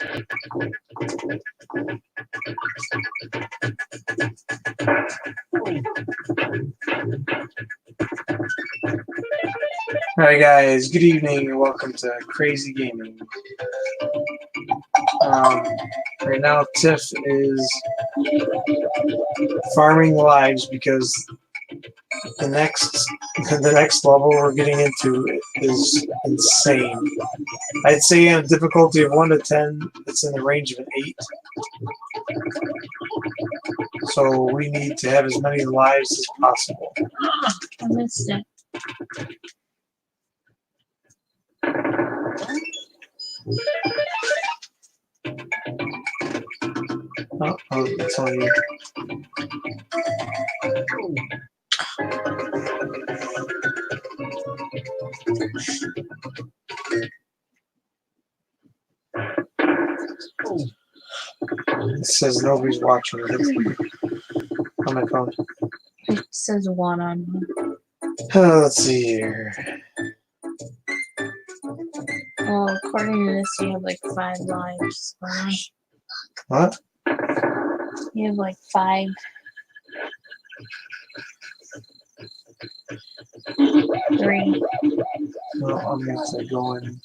Alright guys, good evening and welcome to Crazy Gaming. Right now Tiff is farming lives because the next level we're getting into is insane. I'd say a difficulty of 1 to 10, it's in the range of an 8. So we need to have as many lives as possible. I missed it. Oh, it's on you. It says nobody's watching on my phone. It says 1 on me. Let's see here. Well, according to this, you have like 5 lives. What? You have like 5. 3. Well, I'm going to go in.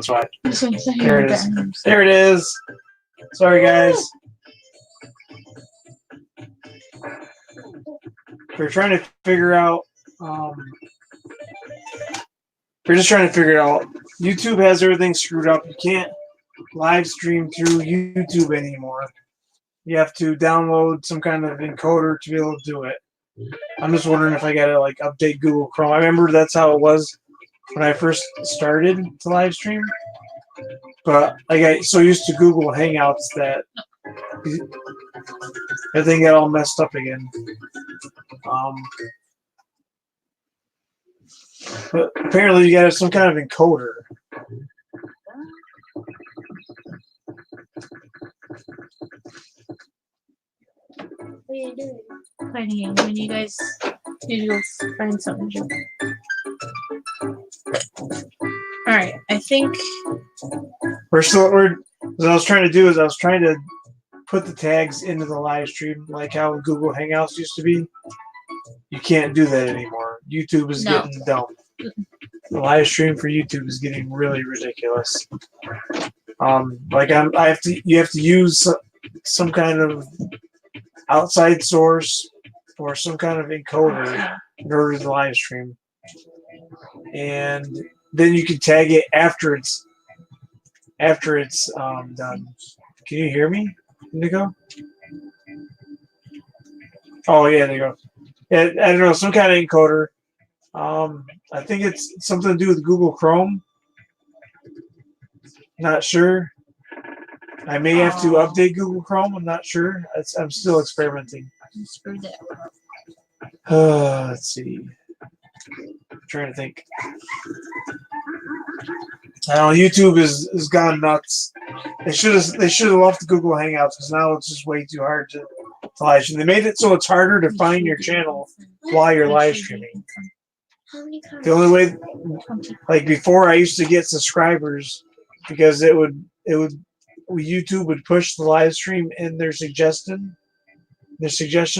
that's why. So I thought you There had it the is. items. There it is. Sorry, guys. We're trying to figure out. We're just trying to figure it out. YouTube has everything screwed up. You can't live stream through YouTube anymore. You have to download some kind of encoder to be able to do it. I'm just wondering if I gotta like update Google Chrome. I remember that's how it was when I first started to live stream. But I got so used to Google Hangouts that everything got all messed up again. But apparently you got to have some kind of encoder. What are you doing? Fighting when you guys need to go find something to do. Alright, I think What I was trying to do is I was trying to put the tags into the live stream like how Google Hangouts used to be. You can't do that anymore. YouTube is getting dumb. The live stream for YouTube is getting really ridiculous. You have to use some kind of outside source or some kind of encoder in order to live stream, and then you can tag it after it's done. Can you hear me, Nico? Oh yeah, there you go. Yeah, I don't know, some kind of encoder. I think it's something to do with Google Chrome. Not sure. I may have to update Google Chrome. I'm not sure. I'm still experimenting. screwed it. Let's see. I'm trying to think. Now YouTube is gone nuts. They should have left Google Hangouts because now it's just way too hard to live stream. They made it so it's harder to find your channel while you're live streaming. The only way, like before, I used to get subscribers because YouTube would push the live stream in their suggestion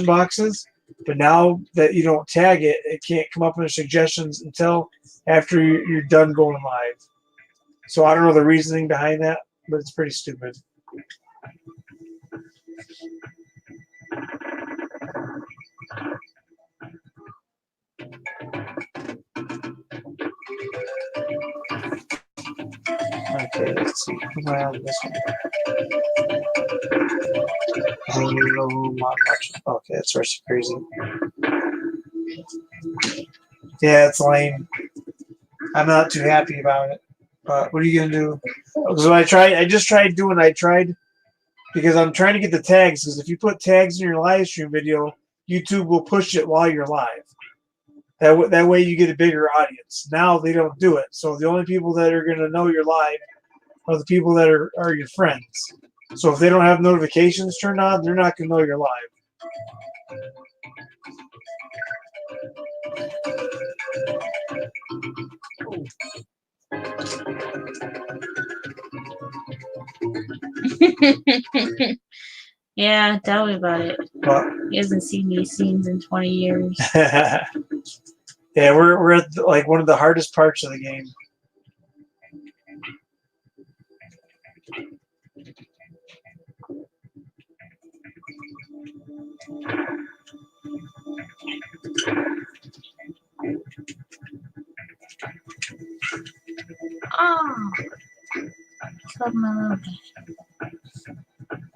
boxes. But now that you don't tag it, it can't come up in the suggestions until after you're done going live. So I don't know the reasoning behind that, but it's pretty stupid. Okay, let's see. Come on, this one. Okay, that's recipe crazy. Yeah, it's lame. I'm not too happy about it. But what are you gonna do? So I tried because I'm trying to get the tags. Because if you put tags in your live stream video, YouTube will push it while you're live. That way you get a bigger audience. Now they don't do it. So the only people that are gonna know you're live are the people that are your friends. So if they don't have notifications turned on, they're not gonna know you're live. Yeah, tell me about it. But He hasn't seen these scenes in 20 years. yeah, we're at like one of the hardest parts of the game. Oh, killed my little guy.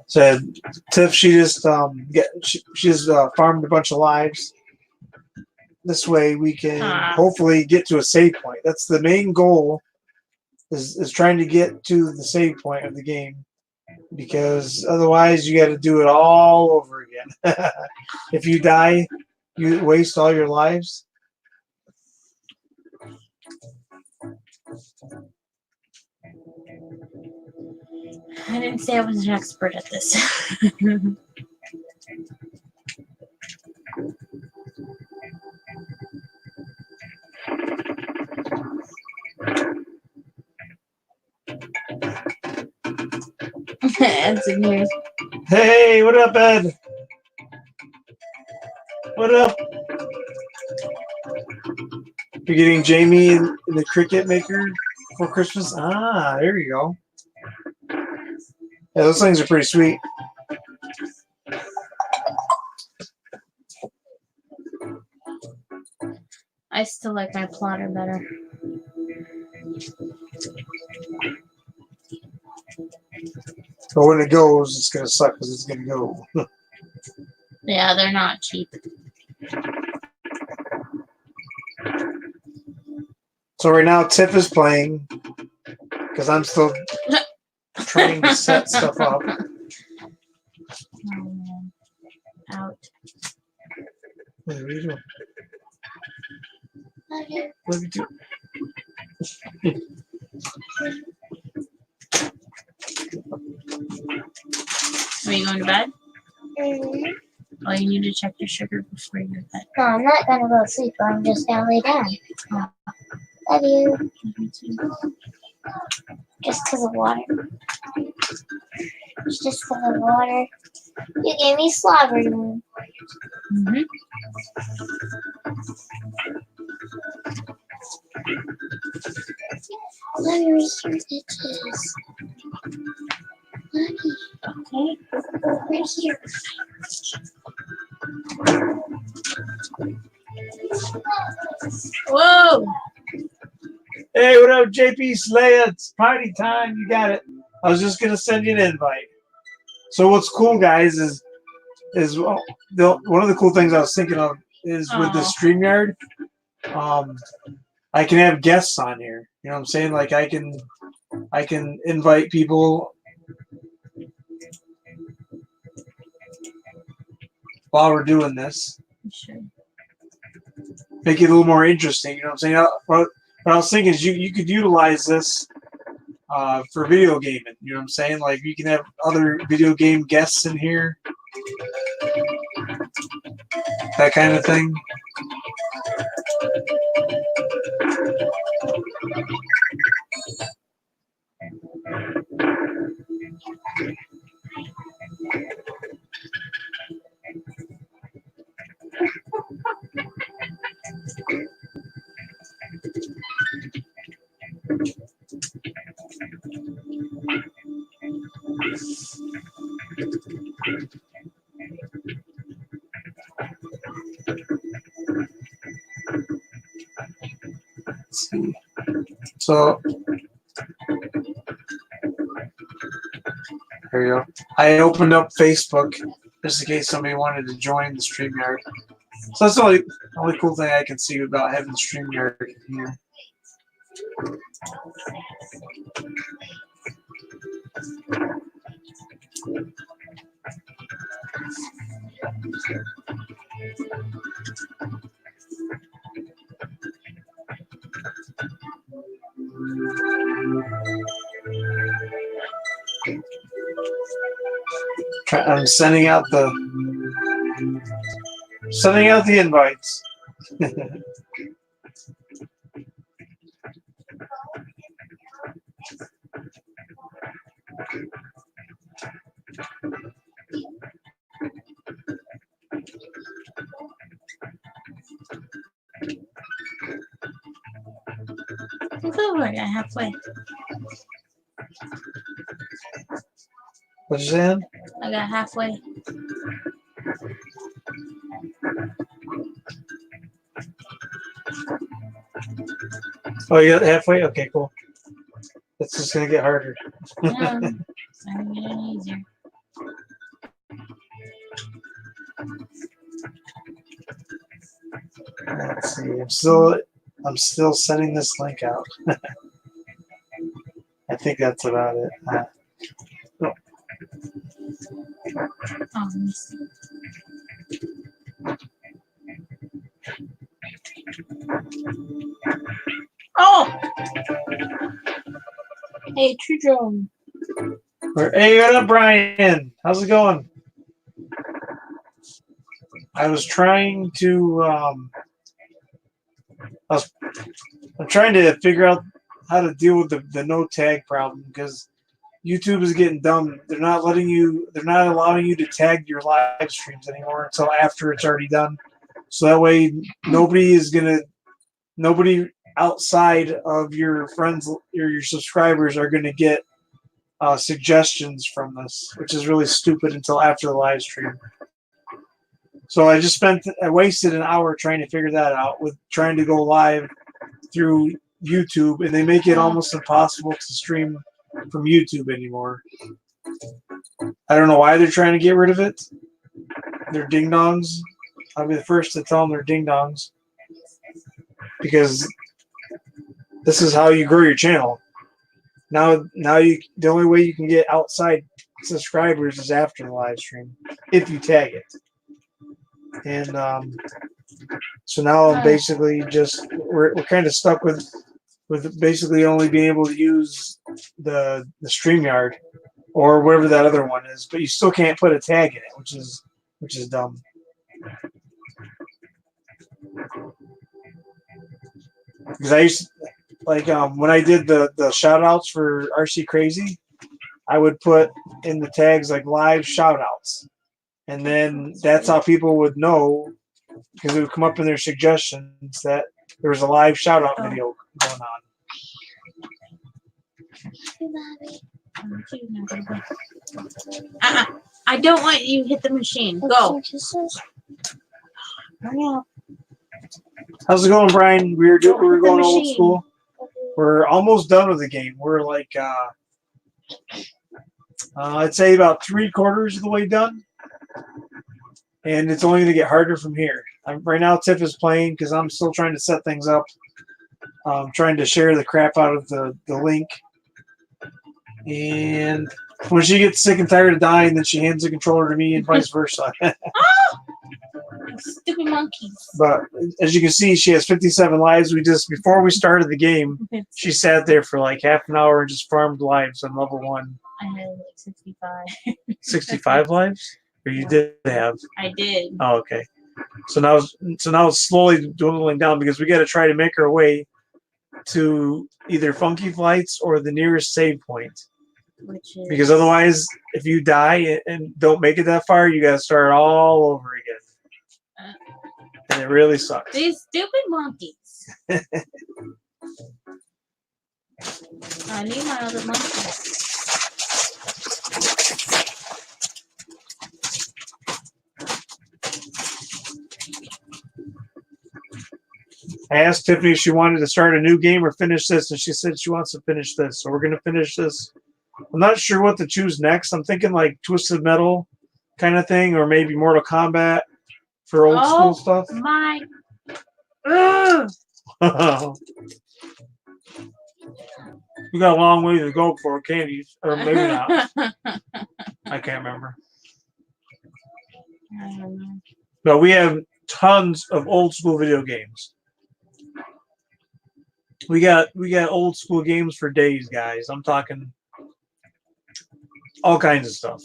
So Tiff, she just farmed a bunch of lives. This way we can hopefully get to a save point. That's the main goal. Is trying to get to the save point of the game, because otherwise you got to do it all over again. If you die, you waste all your lives. I didn't say I was an expert at this. Ed's in here. Hey, what up, Ed? What up? You're getting Jamie in the cricket maker for Christmas. Ah, there you go. Yeah, those things are pretty sweet. I still like my plotter better. But when it goes, it's gonna suck because it's gonna go. Yeah, they're not cheap. So right now, Tiff is playing because I'm still trying to set stuff up. Oh, man. Out. What are you doing? What are you doing? Are you going to bed? Mm-hmm. Oh, you need to check your sugar before you go to bed. No, I'm not gonna go to sleep. I'm just gonna lay down. Oh. Love you. Just because of water. It's just because of water. You gave me slobber. Mm-hmm. Let me read your bitches. Okay. Right here. Whoa! Hey, what up, JP Slaya? It's party time. You got it. I was just gonna send you an invite. So what's cool, guys, is well, one of the cool things I was thinking of is with the Aw. StreamYard, I can have guests on here. You know what I'm saying? Like I can invite people while we're doing this. You should. Make it a little more interesting. You know what I'm saying? What I was thinking is you could utilize this for video gaming. You know what I'm saying? Like you can have other video game guests in here, that kind of thing. Let's see. So there you go. I opened up Facebook just in case somebody wanted to join the StreamYard. So that's the only cool thing I can see about having the StreamYard here. I'm sending out the invites. It's over. I got halfway. What's you saying? I got halfway. Oh, you got halfway? Okay, cool. It's just gonna get harder. Yeah. I'm gonna get it easier. Let's see. I'm still sending this link out. I think that's about it. Oh, let me see. Oh! Hey, True Drone. Hey, what up, Brian? How's it going? I was trying to. I'm trying to figure out how to deal with the no tag problem because YouTube is getting dumb. They're not allowing you to tag your live streams anymore until after it's already done. So that way nobody outside of your friends, your subscribers are going to get suggestions from this, which is really stupid until after the live stream. So I wasted an hour trying to figure that out with trying to go live through YouTube, and they make it almost impossible to stream from YouTube anymore. I don't know why they're trying to get rid of it. They're ding dongs. I'll be the first to tell them they're ding dongs, because this is how you grow your channel. Now the only way you can get outside subscribers is after the live stream, if you tag it. And so now I'm basically just we're kind of stuck with basically only being able to use the StreamYard or whatever that other one is, but you still can't put a tag in it, which is dumb. Because I used to, like when I did the shout outs for RC Crazy, I would put in the tags like live shout outs. And then that's how people would know, because it would come up in their suggestions that there was a live shout out video going on. I don't want you to hit the machine. Go. How's it going, Brian? We're going old machine. school. We're almost done with the game. We're like I'd say about 3/4 of the way done, and it's only going to get harder from here. Right now, Tiff is playing because I'm still trying to set things up. Trying to share the crap out of the link, and when she gets sick and tired of dying, then she hands the controller to me, and vice versa. Stupid monkeys. But as you can see, she has 57 lives. Before we started the game, she sat there for like half an hour and just farmed lives on level 1. I had like 65. 65 lives? Or you did have? I did. Oh, okay. So now it's slowly dwindling down because we got to try to make our way to either Funky Flights or the nearest save point. Which is... Because otherwise, if you die and don't make it that far, you got to start all over again. And it really sucks. These stupid monkeys. I need my other monkeys. I asked Tiffany if she wanted to start a new game or finish this, and she said she wants to finish this. So we're going to finish this. I'm not sure what to choose next. I'm thinking like Twisted Metal kind of thing, or maybe Mortal Kombat for old school stuff. My. You got a long way to go for candies, or maybe not. I can't remember. I don't know. But we have tons of old school video games. We got old school games for days, guys. I'm talking all kinds of stuff.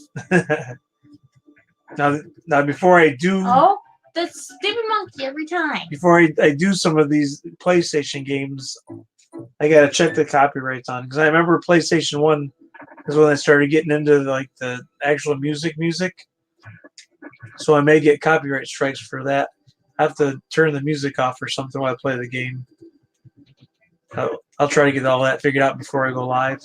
now before I do the stupid monkey every time. Before I do some of these PlayStation games, I gotta check the copyrights on, because I remember PlayStation 1 is when I started getting into like the actual music. So I may get copyright strikes for that. I have to turn the music off or something while I play the game. I'll try to get all that figured out before I go live.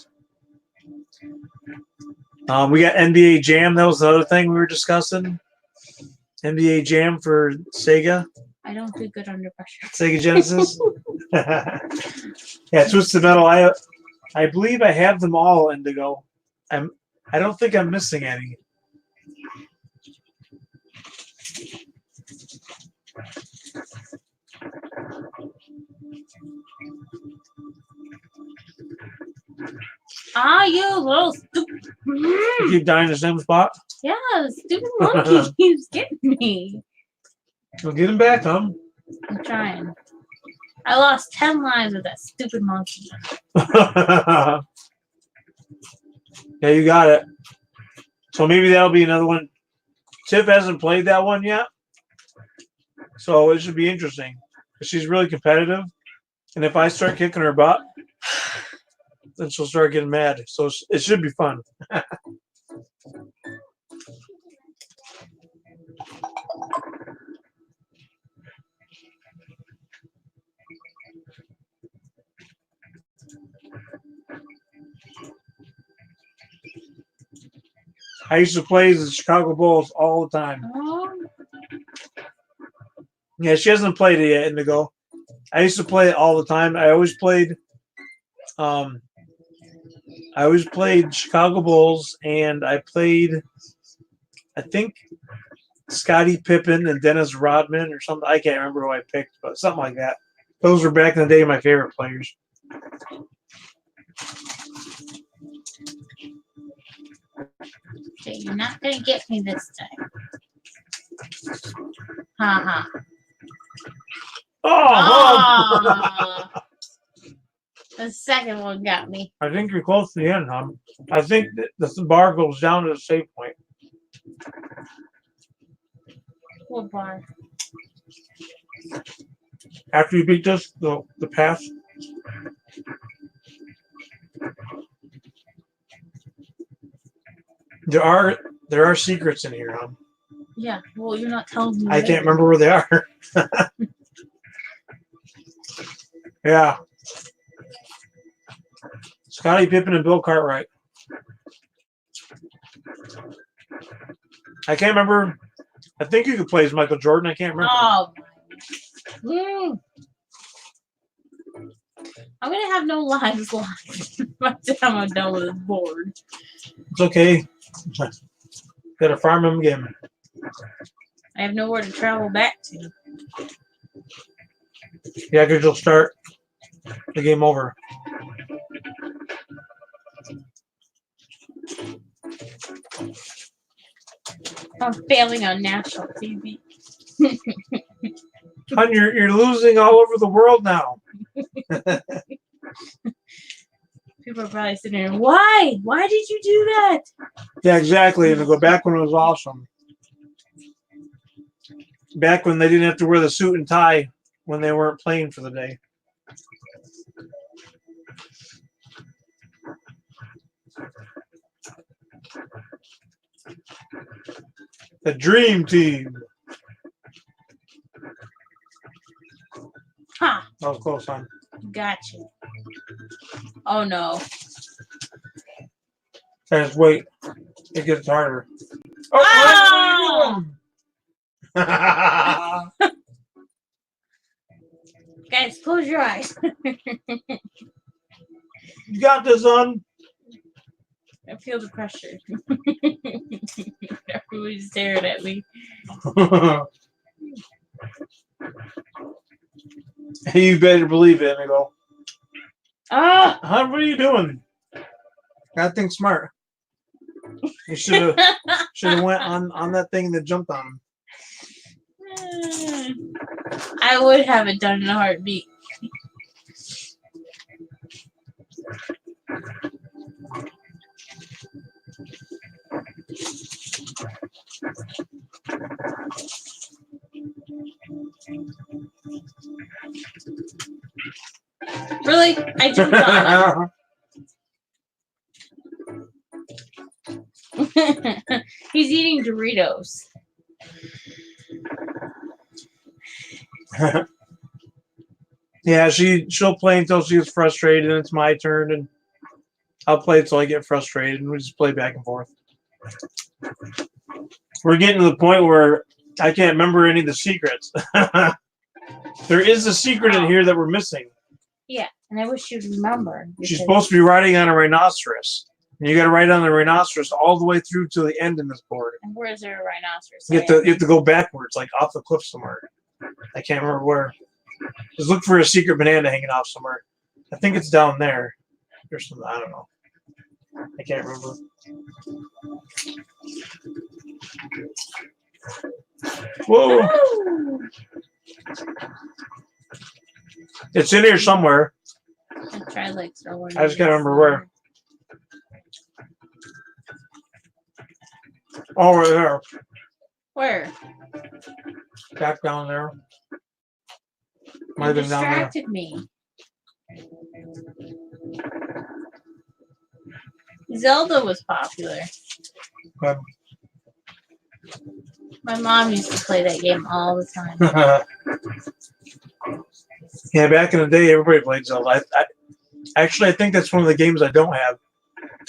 We got NBA Jam. That was the other thing we were discussing. NBA Jam for Sega. I don't do good under pressure. Sega Genesis. Yeah, Twisted Metal. I believe I have them all, Indigo. I don't think I'm missing any. You little stupid. You keep dying in the same spot? Yeah, the stupid monkey keeps getting me. Well, get him back, huh? I'm trying. I lost 10 lives with that stupid monkey. Yeah, you got it. So maybe that'll be another one. Tiff hasn't played that one yet, so it should be interesting. She's really competitive, and if I start kicking her butt, then she'll start getting mad. So it should be fun. I used to play the Chicago Bulls all the time. Oh, Yeah, she hasn't played it yet, Indigo. I used to play it all the time. I always played Chicago Bulls, and I played, I think, Scottie Pippen and Dennis Rodman or something. I can't remember who I picked, but something like that. Those were back in the day my favorite players. okay, you're not gonna get me this time. Haha. Oh, Oh, the second one got me. I think you're close to the end, hon. I think that the bar goes down to the save point. What bar? After you beat this, the pass. There are secrets in here, hon. Yeah. Well, you're not telling me. I can't remember where they are. Yeah. Scottie Pippen and Bill Cartwright. I can't remember. I think you could play as Michael Jordan. I can't remember. Oh. Mm. I'm gonna have no lives left by the time I'm done with this board. It's okay. Gotta farm him again. I have nowhere to travel back to. Yeah, because you'll start the game over. I'm failing on national TV. Hon, you're losing all over the world now. People are probably sitting there, why? Why did you do that? Yeah, exactly. And to go back when it was awesome. Back when they didn't have to wear the suit and tie when they weren't playing for the day. The Dream Team. Ha! That was close, hon. Gotcha. Oh no. Just wait. It gets harder. Ah! Oh! Guys, close your eyes. You got this, son. I feel the pressure. Everybody's staring at me. You better believe it, Amigo. Ah! Hon, what are you doing? That thing's smart. You should have went on that thing that jumped on him. I would have it done in a heartbeat. Really? I jumped on it. He's eating Doritos. Yeah, she'll play until she gets frustrated, and it's my turn, and I'll play until I get frustrated, and we just play back and forth. We're getting to the point where I can't remember any of the secrets. There is a secret in here that we're missing. Yeah, and I wish you'd remember. She's supposed to be riding on a rhinoceros. And you got to ride on the rhinoceros all the way through to the end in this board. And where is there a rhinoceros? You have to go backwards, like off the cliff somewhere. I can't remember where. Just look for a secret banana hanging off somewhere. I think it's down there. There's some, I don't know. I can't remember. Whoa! It's in here somewhere. Try like throwing. I just can't remember where. Oh, right there. Where? Back down there. Might You have been down there. distracted me. Zelda was popular. Okay. My mom used to play that game all the time. Yeah, back in the day, everybody played Zelda. I think that's one of the games I don't have.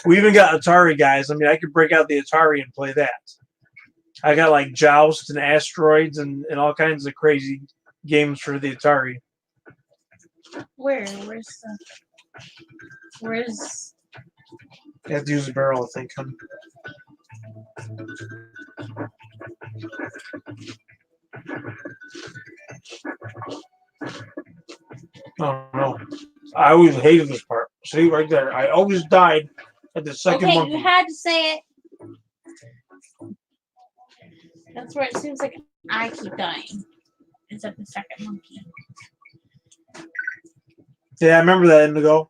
We even got Atari, guys. I mean, I could break out the Atari and play that. I got like Joust and Asteroids and all kinds of crazy games for the Atari. Where's You have to use a barrel, I think. Oh no. I always hated this part. See right there. I always died at the second okay, monkey. you had to say it. That's where it seems like I keep dying. It's at the second monkey. Yeah, I remember that, Indigo.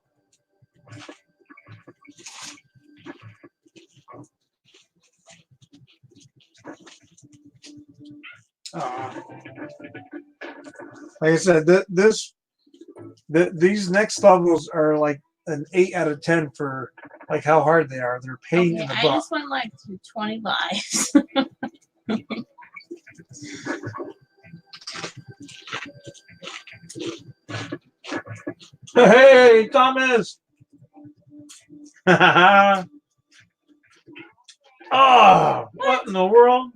Like I said, these next levels are like an 8 out of 10 for like how hard they are. They're pain Okay, in the I butt. just went like through 20 lives. Hey, Thomas! Oh, what in the world?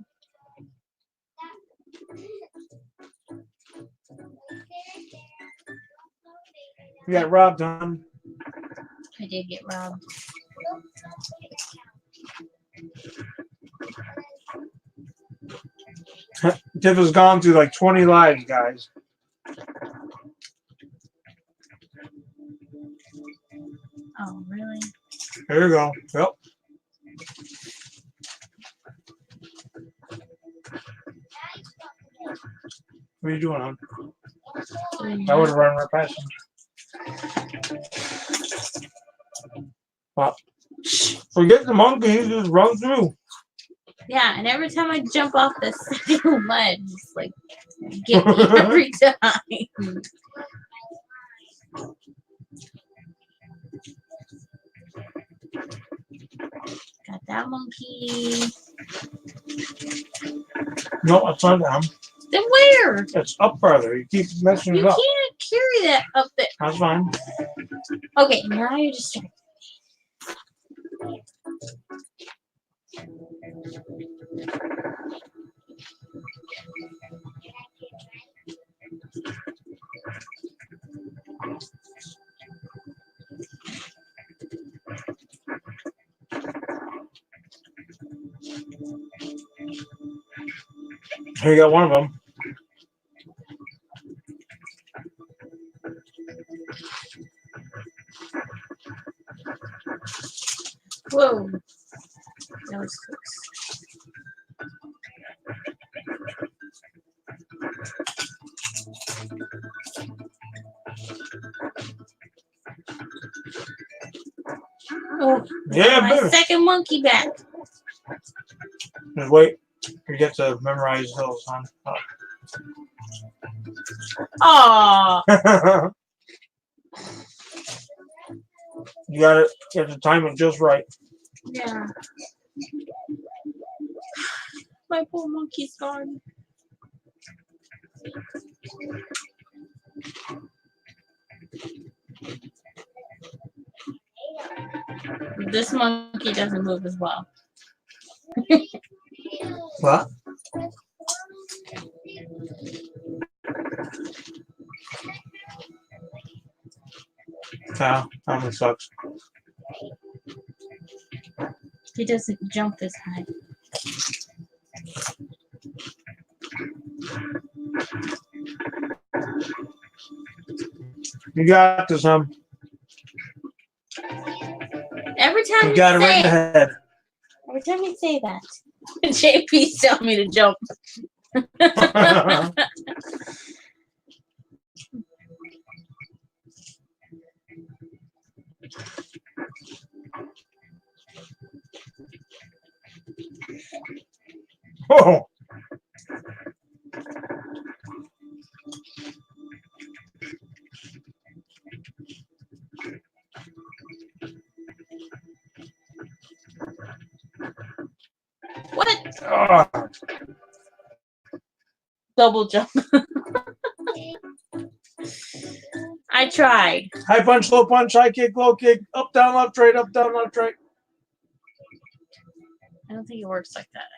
You got robbed, hon. I did get robbed. Tiff has gone through like 20 lives, guys. Oh, really? There you go. Yep. What are you doing, hon? I would have run right past him. Well, forget the monkey, he just run through. Yeah, and every time I jump off the second ledge, it's like get me every time. Got that monkey. No, it's not down. Then where? It's up farther. You keep messing You it up. can't carry that up there. That's fine. Okay, now you're distracted. Here you got one of them. Whoa. That was close. Oh, Yeah, my baby. second monkey back. Just wait. You get to memorize those, hon. Aw. You got it. You have to time it just right. Yeah. My poor monkey's gone. This monkey doesn't move as well. What? Yeah, that one sucks. He doesn't jump as high. You got this, hon. Every time You got it right in the head. every time you say that, JP's telling me to jump. Oh. What? Ah. Double jump. I tried. High punch, low punch, high kick, low kick, up, down, left, right, up, down, left, right. I don't think it works like that.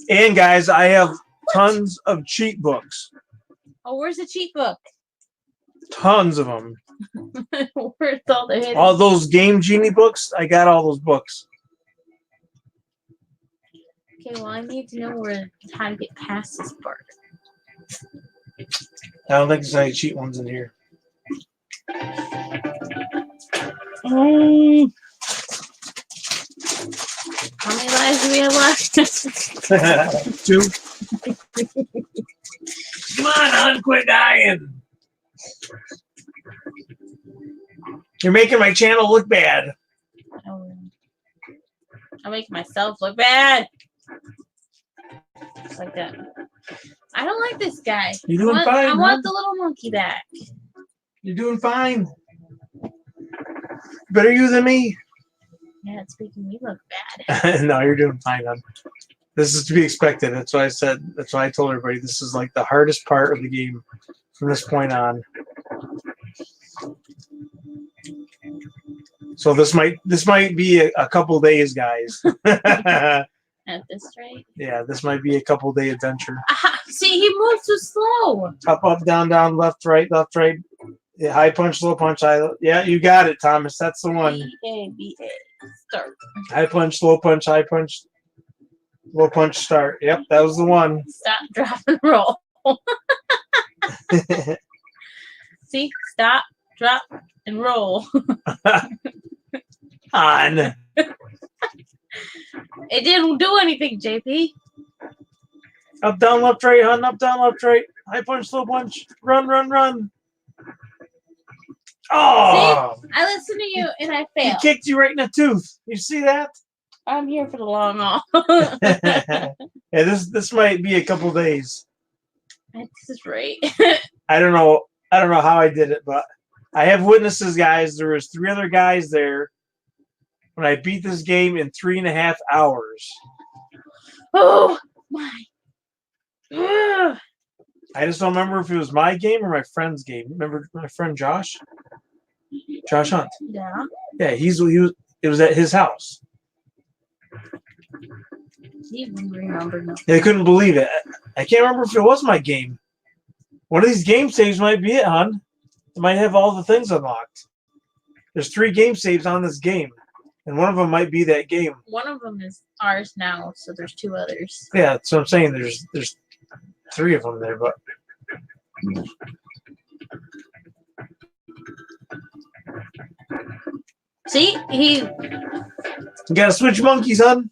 And guys, I have tons of cheat books. Oh, where's the cheat book? Tons of them. Where's all the hidden? All those Game Genie books, I got all those books. Okay, well, I need to know how to get past this part. I don't think there's any cheat ones in here. How many lives do we have left? 2. Come on, hon, quit dying. You're making my channel look bad. I'll make myself look bad. Just like that. I don't like this guy. You're doing fine. I want the little monkey back. You're doing fine. Better you than me. Yeah, it's making me look bad. No, you're doing fine, hon. This is to be expected. That's why I said. That's why I told everybody this is like the hardest part of the game from this point on. So this might be a couple days, guys. At this rate. Yeah, this might be a couple day adventure. See, he moves too slow. Up, down, down, left, right, yeah, high punch, low punch, high. Yeah, you got it, Thomas. That's the one. B-A-B-A. Start. High punch, low punch, high punch, low punch, start. Yep, that was the one. Stop, drop, and roll. See? Stop, drop, and roll. On. It didn't do anything, JP. Up, down, left, right, hun. Up, down, left, right. High punch, low punch. Run, run, run. Oh! See? I listened to you and I He failed. kicked you right in the tooth. You see that? I'm here for the long haul. Yeah, this might be a couple days. This is right. I don't know how I did it, but I have witnesses, guys. There was 3 other guys there when I beat this game in 3.5 hours. Oh my. Ugh. I just don't remember if it was my game or my friend's game. Remember my friend Josh? Josh Hunt. Yeah. Yeah, it was at his house. He even remembered. They couldn't believe it. I can't remember if it was my game. One of these game saves might be it, hon. It might have all the things unlocked. There's 3 game saves on this game, and one of them might be that game. One of them is ours now, so there's 2 others. Yeah, that's what I'm saying. There's 3 of them there, but See, you gotta switch monkeys, hon.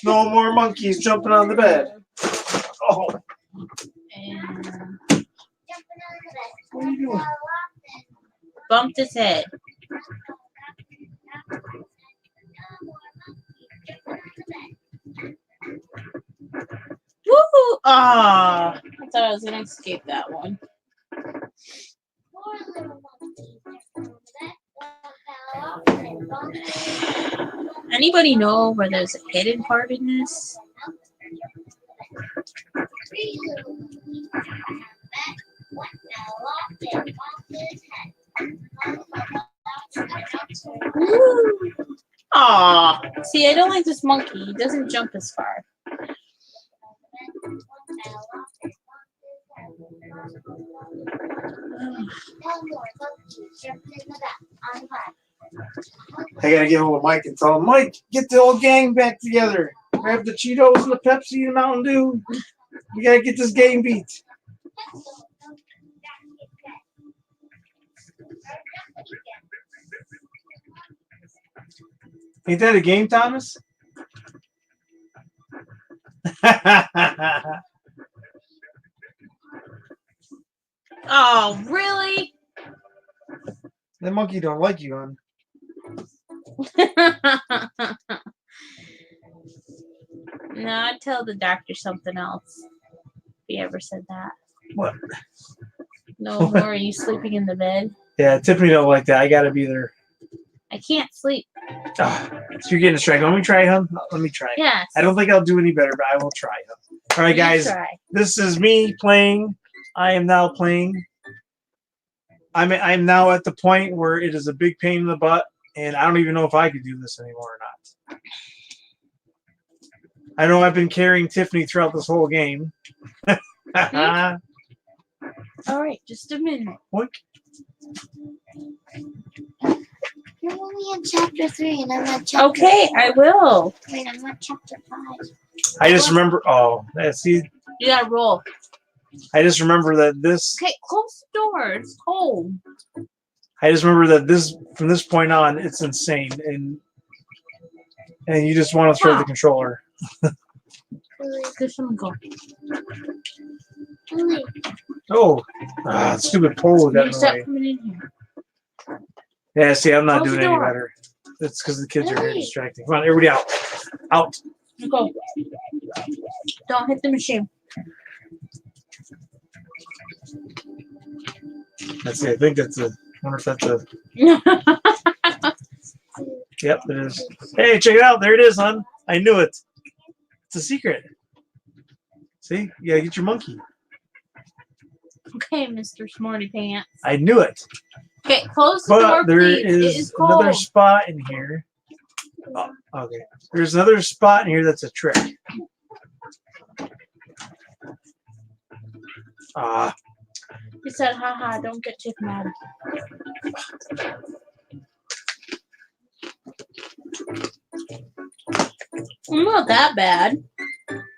No more monkeys jumping on the bed. Oh, and what are you doing? bumped his head. Woohoo! Ah, I thought I was gonna escape that one. Anybody know where there's a hidden part in this? Aw, see, I don't like this monkey. He doesn't jump as far. I gotta get hold of Mike and tell him, Mike, get the old gang back together. Grab the Cheetos and the Pepsi and Mountain Dew. We gotta get this game beat. Ain't that a game, Thomas? Oh, really? That monkey don't like you, hon. No, I'd tell the doctor something else. If he ever said that. What? No more are you sleeping in the bed? Yeah, Tiffany don't like that. I gotta be there. I can't sleep. Ah, so you're getting distracted. Let me try, hon. Let me try. Yes. I don't think I'll do any better, but I will try. All right, You guys. try. This is me playing. I am now playing I'm now at the point where it is a big pain in the butt, and I don't even know if I could do this anymore or not. I know I've been carrying Tiffany throughout this whole game. All right, just a minute. What? You're only in chapter 3, and I'm on chapter. Okay, I will. Wait, I'm on chapter 5. I just remember. Oh, see, You gotta roll. I just remember that this. Okay, close the door. It's cold. I just remember that this from this point on, it's insane, and you just want to throw the controller. Give some go. Lily, Oh, stupid pole got You in the stop way. coming in here. Yeah, see, I'm not Close doing the any door. better. It's because the kids are very Really? distracting. Come on, everybody out. Out. Go. Don't hit the machine. Let's see. I think that's a. I wonder if that's a. Yep, it is. Hey, check it out. There it is, hon. I knew it. It's a secret. See? You gotta get your monkey. Okay, Mr. Smarty Pants. I knew it. Okay, close the door, But there please. It is is cold. another spot in here. Oh, okay. There's another spot in here that's a trick. He said, haha, don't get Chick mad. I'm not that bad.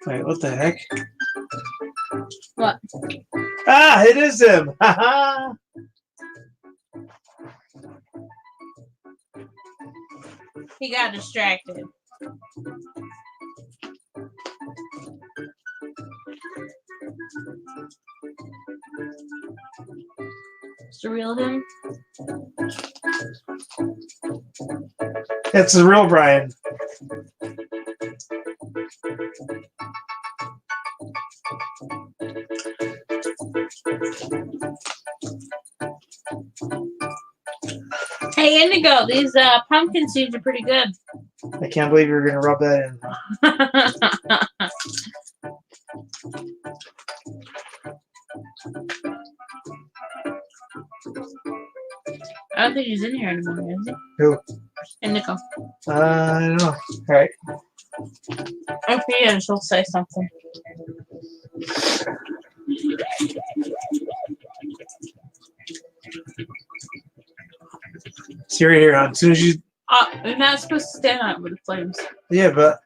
Wait, what the heck? What? Ah, it is him. Haha. He got distracted. It's the real him. It's the real Brian. Hey, Indigo, these pumpkin seeds are pretty good. I can't believe you're gonna rub that in. I don't think he's in here anymore, is he? Who? Indigo. I don't know. All right. If he is, he'll say something. See right here, hon. As soon as you. You're not supposed to stand on it with the flames. Yeah, but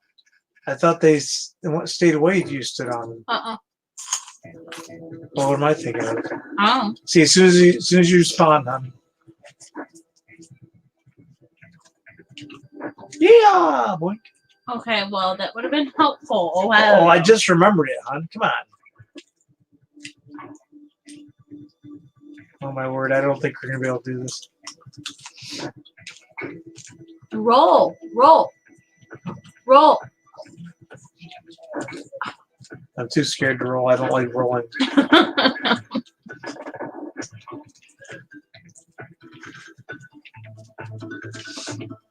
I thought they stayed away if you stood on them. Well, what am I thinking of? Oh. See, as soon as you spawn, hon. Yeah, boy. Okay, well, that would have been helpful. Oh, I just remembered it, hon. Come on. Oh my word! I don't think we're gonna be able to do this. Roll. I'm too scared to roll. I don't like rolling.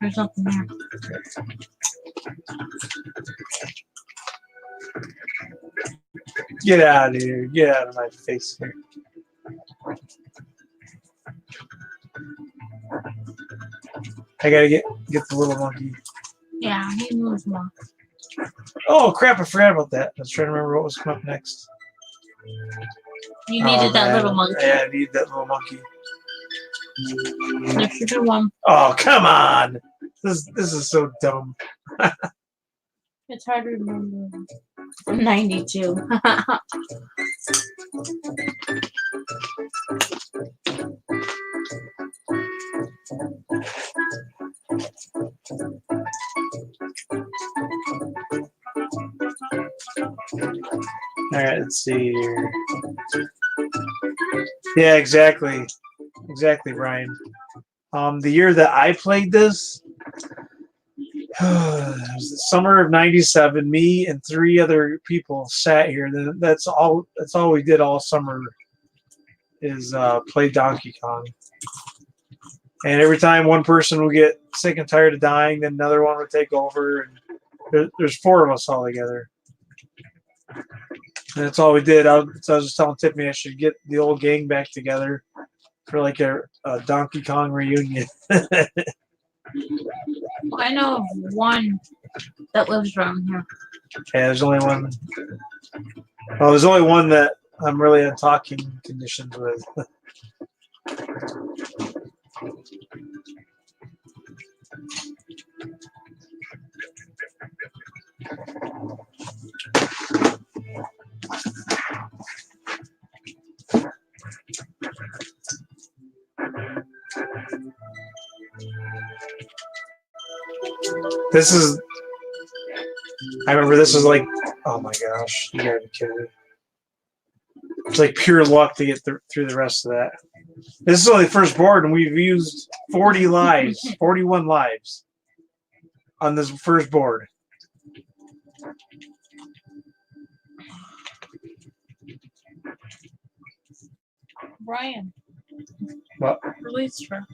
There's nothing there. Get out of here. Get out of my face here. I gotta get the little monkey. Yeah, he moves more. Oh crap! I forgot about that. I was trying to remember what was coming up next. You needed that man. little monkey. Yeah, I need that little monkey. There should be one. Oh come on! This is so dumb. It's hard to remember. From 92. All right, let's see here. Yeah, exactly, Brian. The year that I played this, it was the summer of '97. Me and 3 other people sat here. That's all we did all summer is play Donkey Kong. And every time one person would get sick and tired of dying, then another one would take over. And there's 4 of us all together. And that's all we did. So I was just telling Tiffany I should get the old gang back together for like a Donkey Kong reunion. I know of one that lives around here. Yeah, there's only one. Well, there's only one that I'm really in talking conditions with. This is. I remember this was like, oh my gosh, you gotta be kidding me. It's like pure luck to get through the rest of that. This is only the first board, and we've used 40 lives, 41 lives on this first board. Brian. What? Felicia.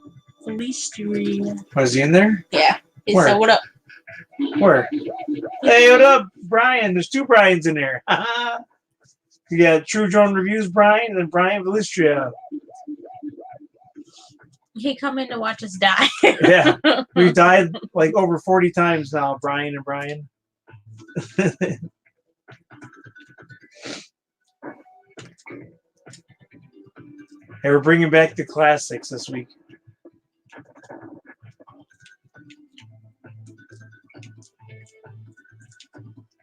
Was he in there? Yeah. He Where? said, what up? Where? Hey, what up, Brian? There's two Brians in there. You got True Drone Reviews Brian and Brian Valistria. He come in to watch us die. Yeah, we've died like over 40 times now, Brian and Brian. Hey, we're bringing back the classics this week.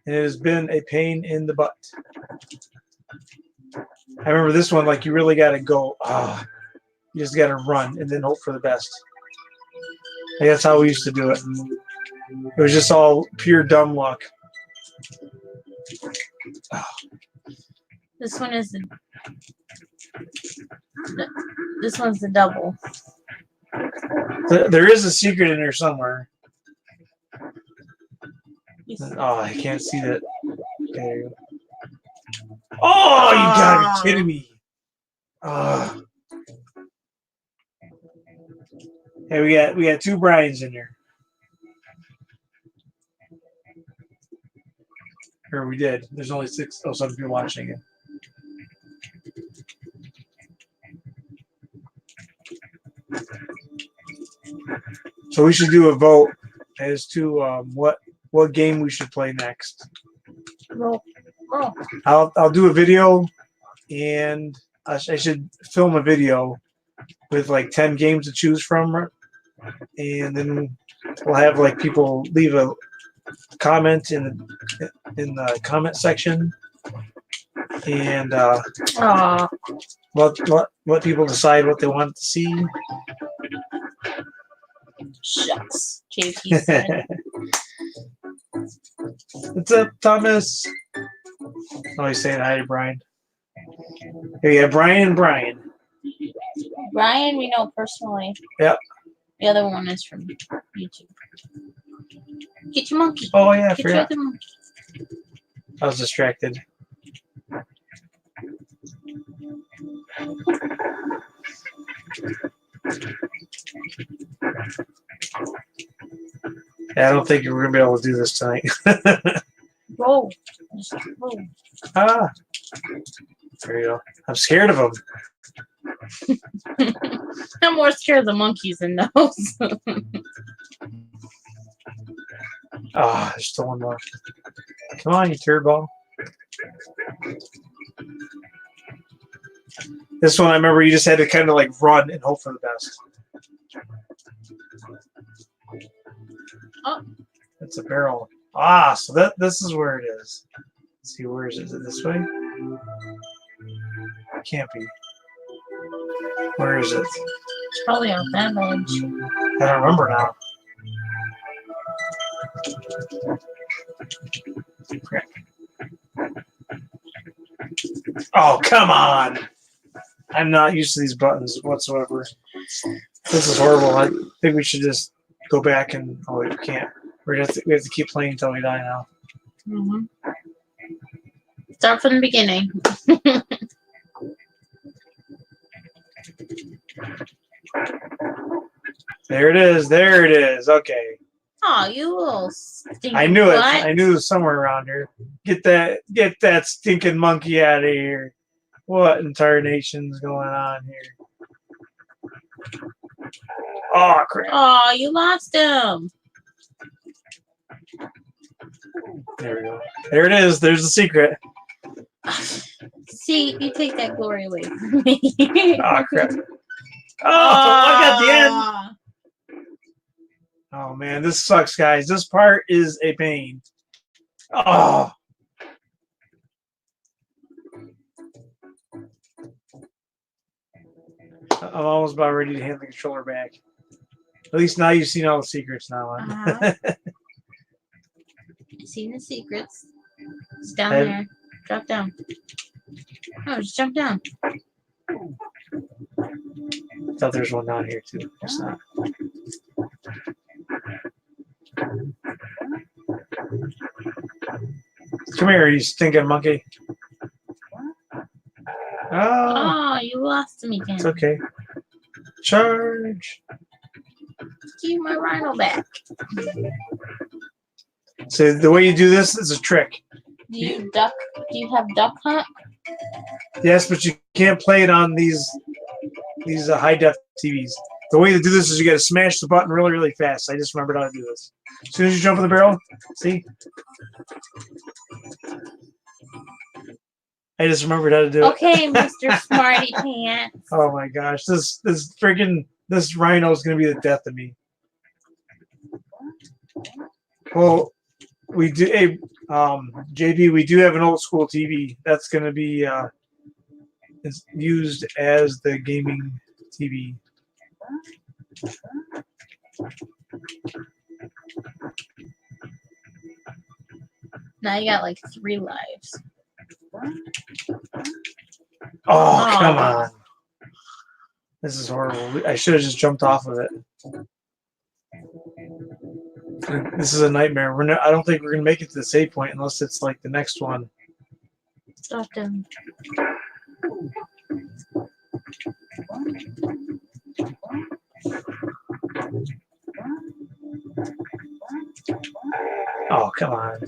It has been a pain in the butt. I remember this one, like you really got to go. You just got to run and then hope for the best. Like, that's how we used to do it. It was just all pure dumb luck. This one is this one's the double. There is a secret in there somewhere. Oh, I can't see that. There you go. Oh, you gotta be kidding me. Hey, we got two Brians in here. Or we did. There's only 6. Oh, some people watching it. So we should do a vote as to what game we should play next. Roll. I'll do a video, and I should film a video with like 10 games to choose from, and then we'll have like people leave a comment in the comment section, and let people decide what they want to see. Shucks. JP said. What's up, Thomas? Oh, he's saying hi to Brian. Here you have Brian and Brian. Brian, we know personally. Yep. The other one is from YouTube. Get your monkey. Oh yeah, I Get your forgot. other monkey. I was distracted. Yeah, I don't think we're gonna be able to do this tonight. Roll. Just roll. Ah, there you go. I'm scared of them. I'm more scared of the monkeys than those. Ah, there's still one more. Come on, you turd ball. This one, I remember you just had to kind of like run and hope for the best. Oh. It's a barrel. Ah, so this is where it is. Let's see, where is it? Is it this way? It can't be. Where is it? It's probably on that edge. I don't remember now. Oh, come on! I'm not used to these buttons whatsoever. This is horrible. I think we should just go back and... Oh, we can't. We have to keep playing until we die now. Mm-hmm. Start from the beginning. There it is. There it is. Okay. Oh, you little stinking I knew it. butt. I knew it was somewhere around here. Get that stinking monkey out of here. What in tarnation's going on here? Oh crap! Oh, you lost him. There we go. There it is. There's the secret. See, you take that glory away from me. Oh crap! Oh, look at the end. Aw. Oh man, this sucks, guys. This part is a pain. Oh. I'm almost about ready to hand the controller back. At least now you've seen all the secrets now. Uh-huh. I've seen the secrets. It's down And- there. Drop down. Oh, just jump down. Thought there's one down here too. It's not. Come here, you stinking monkey. Oh, Oh, you lost him again. it's okay. Charge. Give my rhino back. So the way you do this is a trick. Do you duck? Do you have duck hunt? Yes, but you can't play it on these high def TVs. The way to do this is you got to smash the button really, really fast. I just remembered how to do this. As soon as you jump in the barrel, see? I just remembered how to do it. Okay, Mr. Smarty Pants. Oh my gosh, this rhino is gonna be the death of me. Well, we do. Hey, JB, we do have an old school TV that's gonna be is used as the gaming TV. Now you got like 3 lives. Oh, come on. This is horrible. I should have just jumped off of it. This is a nightmare. I don't think we're going to make it to the save point unless it's like the next one. Drop down. Oh, come on.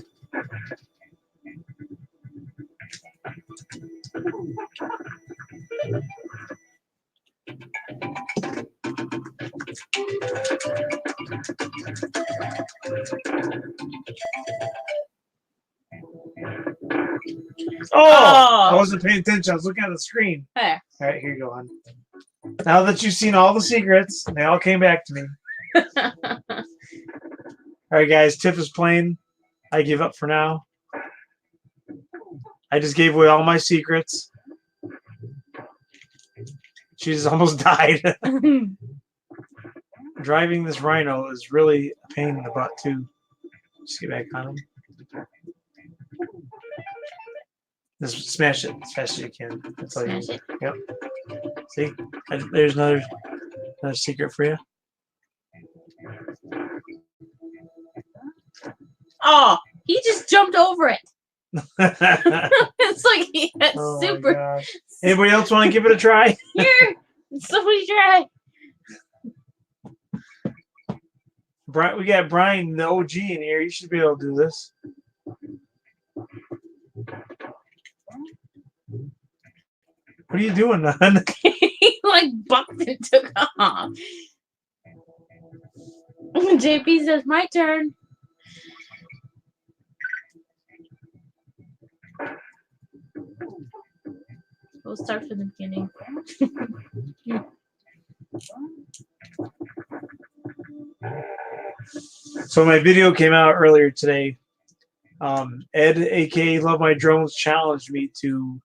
Oh, I wasn't paying attention. I was looking at the screen. There. All right, here you go, hon. Now that you've seen all the secrets, they all came back to me. All right, guys, Tiff is playing. I give up for now. I just gave away all my secrets. She's almost died. Driving this rhino is really a pain in the butt, too. Just get back on him. Just smash it as fast as you can. That's all you Smash need. it. Yep. See? There's another secret for you. Oh, he just jumped over it. It's like he had Oh my super. gosh. Anybody else want to give it a try? Here, somebody try. We got Brian, the OG, in here. You should be able to do this. What are you doing, man? He like bucked and took off. JP says, "My turn." We'll start from the beginning. So my video came out earlier today. Ed, aka Love My Drones, challenged me to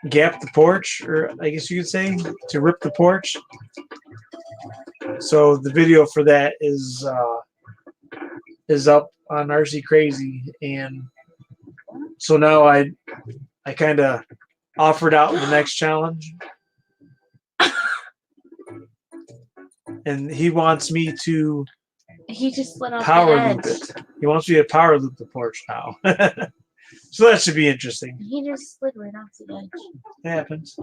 gap the porch, or I guess you could say, to rip the porch. So the video for that is up on RC Crazy, and so now I kind of offered out the next challenge, and he wants me to He just slid off power the loop edge. it. He wants me to power loop the porch now. So that should be interesting. He just slid right off the edge. It happens.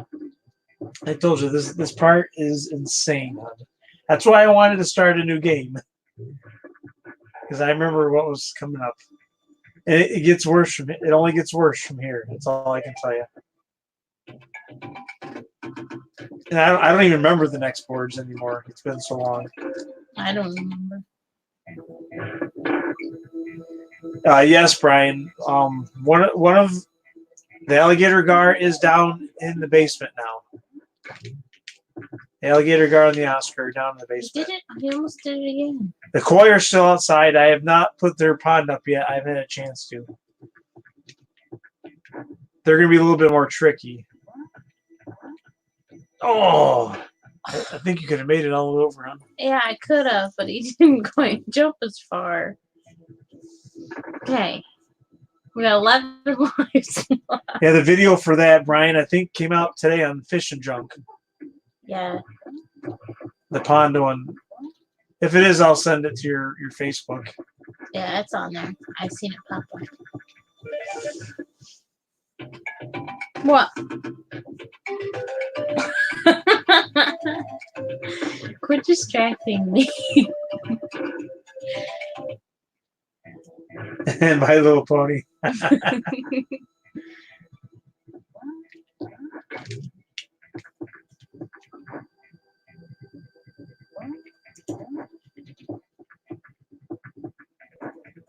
I told you this part is insane. That's why I wanted to start a new game, because I remember what was coming up. And it gets worse from it. It only gets worse from here. That's all I can tell you. And I don't even remember the next boards anymore. It's been so long. I don't remember. Yes, Brian. One of the alligator gar is down in the basement now. The alligator gar and the Oscar are down in the He basement. did it. He almost did it again. The koi are still outside. I have not put their pond up yet. I haven't had a chance to. They're going to be a little bit more tricky. Oh, I think you could have made it all over, huh? Yeah, I could have, but he didn't quite jump as far. Okay. We got 11 lives. Yeah, the video for that, Brian, I think came out today on Fish and Junk. Yeah. The pond one. If it is, I'll send it to your Facebook. Yeah, it's on there. I've seen it pop up. What? Quit distracting me. And My Little Pony.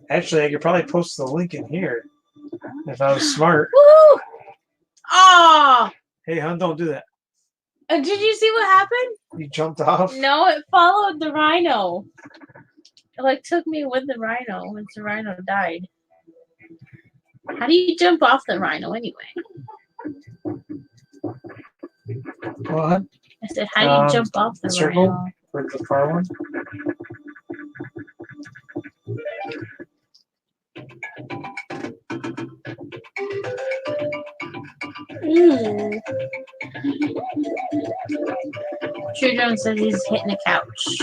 Actually, I could probably post the link in here if I was smart. Woo! Oh! Hey, hon, don't do that. Did you see what happened? You jumped off. No, it followed the rhino. It like took me with the rhino once the rhino died. How do you jump off the rhino anyway? What? I said, how do you jump off the circle? rhino? For the far one? True John says he's hitting the couch.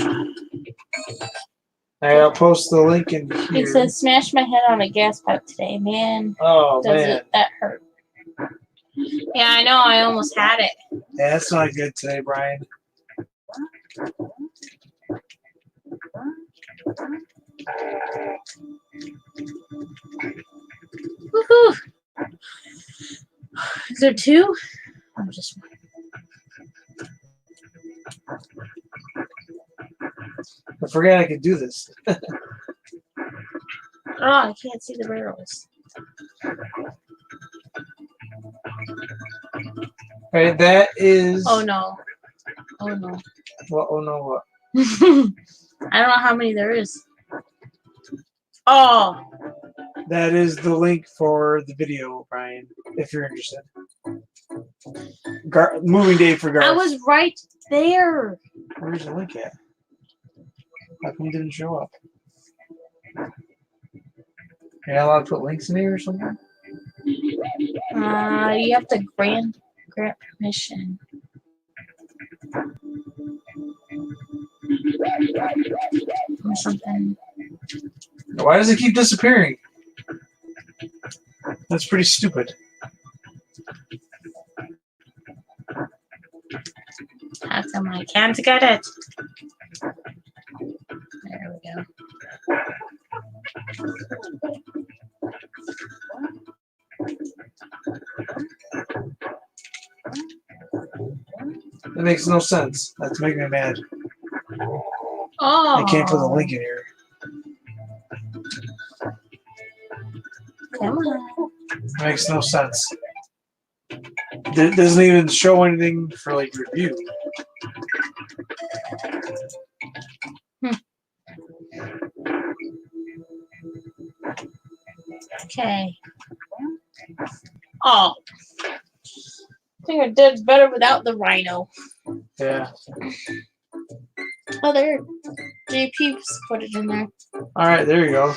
I'll post the link in here. He says, smashed my head on a gas pipe today. Man, Oh, does man. it that hurt. Yeah, I know. I almost had it. Yeah, that's not good today, Brian. Woohoo! Is there two? I'm just. I forgot I could do this. Oh, I can't see the barrels. Right, that is. Oh no. Oh no. What? Oh no! What? I don't know how many there is. Oh, That is the link for the video, Brian. If you're interested. Moving day for Garth. I was right there. Where's the link at? How come it didn't show up? You're not allowed to put links in here or something? You have to grant permission. Or something. Why does it keep disappearing? That's pretty stupid. How come I can't get it? There we go. That makes no sense. That's making me mad. Oh. I can't put the link in here. Come on. It makes no sense. It doesn't even show anything for like review. Okay. Oh. I think I did better without the rhino. Yeah. Oh, there. JP's put it in there. All right, there you go.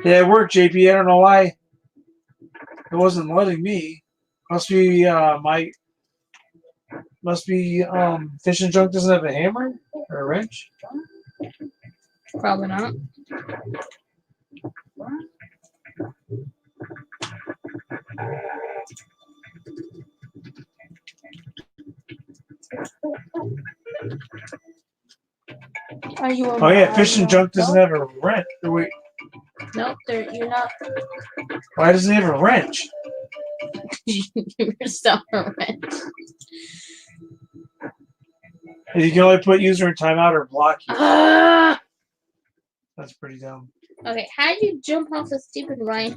Yeah, it worked, JP. I don't know why it wasn't letting me. Must be Fish and Junk doesn't have a hammer or a wrench. Probably not. Are you? Oh yeah, Fish and Junk doesn't have a wrench. Wait, Nope, you're not. why doesn't he have a wrench? You're still a wrench. You can only put user in timeout or block you. Ah! That's pretty dumb. Okay, how did you jump off the stupid rhino?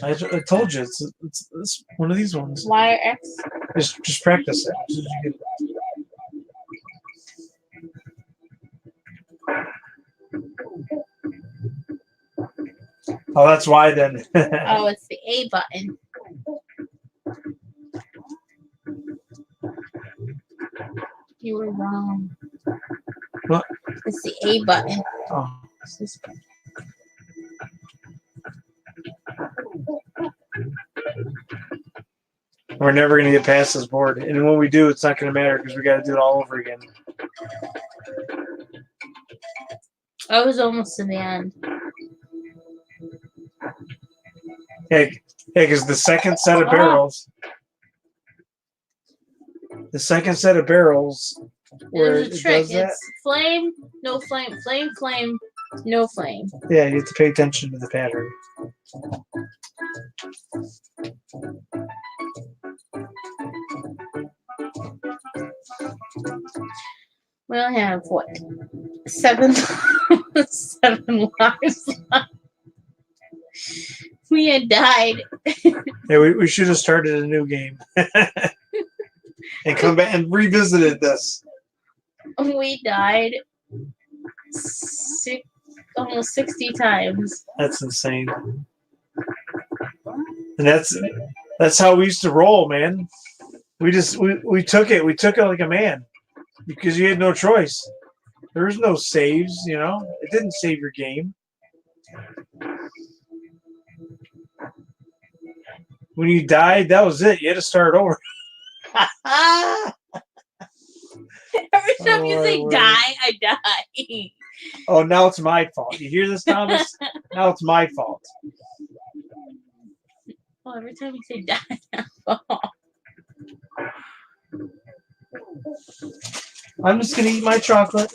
I told you, it's one of these ones. Y or X? Just practice it. Oh, that's why then. Oh, it's the A button. You were wrong. What? It's the A button. Oh. It's this button. We're never going to get past this board. And when we do, it's not going to matter because we got to do it all over again. I was almost to the end. Hey, because the second set of barrels, where There's a it trick. does that, It's flame, no flame, flame, flame, no flame. yeah, you have to pay attention to the pattern. We only have what? 7 lives left. We had died. Yeah, we should have started a new game and come back and revisited this. We died almost 60 times. That's insane. And that's how we used to roll, man. We took it. We took it like a man because you had no choice. There was no saves, you know. It didn't save your game. When you died, that was it. You had to start over. Every time you Oh, say my word. die, I die. Oh, now it's my fault. You hear this, Thomas? Now it's my fault. Well, every time you say die, I fall. I'm just gonna eat my chocolate.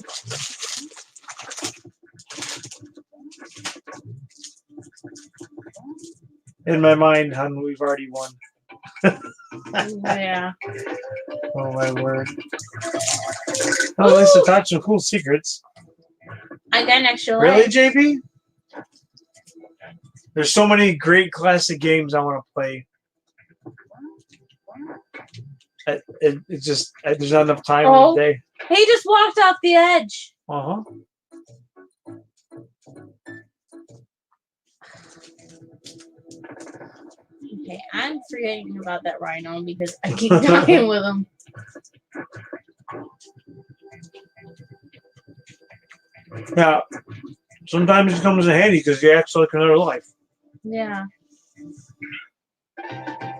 In my mind, hon, we've already won. Yeah. Oh my word. Oh, at least I taught some cool secrets. I got an extra Really, leg. JP? There's so many great classic games I want to play. It just there's not enough time in the day. He just walked off the edge. Uh huh. Okay, I'm forgetting about that rhino because I keep dying with him. Yeah. Sometimes it comes in handy because you act like another life. Yeah.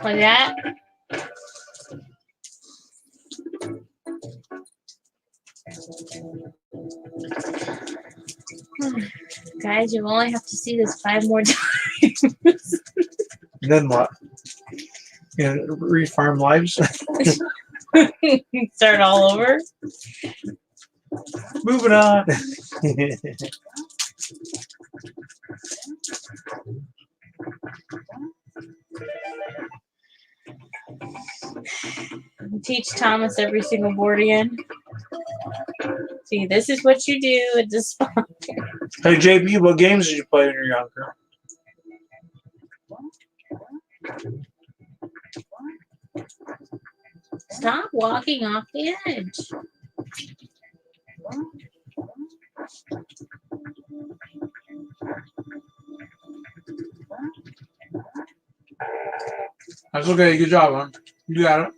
Like that. Guys, you only have to see this 5 more times. And then what? You know, refarm lives. Start all over. Moving on. Teach Thomas every single board again. See, this is what you do at this spot. Hey JP, what games did you play when you were younger? Stop walking off the edge. That's okay. Good job, man. You got it.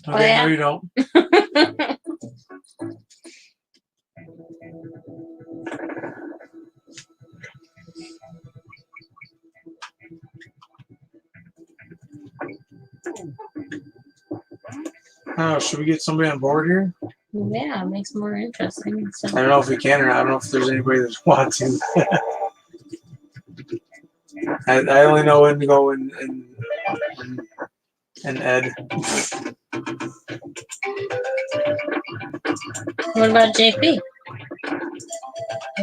Okay, yeah. no, you don't. Oh, should we get somebody on board here? Yeah, it makes it more interesting. I So, don't know if we can or not. I don't know if there's anybody that wants to. I only know Indigo and Ed. what about JP?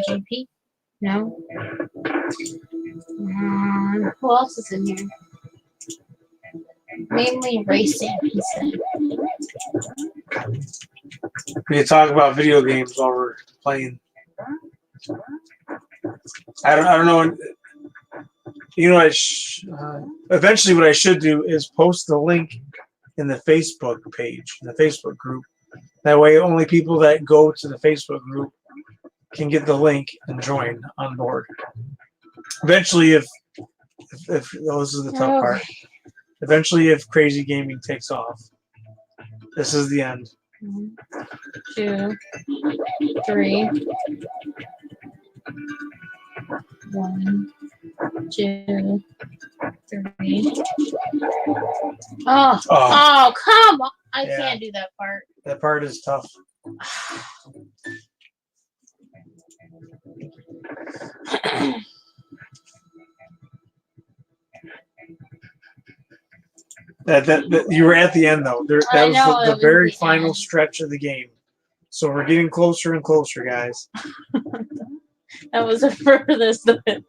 JP? No. Who else is in here? Mainly racing, he said. We can talk about video games while we're playing. I don't know. You know, eventually what I should do is post the link in the Facebook page, in the Facebook group. That way, only people that go to the Facebook group can get the link and join on board. Eventually, if this is the tough part. Eventually, if Crazy Gaming takes off, this is the end. 2, 3. 1, 2, 3. Oh, come on! I can't do that part. That part is tough. That you were at the end though. That was the very final stretch of the game. So we're getting closer and closer, guys. That was the furthest of it.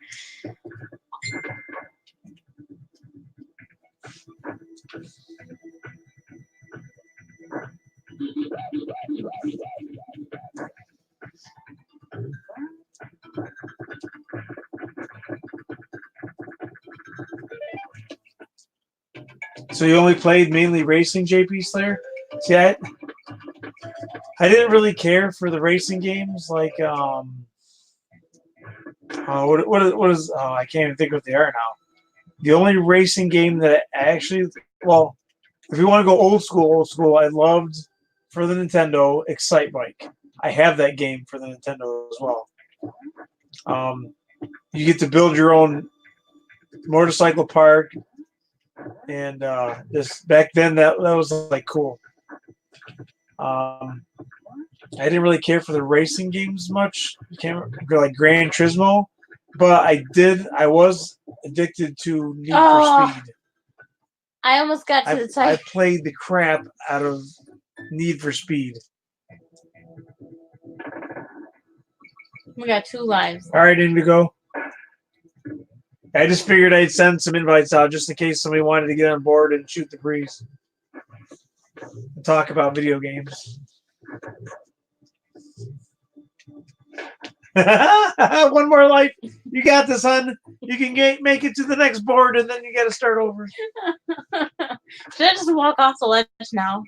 So you only played mainly racing, JP Slayer? See, I didn't really care for the racing games like what is I can't even think what they are now. The only racing game that I actually, well, if you want to go old school, I loved for the Nintendo Excite Bike. I have that game for the Nintendo as well. You get to build your own motorcycle park, and just back then that was like cool. I didn't really care for the racing games much. Can't remember, like Gran Turismo, but I was addicted to Need for Speed. I almost got to the time. I played the crap out of Need for Speed. We got 2 lives. All right, Indigo. I just figured I'd send some invites out just in case somebody wanted to get on board and shoot the breeze and talk about video games. One more life. You got this, hun. You can make it to the next board, and then you got to start over. Should I just walk off the ledge now?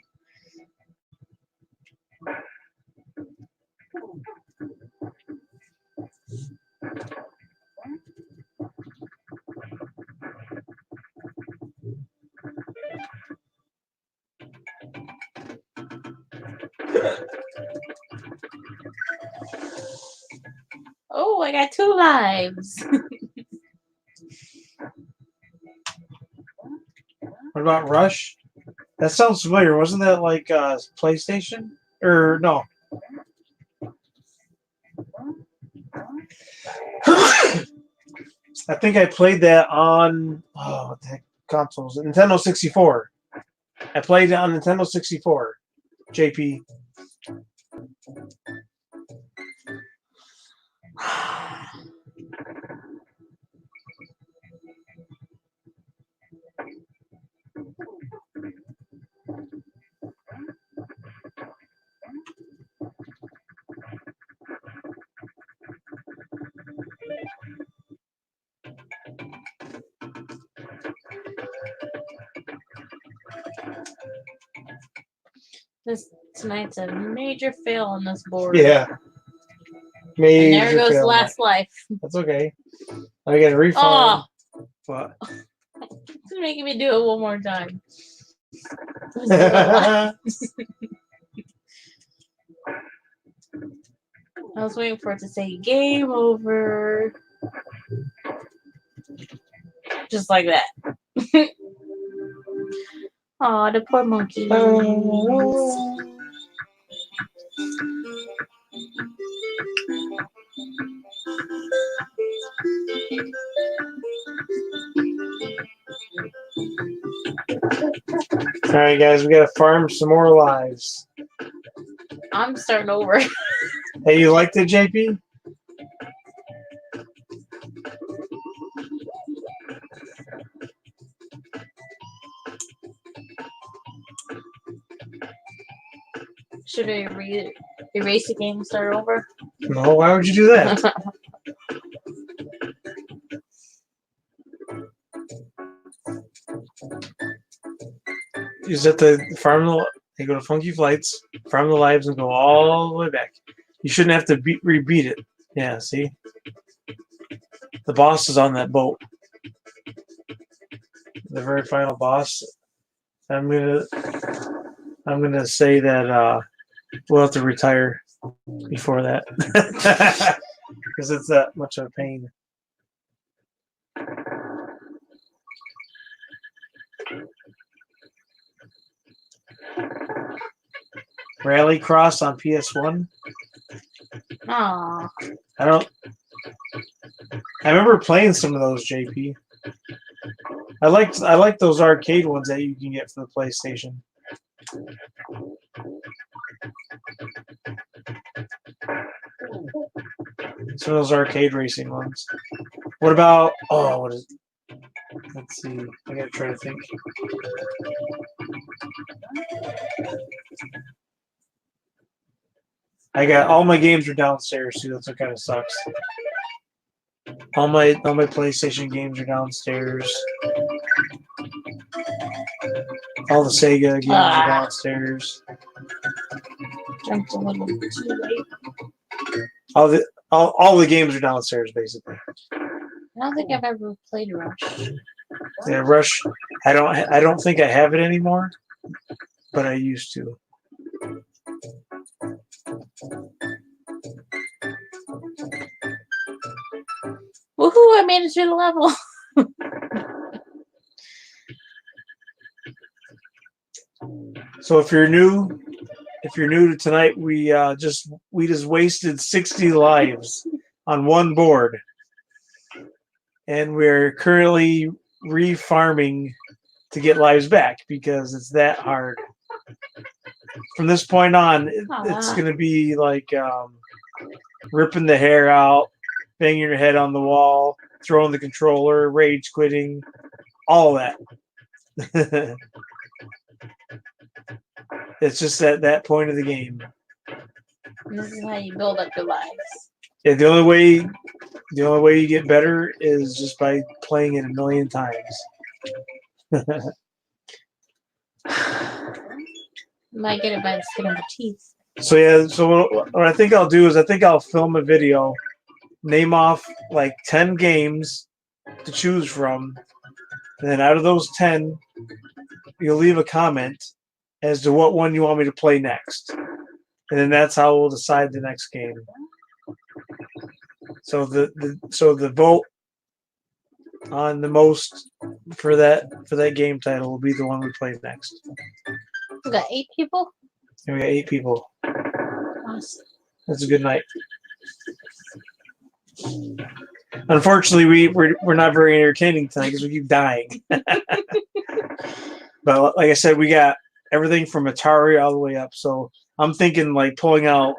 Oh, I got 2 lives. What about Rush? That sounds familiar. Wasn't that like PlayStation? Or no? I think I played that on what the heck consoles? Nintendo 64. I played it on Nintendo 64. JP. Tonight's a major fail on this board. Yeah. And there goes the last life. That's okay. I get a refund. What? It's making me do it one more time. I was waiting for it to say game over. Just like that. Aw, the poor monkey. All right, guys, we gotta farm some more lives. I'm starting over. Hey, you liked it, JP? Should I erase the game and start over? No, why would you do that? You set the farm the. You go to Funky Flights, farm the lives, and go all the way back. You shouldn't have to rebeat it. Yeah, see? The boss is on that boat. The very final boss. I'm gonna say that we'll have to retire before that. Because it's that much of a pain. Rallycross on PS1. Aww. I remember playing some of those, JP. I like those arcade ones that you can get for the PlayStation. Some of those arcade racing ones. What about what is? Let's see. I gotta try to think. I got all my games are downstairs too. That's what kind of sucks. All my PlayStation games are downstairs. All the Sega games are downstairs. Jumped a little too late. All the games are downstairs basically. I don't think I've ever played Rush. Yeah, Rush. I don't think I have it anymore, but I used to. Woohoo! I made it through the level. So if you're new to tonight, we just wasted 60 lives on one board, and we're currently refarming to get lives back because it's that hard. From this point on, it's going to be like ripping the hair out, banging your head on the wall, throwing the controller, rage quitting, all that. It's just at that point of the game. This is how you build up your lives. Yeah, the only way you get better is just by playing it a million times. You might get it by the skin of the teeth. So yeah, so what I think I'll do is I'll film a video, name off like 10 games to choose from, and then out of those 10, you'll leave a comment as to what one you want me to play next, and then that's how we'll decide the next game. So the vote on the most for that game title will be the one we play next. We got 8 people. And we got 8 people. Awesome. That's a good night. Unfortunately, we're not very entertaining tonight because we keep dying. But like I said, we got everything from Atari all the way up. So I'm thinking like pulling out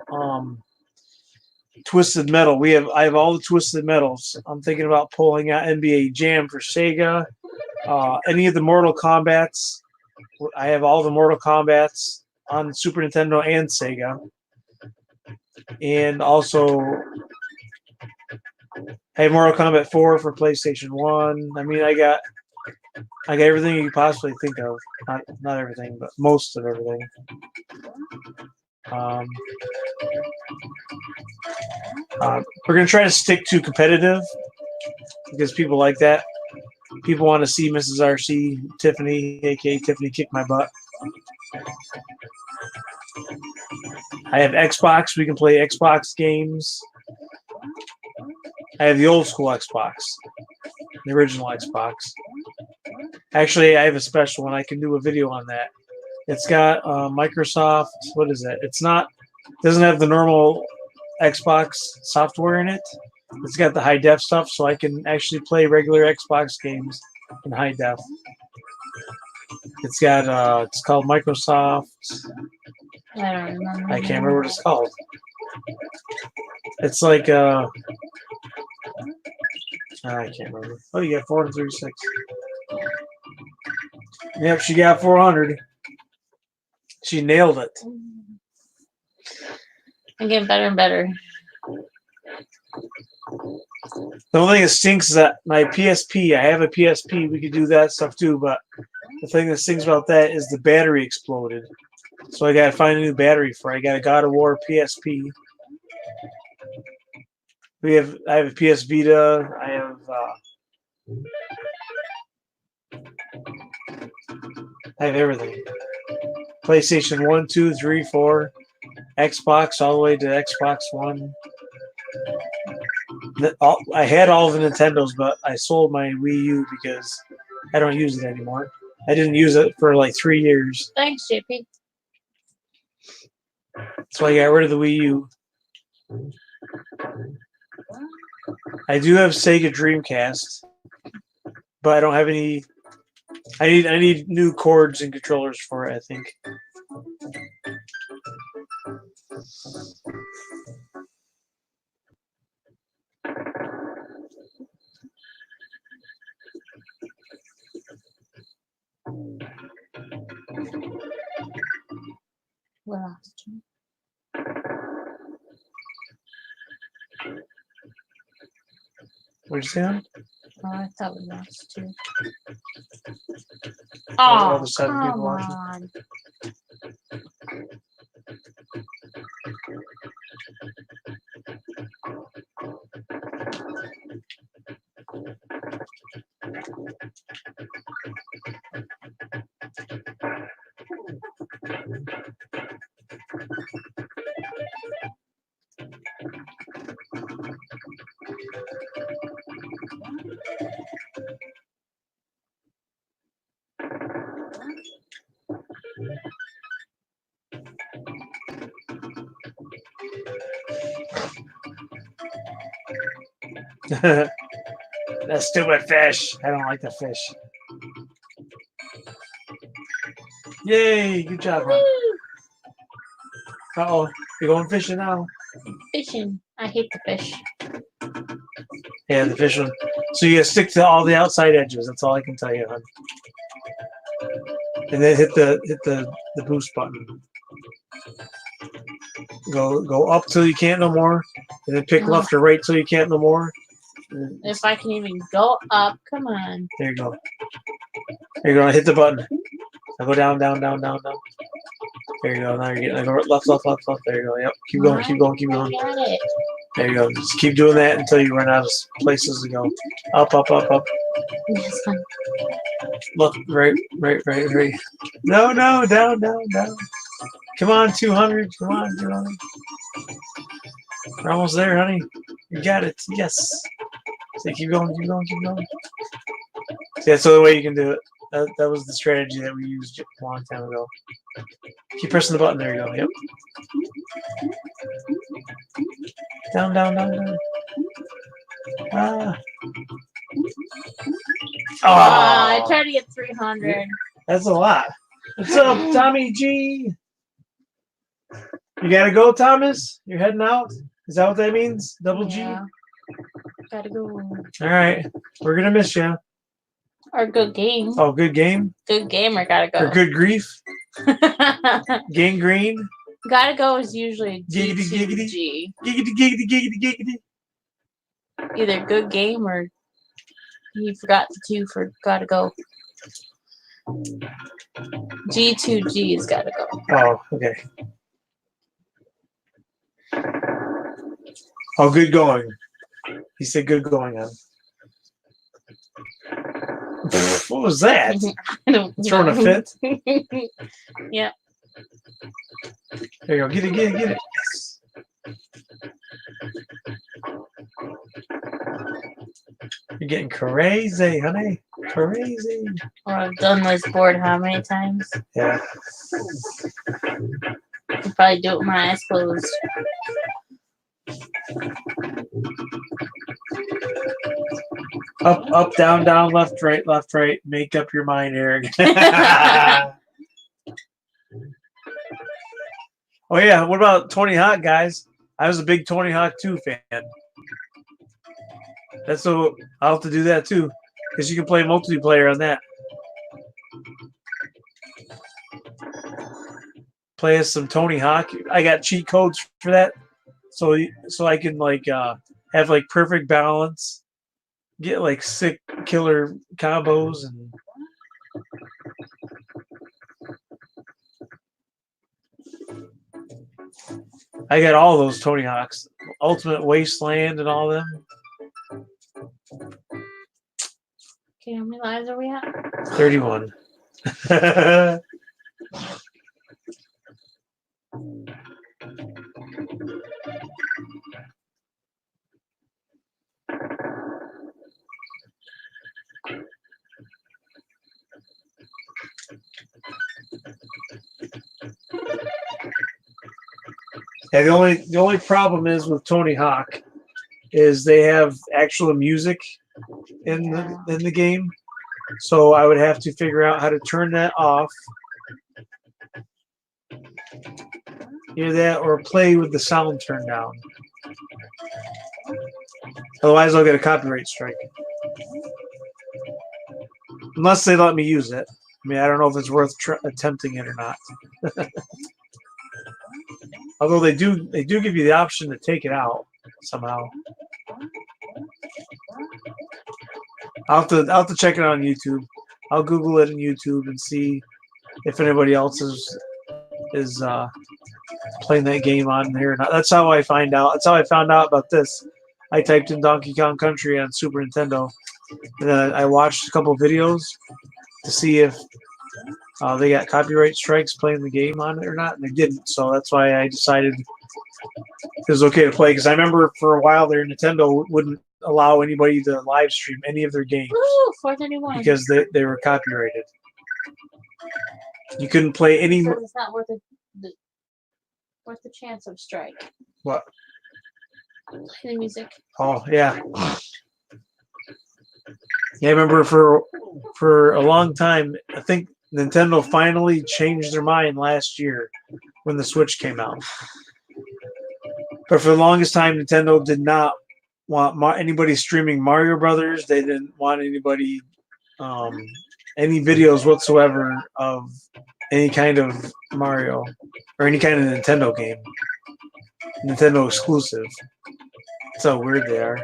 Twisted Metal. I have all the Twisted Metals. I'm thinking about pulling out NBA Jam for Sega. Any of the Mortal Kombats. I have all the Mortal Kombats on Super Nintendo and Sega. And also I have Mortal Kombat 4 for PlayStation 1. I mean, I got everything you could possibly think of. Not everything, but most of everything. We're going to try to stick to competitive because people like that. People want to see Mrs. RC, Tiffany, aka Tiffany, kick my butt. I have Xbox. We can play Xbox games. I have the old school Xbox, the original Xbox. Actually, I have a special one. I can do a video on that. It's got Microsoft. What is that? Doesn't have the normal Xbox software in it. It's got the high def stuff, so I can actually play regular Xbox games in high def. It's got it's called Microsoft. I don't remember. I can't remember what it's called. It's like I can't remember. Oh, you got 436. Yep, she got 400. She nailed it. I'm getting better and better. The only thing that stinks is that my PSP, I have a PSP, we could do that stuff too, but the thing that stinks about that is the battery exploded. So I gotta find a new battery for it. I got a God of War PSP. I have a PS Vita, I have everything. PlayStation 1, 2, 3, 4, Xbox all the way to Xbox One. I had all of the Nintendos, but I sold my Wii U because I don't use it anymore. I didn't use it for like 3 years. Thanks, JP. So I got rid of the Wii U. I do have Sega Dreamcast, but I don't have any. I need new cords and controllers for it, I think. We lost you. What'd you say? Hon? Oh, I thought we lost you. All Oh, the 7 people come watching. on. That stupid fish. I don't like the fish. Yay! Good job, hon. Uh-oh. You're going fishing now. Fishing. I hate the fish. Yeah, the fish one. So you gotta stick to all the outside edges. That's all I can tell you, hon. And then hit the boost button. Go up till you can't no more, and then pick left or right till you can't no more. If I can even go up, come on. There you go. There you go. Hit the button. Now go down, down, down, down, down. There you go. Now you're getting go left, left, left, left. There you go. Yep. Keep going, keep going, keep going. I got it. There you go. Just keep doing that until you run out of places to go. Up, up, up, up. Yes, hon. Look, right, right, right, right. No, no, down, down, down. Come on, 200. Come on, 200. We're almost there, honey. You got it. Yes. So keep going, keep going, keep going. See, that's the only way you can do it. That was the strategy that we used a long time ago. Keep pressing the button. There you go. Yep. Down, down, down, down. Ah. I Oh, tried to get 300. that's a lot. What's up, Tommy G? You gotta go, Thomas? You're heading out? Is that what that means? Double G? Yeah. Gotta go. All right. We're gonna miss you. Or good game. Oh, good game? Good gamer gotta go. Or good grief? Gangrene? Gotta go is usually Giggity, giggity. G2G. Giggity, giggity, giggity, giggity. Either good game or you forgot the 2 for gotta go. G2G's gotta go. Oh, okay. Oh, good going. He said good going on. What was that? I don't Throwing a know. fit? Yeah. There you go. Get it, get it, get it. Yes. You're getting crazy, honey. Crazy. Or I've done this board how many times? Yeah. I'll probably do it with my eyes closed. Up, up, down, down, left, right, left, right. Make up your mind, Eric. Oh, yeah. What about Tony Hawk, guys? I was a big Tony Hawk 2 fan. That's so I'll have to do that too, because you can play multiplayer on that. play as some Tony Hawk. I got cheat codes for that, so I can like have like perfect balance, get like sick killer combos, and I got all those Tony Hawks, Ultimate Wasteland, and all them. Okay, how many lives are we at? 31. Yeah, the only problem is with Tony Hawk is they have actual music in the game, so I would have to figure out how to turn that off. Either that or play with the sound turned down. Otherwise, I'll get a copyright strike. Unless they let me use it. I mean, I don't know if it's worth attempting it or not. Although they do give you the option to take it out somehow. I'll have to check it out on YouTube. I'll Google it on YouTube and see if anybody else is playing that game on there or not. That's how I find out. That's how I found out about this. I typed in Donkey Kong Country on Super Nintendo, and then I watched a couple videos to see if they got copyright strikes playing the game on it or not, and they didn't. So that's why I decided it was okay to play. Because I remember for a while there, Nintendo wouldn't allow anybody to live stream any of their games. Woo, 431. Because they were copyrighted. You couldn't play any. So it's not worth the chance of strike. What? Play the music. Oh yeah. Yeah, I remember for a long time. I think Nintendo finally changed their mind last year when the Switch came out. But for the longest time, Nintendo did not want anybody streaming Mario Brothers. They didn't want anybody any videos whatsoever of any kind of Mario or any kind of Nintendo game. Nintendo exclusive. That's how weird they are.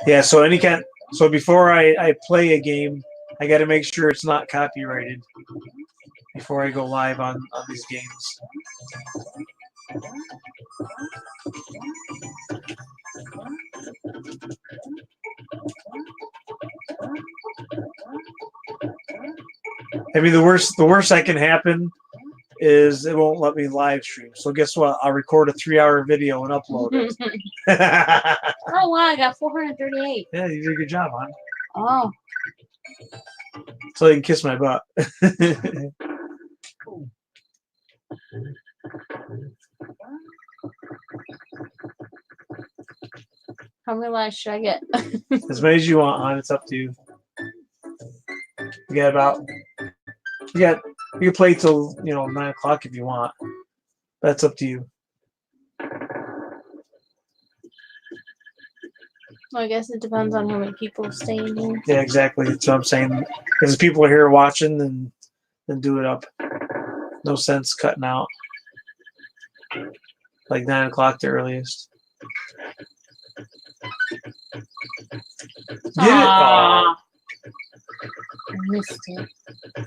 Yeah, so before I play a game, I got to make sure it's not copyrighted before I go live on these games. I mean, the worst that can happen is it won't let me live stream. So guess what? I'll record a 3-hour video and upload it. Oh wow, I got 438. Yeah, you did a good job, hon. Oh. So you can kiss my butt. How many lives should I get? As many as you want, hon. It's up to you. You can play till 9 o'clock if you want. That's up to you. Well, I guess it depends on how many people stay in here. Yeah, exactly. That's what I'm saying. Because people are here watching, then do it up. No sense cutting out. Like 9 o'clock the earliest. Get it? Aw. I missed it.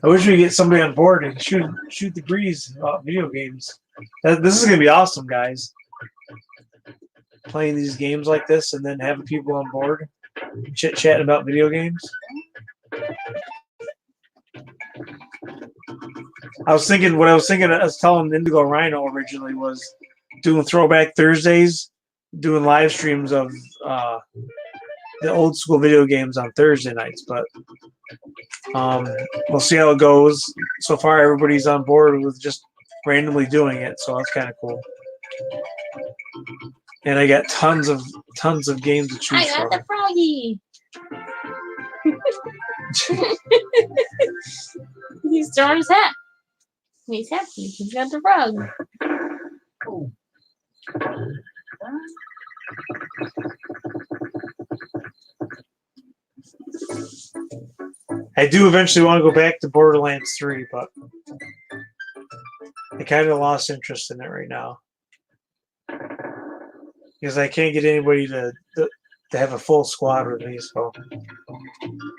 I wish we could get somebody on board and shoot the breeze about video games. This is gonna be awesome, guys. Playing these games like this and then having people on board, chit-chatting about video games. I was telling Indigo Rhino originally was doing Throwback Thursdays, doing live streams of the old school video games on Thursday nights, but we'll see how it goes. So far, everybody's on board with just randomly doing it, so that's kind of cool. And I got tons of games to choose I got from. the froggy. He's throwing his hat. He's happy. He's got the frog. I do eventually want to go back to Borderlands 3, but I kind of lost interest in it right now because I can't get anybody to have a full squad with me. So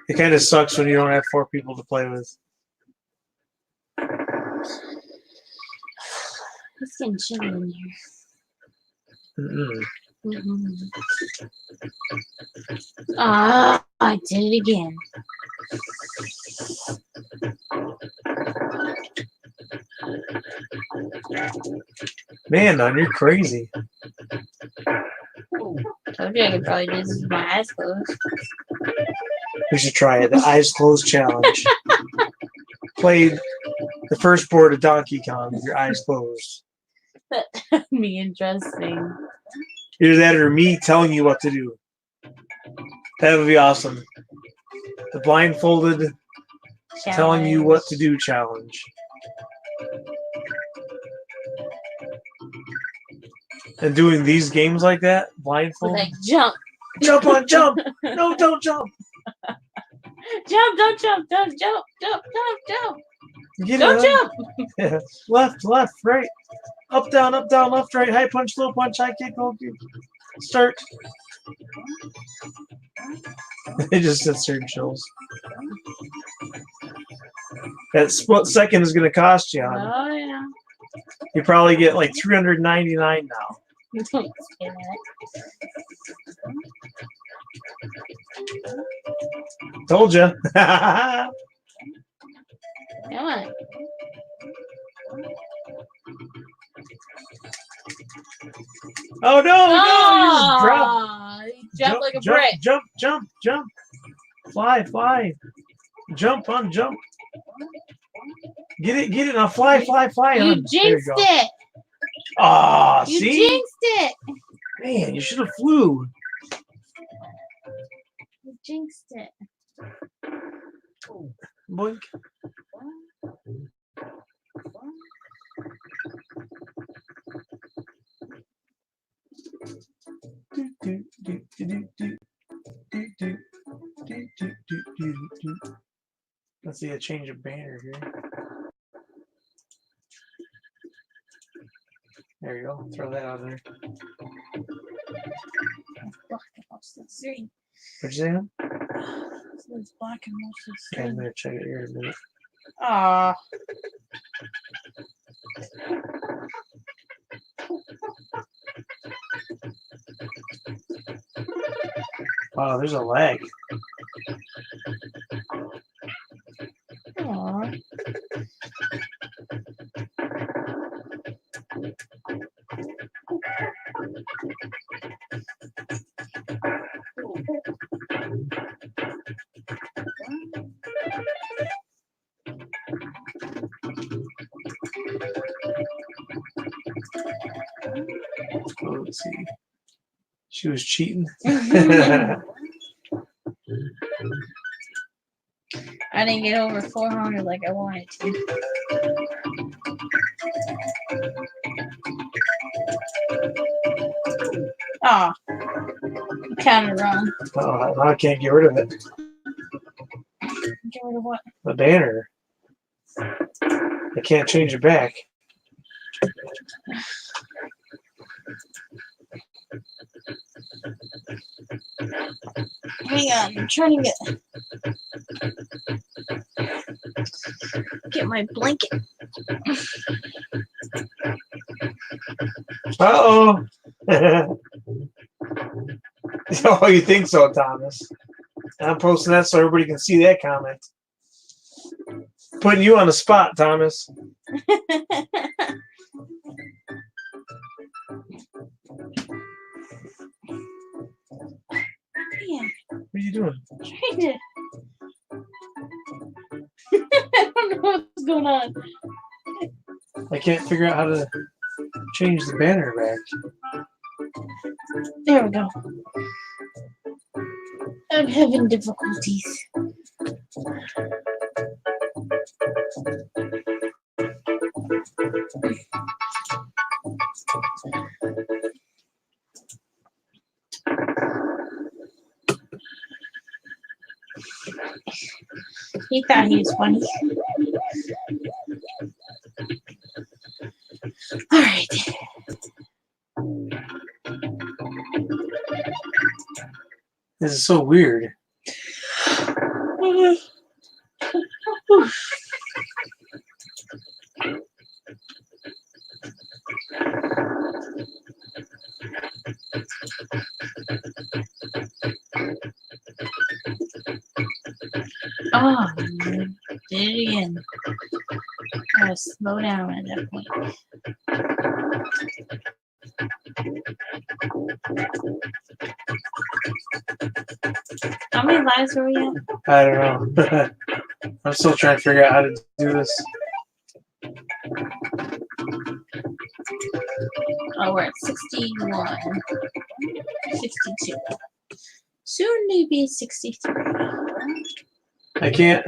it kind of sucks when you don't have 4 people to play with. It's getting chilly in here. Mm-mm. Ah, I did it again. Man, Nun, you're crazy. Told you I could probably do this with my eyes closed. We should try it. The eyes closed challenge. Play the first board of Donkey Kong with your eyes closed. Me interesting. Either that or me telling you what to do. That would be awesome. The blindfolded telling you what to do challenge. And doing these games like that, blindfolded. Like jump. Jump on jump! No, don't jump! Jump, don't jump, don't jump, jump, jump, jump. Get Don't it jump. Yeah. Left, right. Up, down, left, right. High punch, low punch, high kick, low kick. Start. It just sits there and chills. That split second is going to cost you. Oh, yeah. You probably get like $399 now. Don't say that. Told you. Come on. Oh no! No! You just dropped. Aw, you jumped like a brick. Jump! Fly! Jump! Get it! Now fly! You on. jinxed it. Ah, You see? jinxed it. Man, you should have flew. You jinxed it. Boink. Let's see a change of banner here. There you go. Throw that out there. Black and most of the screen. What'd you say? Hon? It's black and most of the Yeah, I'm screen. gonna check it here in a minute. Aw. Wow, there's a lag. Aw. Oh, let's see. She was cheating. I didn't get over 400 like I wanted to. Aw. Counted wrong. Oh, now I can't get rid of it. Get rid of what? The banner. I can't change it back. Hang on, I'm trying to get my blanket. Uh-oh. Oh, you think so, Thomas? I'm posting that so everybody can see that comment. Putting you on the spot, Thomas. Man, What are you doing? trying to. I don't know what's going on. I can't figure out how to change the banner back. There we go. I'm having difficulties. He thought he was funny. Alright. This is so weird. Oh, did it again. Gotta slow down at that point. How many lives are we at? I don't know. I'm still trying to figure out how to do this. Oh, we're at 61. 62. Soon to be 63. I can't.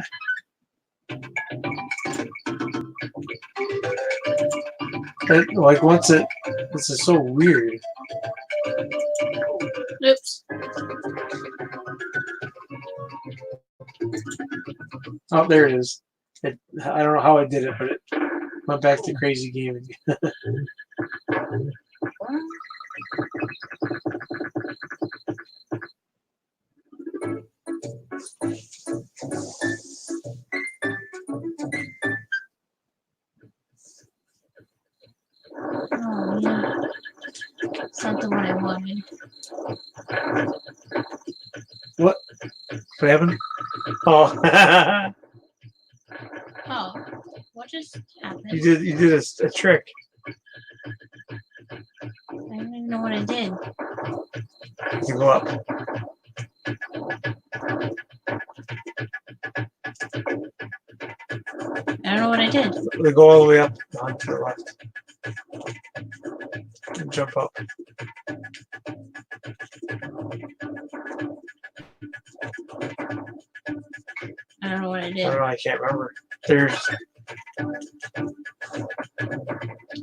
Like once it. This is so weird. Oops. Oh, there it is. I don't know how I did it, but it went back to crazy gaming. Oh, yeah. It's not the one I wanted. What happened? Oh, Oh, what just happened? you did a trick. I don't even know what I did. You go up. I don't know what I did. They go all the way up onto the left. And jump up. I don't know what I I did. don't know. I can't remember. There's.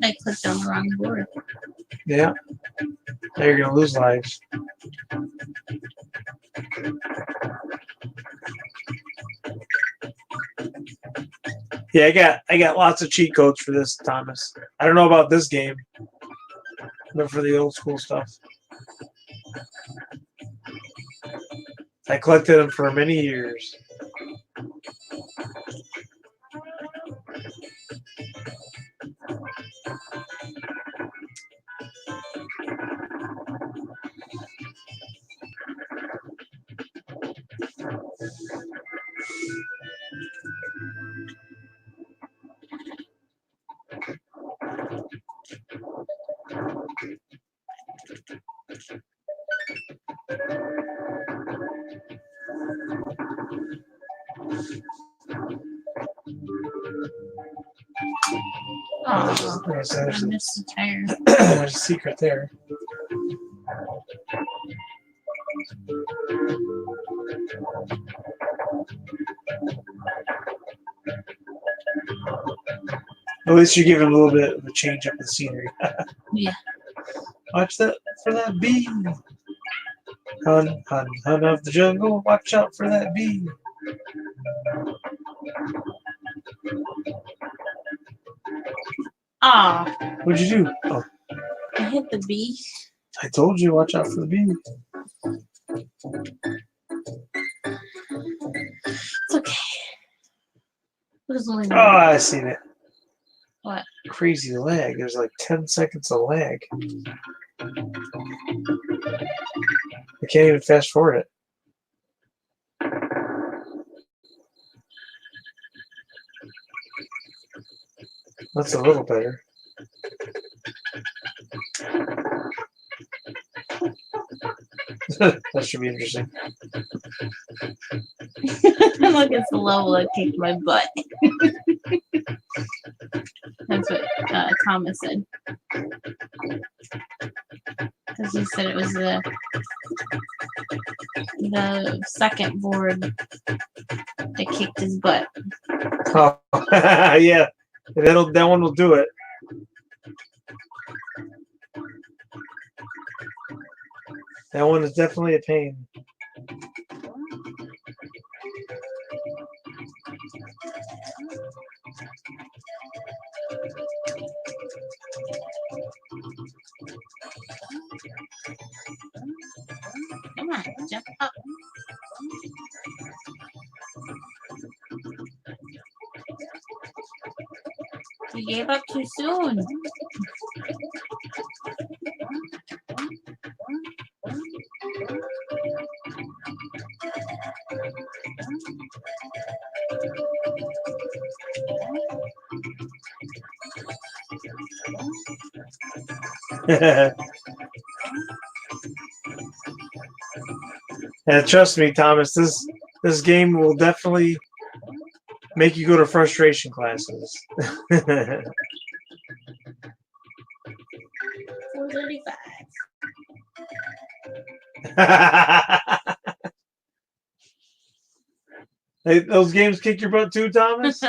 I clicked on the wrong board. Yeah. Now you're gonna lose lives. Yeah, I got lots of cheat codes for this, Thomas. I don't know about this game, but for the old school stuff, I collected them for many years. Oh, There's, I there's, missed the tire. there's a secret there. At least you're giving a little bit of a change up the scenery. Yeah. Watch that for that bee. Hun, hun, hun of the jungle. Watch out for that bee. Ah, What'd you do? Oh, I hit the B. I told you, watch out for the bee. It's okay. It was only Oh, I seen it. What? Crazy lag. There's like 10 seconds of lag. I can't even fast forward it. That's a little better. That should be interesting. Look, it's the level that kicked my butt. That's what Thomas said. Because he said it was the second board that kicked his butt. Oh, yeah. That one will do it. That one is definitely a pain. Come on, jump up. You gave up too soon. Yeah, trust me, Thomas. This game will definitely make you go to frustration classes. 435. Hey, those games kick your butt too, Thomas?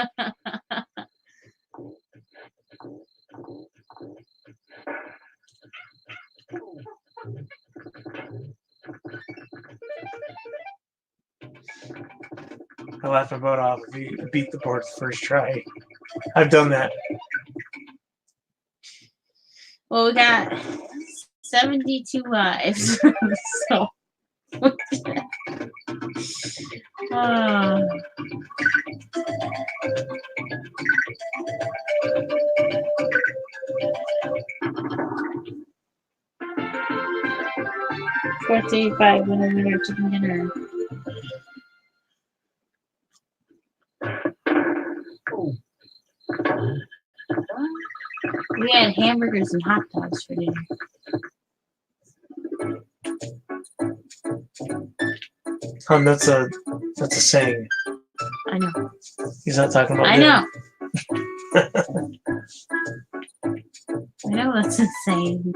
I laugh my butt off if you beat the board the first try. I've done that. Well, we got 72 lives. So. Oh. $4.35 winner chicken dinner. We had hamburgers and hot dogs for dinner. That's a saying. I know. He's not talking about I dinner. know. I know that's a saying.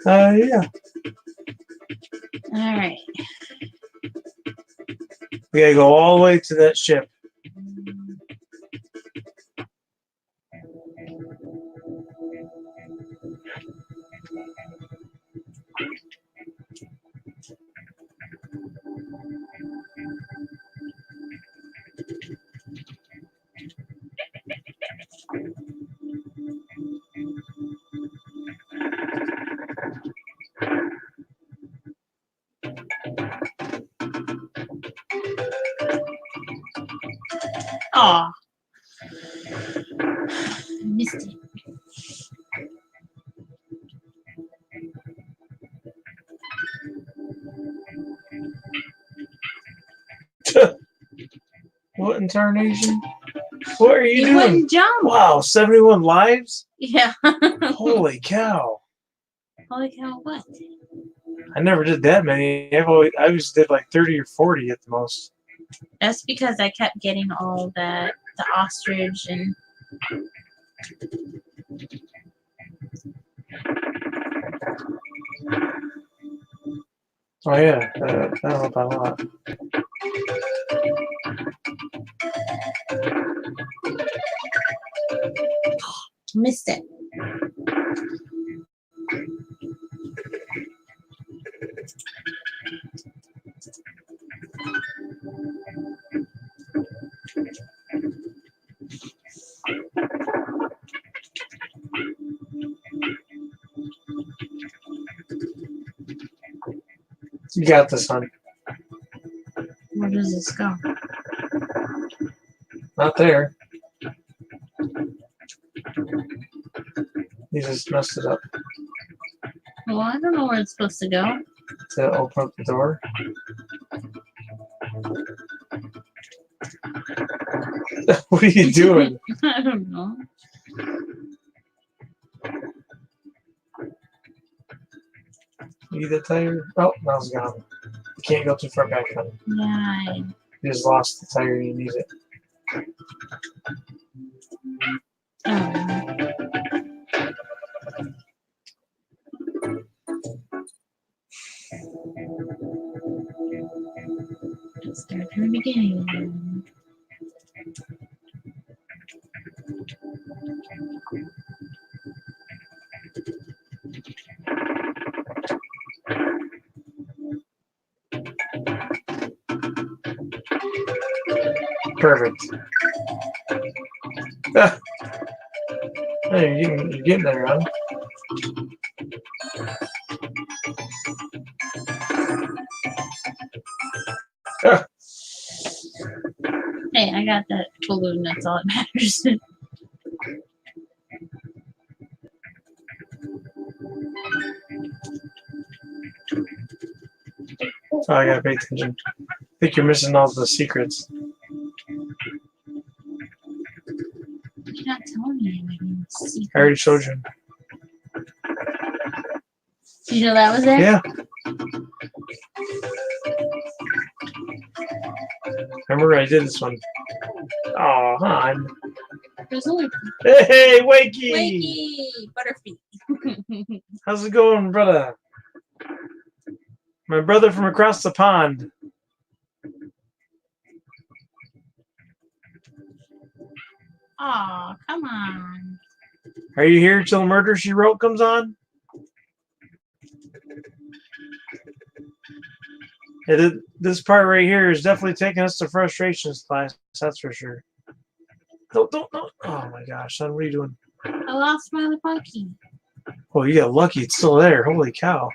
Yeah. All right. We gotta go all the way to that ship. Aw. Missed it. What in tarnation? What are you He doing? wouldn't jump. Wow, 71 lives? Yeah. Holy cow. Holy cow, what? I never did that many. I always did like 30 or 40 at the most. That's because I kept getting all that, the ostrich and... Oh yeah, that helped out a lot. Missed it. You got this, hon. Where does this go? Not there. You just messed it up. Well, I don't know where it's supposed to go. To open up the door. What are you doing? I don't know. Need the tire? Oh, that was gone. You can't go too far back, hon. Yeah. You just lost the tire. You need it. Let's start from the beginning. Perfect. Ah. Hey, you're getting there, huh? Ah. Hey, I got that balloon. That's all that matters. Oh, I gotta pay attention. I think you're missing all the secrets. You're not telling me anything. I already showed you. Did you know that was there? Yeah. Remember I did this one. Oh, hon. There's only Hey, Wakey! Wakey Butterfeet. How's it going, brother? My brother from across the pond. Aw, come on. Are you here till Murder, She Wrote comes on? This part right here is definitely taking us to frustrations class. That's for sure. Don't. Oh my gosh, son, what are you doing? I lost my other monkey. Oh, you got lucky. It's still there. Holy cow.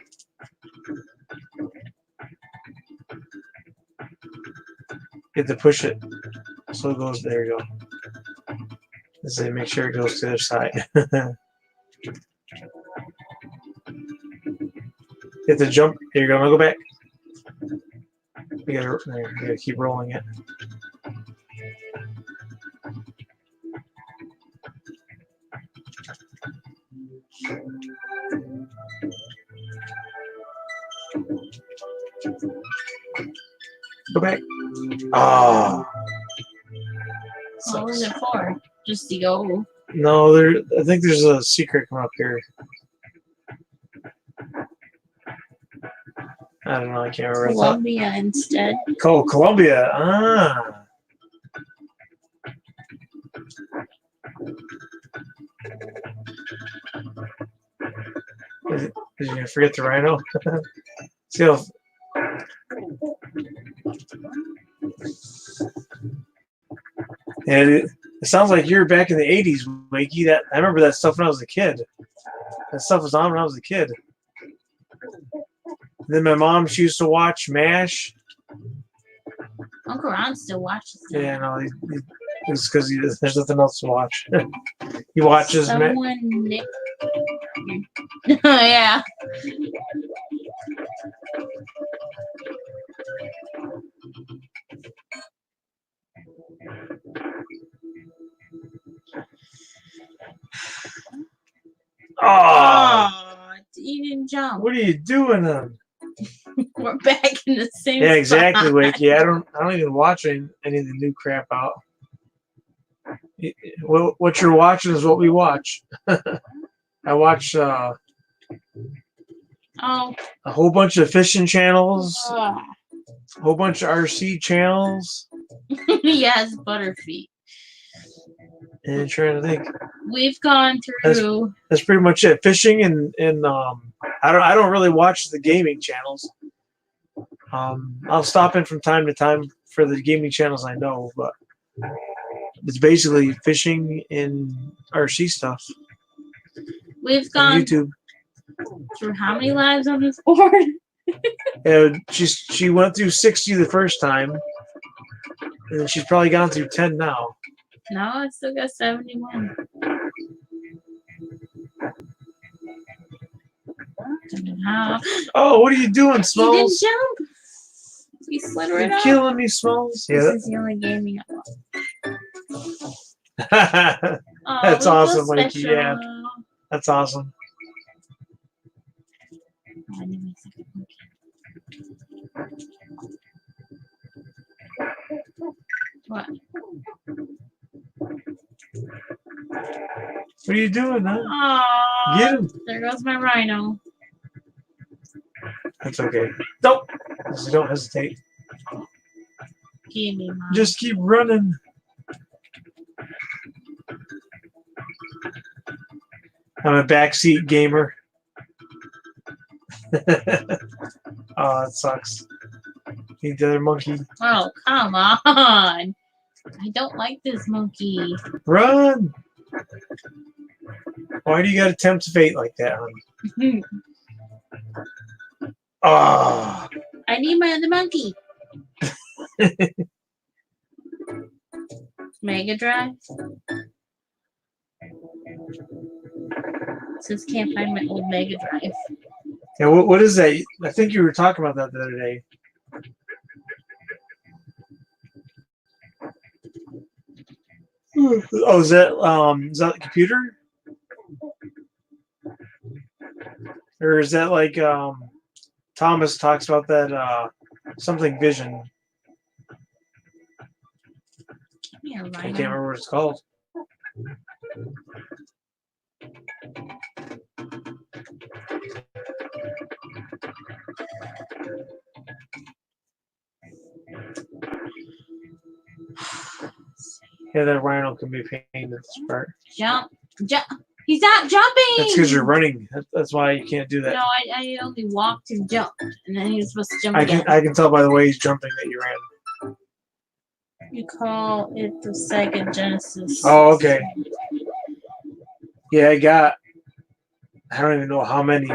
You have to push it. So it goes. There you go. Let's say make sure it goes to the other side. You have to jump. Here you go. I'm gonna go back. You gotta keep rolling it. Go back. Oh. What was it for? Just to go. No, I think there's a secret coming up here. I don't know. I can't remember. Columbia instead. Oh, Columbia. Ah. Did you forget the rhino? See how. And it sounds like you're back in the 80s, Wakey. I remember that stuff when I was a kid. That stuff was on when I was a kid. And then my mom, she used to watch MASH. Uncle Ron still watches that. Yeah, no, it's because there's nothing else to watch. He watches MASH. Someone nicked. Yeah. Oh, you didn't jump. what are you doing then? We're back in the same Yeah, exactly, spot. Wakey. I don't even watch any of the new crap out. What you're watching is what we watch. I watch Oh. a whole bunch of fishing channels, Ah. a whole bunch of RC channels, Yes, Butterfeet. and trying to think. We've gone through. That's pretty much it. Fishing and I don't really watch the gaming channels. I'll stop in from time to time for the gaming channels I know, but it's basically fishing and RC stuff We've on gone YouTube. through how many lives on this board? And she went through 60 the first time, and she's probably gone through 10 now. No, I still got 71. Oh, what are you doing, He didn't Smalls? jump. He slid right You're off. killing me, Smalls. This Yeah. is the only gaming I want. Oh, That's we feel awesome, Mikey. special. Yeah, that's awesome. Oh, I need my second monkey. What? What are you doing, huh? Aww. Get him. There goes my rhino. That's okay. Don't. Just don't hesitate. Give me mine. Just keep running. I'm a backseat gamer. Oh, that sucks. Need the other monkey. Oh, come on. I don't like this monkey. Run! Why do you gotta tempt fate like that, hon? Ah, I need my other monkey. Mega Drive. Says can't find my old Mega Drive. yeah. What is that? I think you were talking about that the other day. Oh, is that the computer? Or is that like Thomas talks about that something vision? Yeah, I right. can't remember what it's called. Yeah, that rhino can be a pain in this part. Jump. He's not jumping. That's because you're running. That's why you can't do that. No, I only walked and jumped, and then he was supposed to jump I again. can tell by the way he's jumping that you ran. You call it the Sega Genesis. Oh, okay. Yeah, I don't even know how many.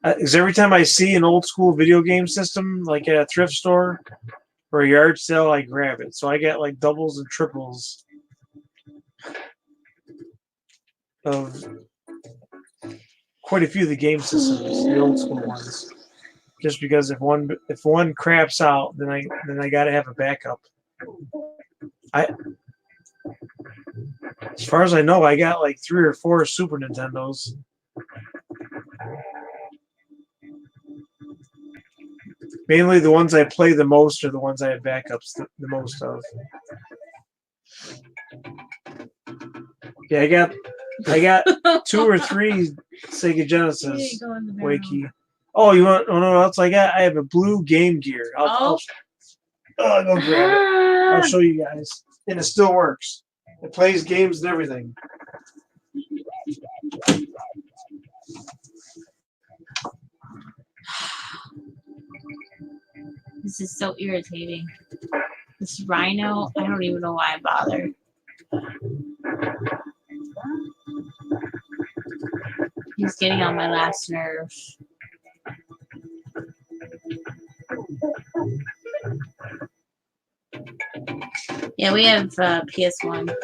Because every time I see an old school video game system, like at a thrift store or a yard sale, I grab it. So I get like doubles and triples of quite a few of the game systems, the old school ones. Just because if one craps out, then I gotta have a backup. As far as I know, I got like 3 or 4 Super Nintendos. Mainly the ones I play the most are the ones I have backups the most of. Yeah, I got 2 or 3 Sega Genesis. Wakey. Oh, you want? Oh no, else I got? I have a blue Game Gear. I'll go grab it. I'll show you guys, and it still works. It plays games and everything. This is so irritating. This rhino, I don't even know why I bother. He's getting on my last nerve. Yeah, we have PS1.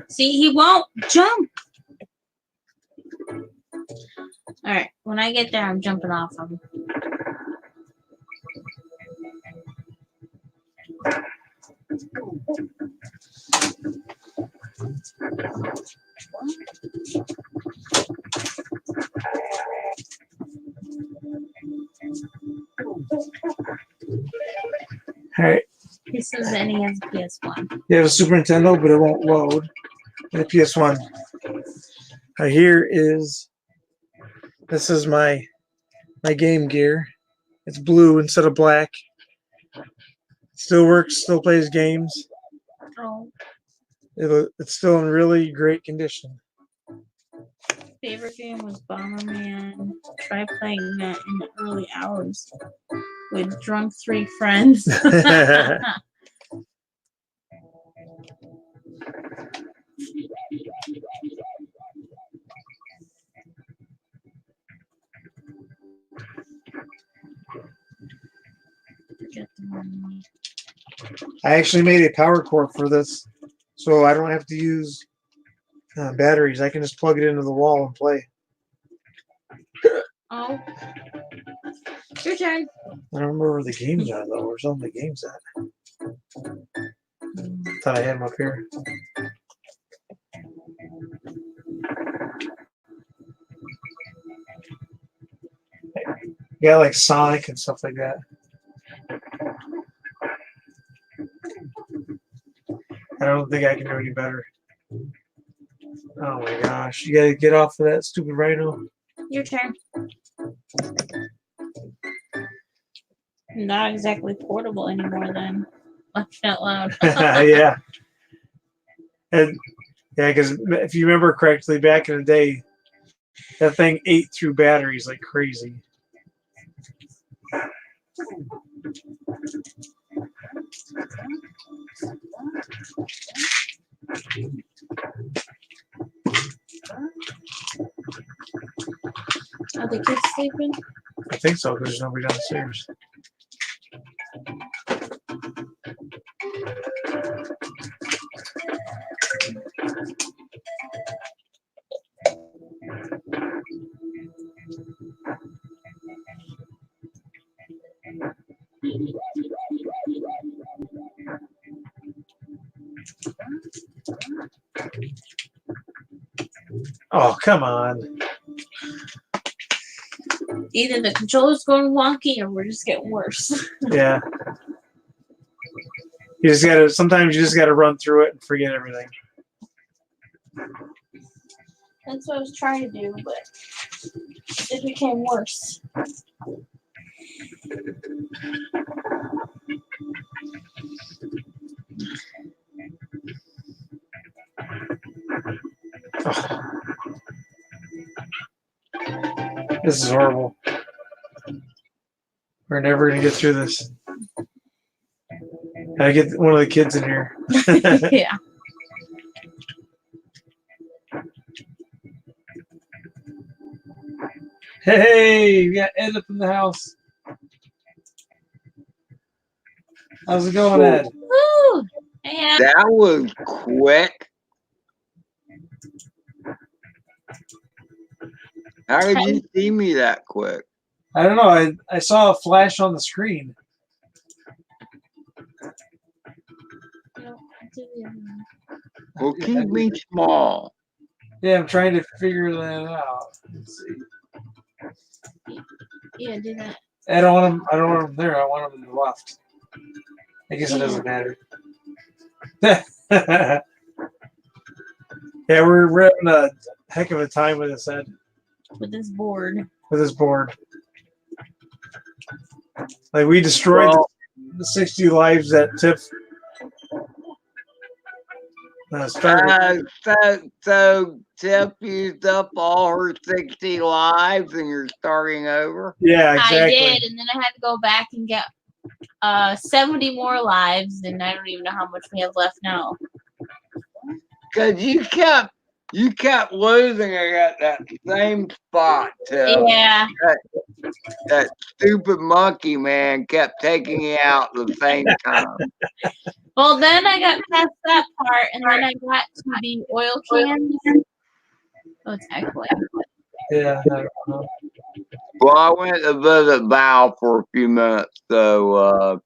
See, he won't jump. All right, when I get there, I'm jumping off him. All right. He says that he has a PS1. You have a Super Nintendo, but it won't load. And a PS1. This is my Game Gear. It's blue instead of black. Still works. Still plays games. Oh. It's still in really great condition. Favorite game was Bomberman. Try playing that in the early hours with drunk 3 friends. I actually made a power cord for this, so I don't have to use batteries. I can just plug it into the wall and play. Oh. Your turn. I don't remember where the games are, though. Where's all the games at? Thought I had them up here. Yeah, like Sonic and stuff like that. I don't think I can do any better. Oh my gosh. You gotta get off of that stupid rhino. Your turn. Not exactly portable anymore then. Laughed out loud. Yeah. And Yeah, because if you remember correctly, back in the day, that thing ate through batteries like crazy. Are the kids sleeping? I think so, because there's nobody downstairs. Oh, come on. Either the controller's going wonky or we're just getting worse. Yeah. You just gotta, sometimes you just gotta run through it and forget everything. That's what I was trying to do, but it became worse. Oh. This is horrible. We're never gonna get through this. I get one of the kids in here. Yeah. Hey, we got Ed up in the house. How's it going, Ed? Woo! Yeah. That was quick. How did you see me that quick? I don't know. I saw a flash on the screen. Well, keep me small. Yeah, I'm trying to figure that out. Let's see. Yeah, do that. I don't want him. I don't want him there. I want him to the left. I guess it doesn't matter. Yeah, we're having a heck of a time with this, Ed. With this board. With this board. Like, we destroyed the 60 lives that Tiff started. So Tiff used up all her 60 lives and you're starting over? Yeah, exactly. I did, and then I had to go back and get 70 more lives, and I don't even know how much we have left now. Because you kept losing at that same spot, Tiff. Yeah. That stupid monkey man kept taking you out at the same time. Well, then I got past that part, and then I got to the oil cans. Oh, it's echoing. Yeah, I don't know. Well, I went to visit Val for a few minutes, so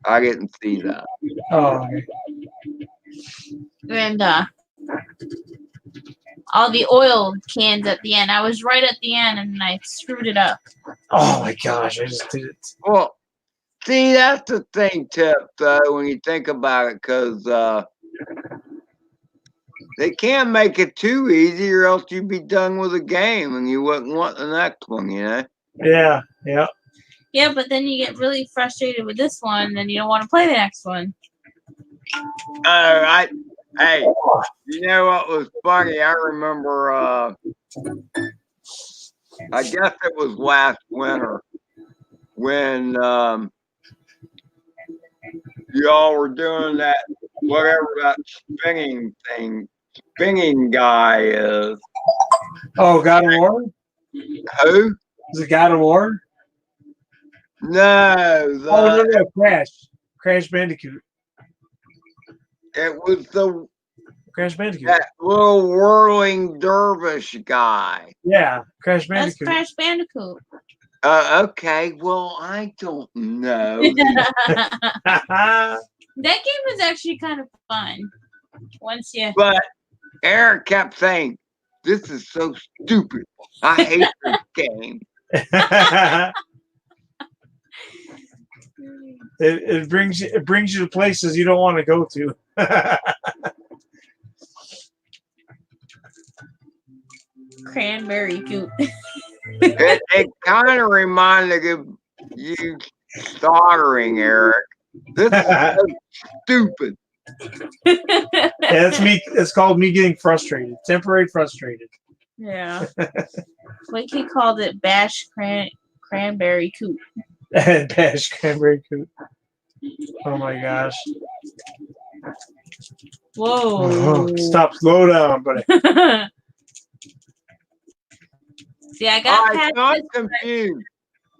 I didn't see that. Oh, okay. And all the oil cans at the end. I was right at the end, and I screwed it up. Oh my gosh, I just did it. Well, see, that's the thing, Tip, though, when you think about it, because they can't make it too easy, or else you'd be done with the game, and you wouldn't want the next one, you know? Yeah, yeah. Yeah, but then you get really frustrated with this one, and you don't want to play the next one. All right. Hey, you know what was funny? I remember, I guess it was last winter when y'all were doing that, whatever that spinning guy is. Oh, God of War? Who? Is it God of War? No, No, Crash Bandicoot. it was Crash Bandicoot. that little whirling dervish guy. Yeah, Crash That's Bandicoot. Crash Bandicoot. Okay, well, I don't know. That game was actually kind of fun. Once you. But Eric kept saying, "This is so stupid. I hate this game." it brings you to places you don't want to go to. Cranberry goop. It kind of reminded of you soldering, Eric. This is so stupid. Yeah, that's me. It's called me getting frustrated. Temporary frustrated. Yeah. Wakey called it Bash Cranberry Coop. And Bash Cranberry Coop. Oh my gosh. Whoa. Stop. Slow down, buddy. See, I got Alright, past so I'm this. confused.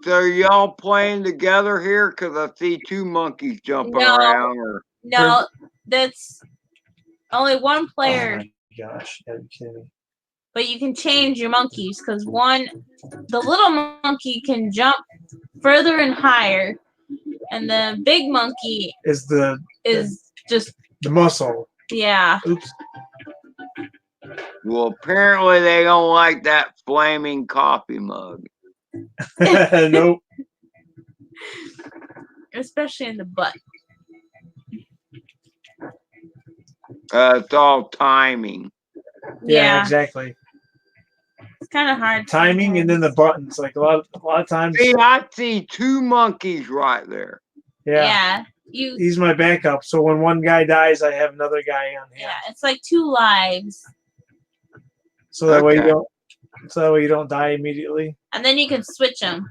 So y'all playing together here? Cause I see two monkeys jumping No. around. Or No, that's only one Oh player, my gosh. You gotta be kidding me. but you can change your monkeys because the little monkey can jump further and higher, and the big monkey Is just the muscle. yeah. Oops. well, apparently they don't like that flaming coffee mug. Nope. Especially in the butt. It's all timing. Yeah, exactly. It's kind of hard. Timing and then the buttons. Like a lot of times. See, I see two monkeys right there. Yeah. You. He's my backup. So when one guy dies, I have another guy on him. Yeah, it's like 2 lives, So that way you Okay. don't. So that way you don't die immediately. and then you can switch them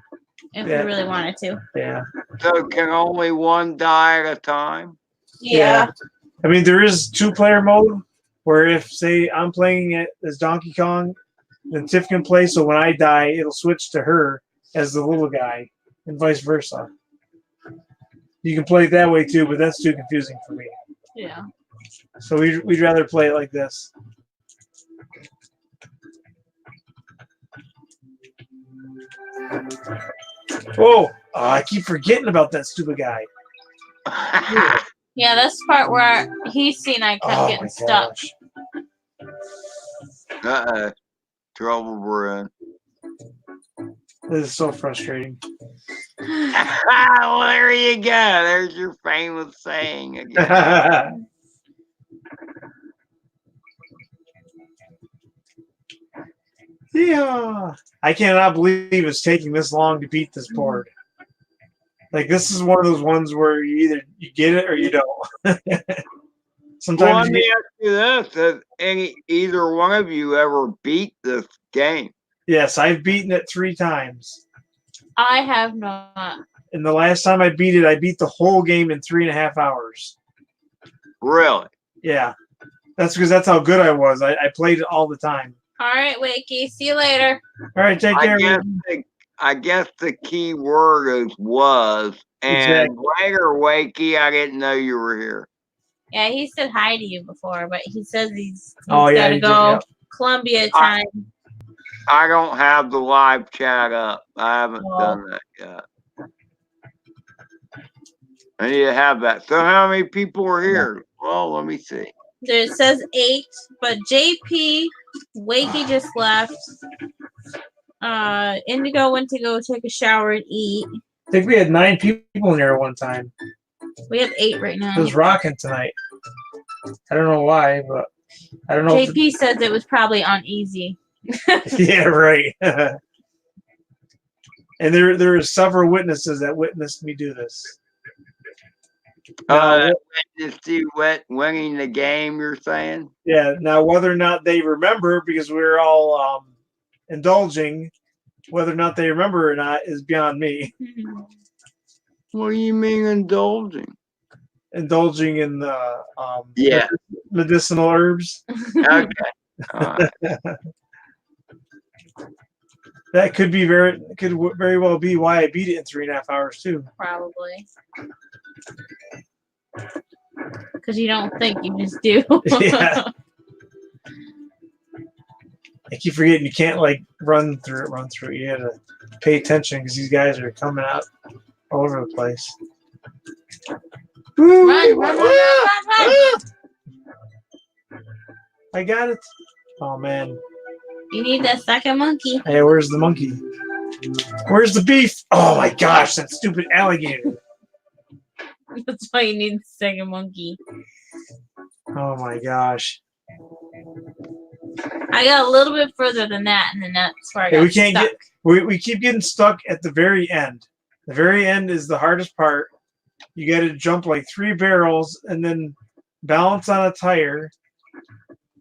if Yeah. you really wanted to. Yeah. So can only one die at a time? Yeah. I mean, there is 2-player mode where if, say, I'm playing it as Donkey Kong, then Tiff can play. So when I die, it'll switch to her as the little guy, and vice versa. You can play it that way too, but that's too confusing for me. Yeah. So we'd rather play it like this. Oh, I keep forgetting about that stupid guy. Yeah, that's the part where he's seen I kept Oh getting my stuck. gosh. Uh-oh. Trouble we're in. This is so frustrating. Well, there you go. There's your famous saying again. Yeah. I cannot believe it's taking this long to beat this board. Like this is one of those ones where you get it or you don't. Well, Sometimes let me ask you this: has either one of you ever beat this game? yes, I've beaten it 3 times. I have not. And the last time I beat it, I beat the whole game in 3.5 hours. Really? Yeah. That's because that's how good I was. I played it all the time. All right, Wakey. See you later. All right, take care. I guess the key word is was. And Exactly. later, Wakey, I didn't know you were here. Yeah, he said hi to you before, but he says he's Oh, yeah, gotta he did, go yep. Columbia time. I don't have the live chat up. I haven't Oh. done that yet. I need to have that. So how many people are here? Well, let me see. There it says 8, but JP, Wakey just left. Indigo went to go take a shower and eat. I think we had 9 people in there at one time. We have 8 right now. It was rocking tonight. I don't know why, but I don't know. JP says it was probably on easy. Yeah, right. And there are several witnesses that witnessed me do this. Now, Just see winning the game, you're saying? yeah. Now, whether or not they remember, because we were all indulging, whether or not they remember or not is beyond me. What do you mean indulging? Indulging in the Yeah. medicinal herbs. Okay. All right. That could very well be why I beat it in 3.5 hours too. Probably. Because you don't think, you just do. Yeah. I keep forgetting you can't like run through it. You gotta pay attention because these guys are coming out all over the place. Run. I got it. Oh man. You need that second monkey. Hey, where's the monkey? Where's the beef? Oh my gosh, that stupid alligator. That's why you need the second monkey. Oh my gosh. I got a little bit further than that, and then that's where I got Hey, we can't stuck. we keep getting stuck at the very end. The very end is the hardest part. You got to jump like 3 barrels, and then balance on a tire,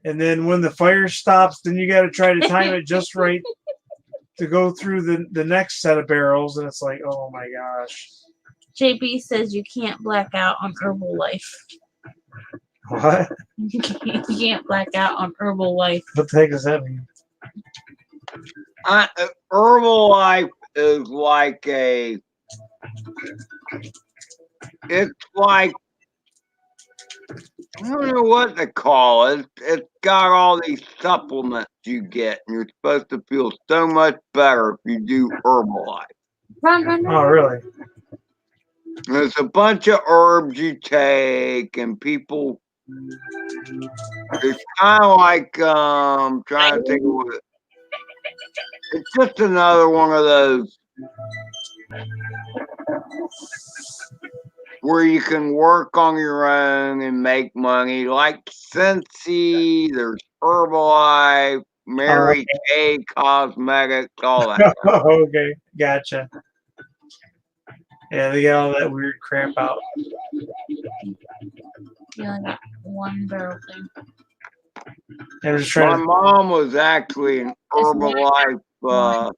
and then when the fire stops, then you got to try to time it just right to go through the next set of barrels, and it's like, oh my gosh. JP says you can't black out on Herbalife. What? You can't black out on Herbalife. What the heck does that mean? Herbalife is like it's like, I don't know what to call it. It's got all these supplements you get, and you're supposed to feel so much better if you do Herbalife. Run. Oh, really? There's a bunch of herbs you take, and people. It's kind of like trying to think of what. It's just another one of those where you can work on your own and make money, like Scentsy, there's Herbalife, Mary Kay Cosmetics, all that. Okay, gotcha. Yeah, they got all that weird crap out. You only got one barrel thing. I'm just My trying to. mom was actually an Herbalife One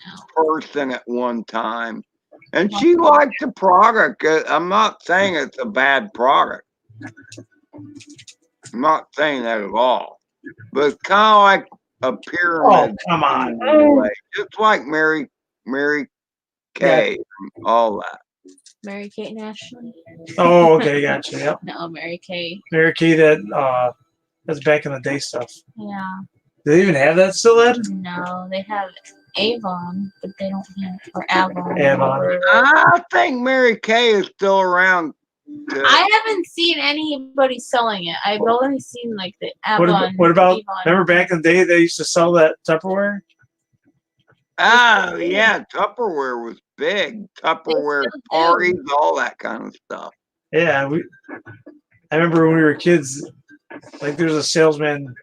out. person at one time, and she liked the product. I'm not saying it's a bad product. I'm not saying that at all. But it's kind of like a pyramid. Oh, come on. Way. Just like Mary Kay, and all that. Mary Kate and Ashley. Oh, okay, gotcha. Yep. No, Mary Kay. Mary Kay, that's back in the day stuff. Yeah. Do they even have that still, Ed? No, they have Avon, but they don't have or Avon. Avon. Or, I think Mary Kay is still around. I haven't seen anybody selling it. I've only seen like the Avon. What about? Avon. Remember back in the day they used to sell that Tupperware? Oh yeah, Tupperware was big. Tupperware still do. parties, all that kind of stuff. Yeah, I remember when we were kids. Like there's a salesman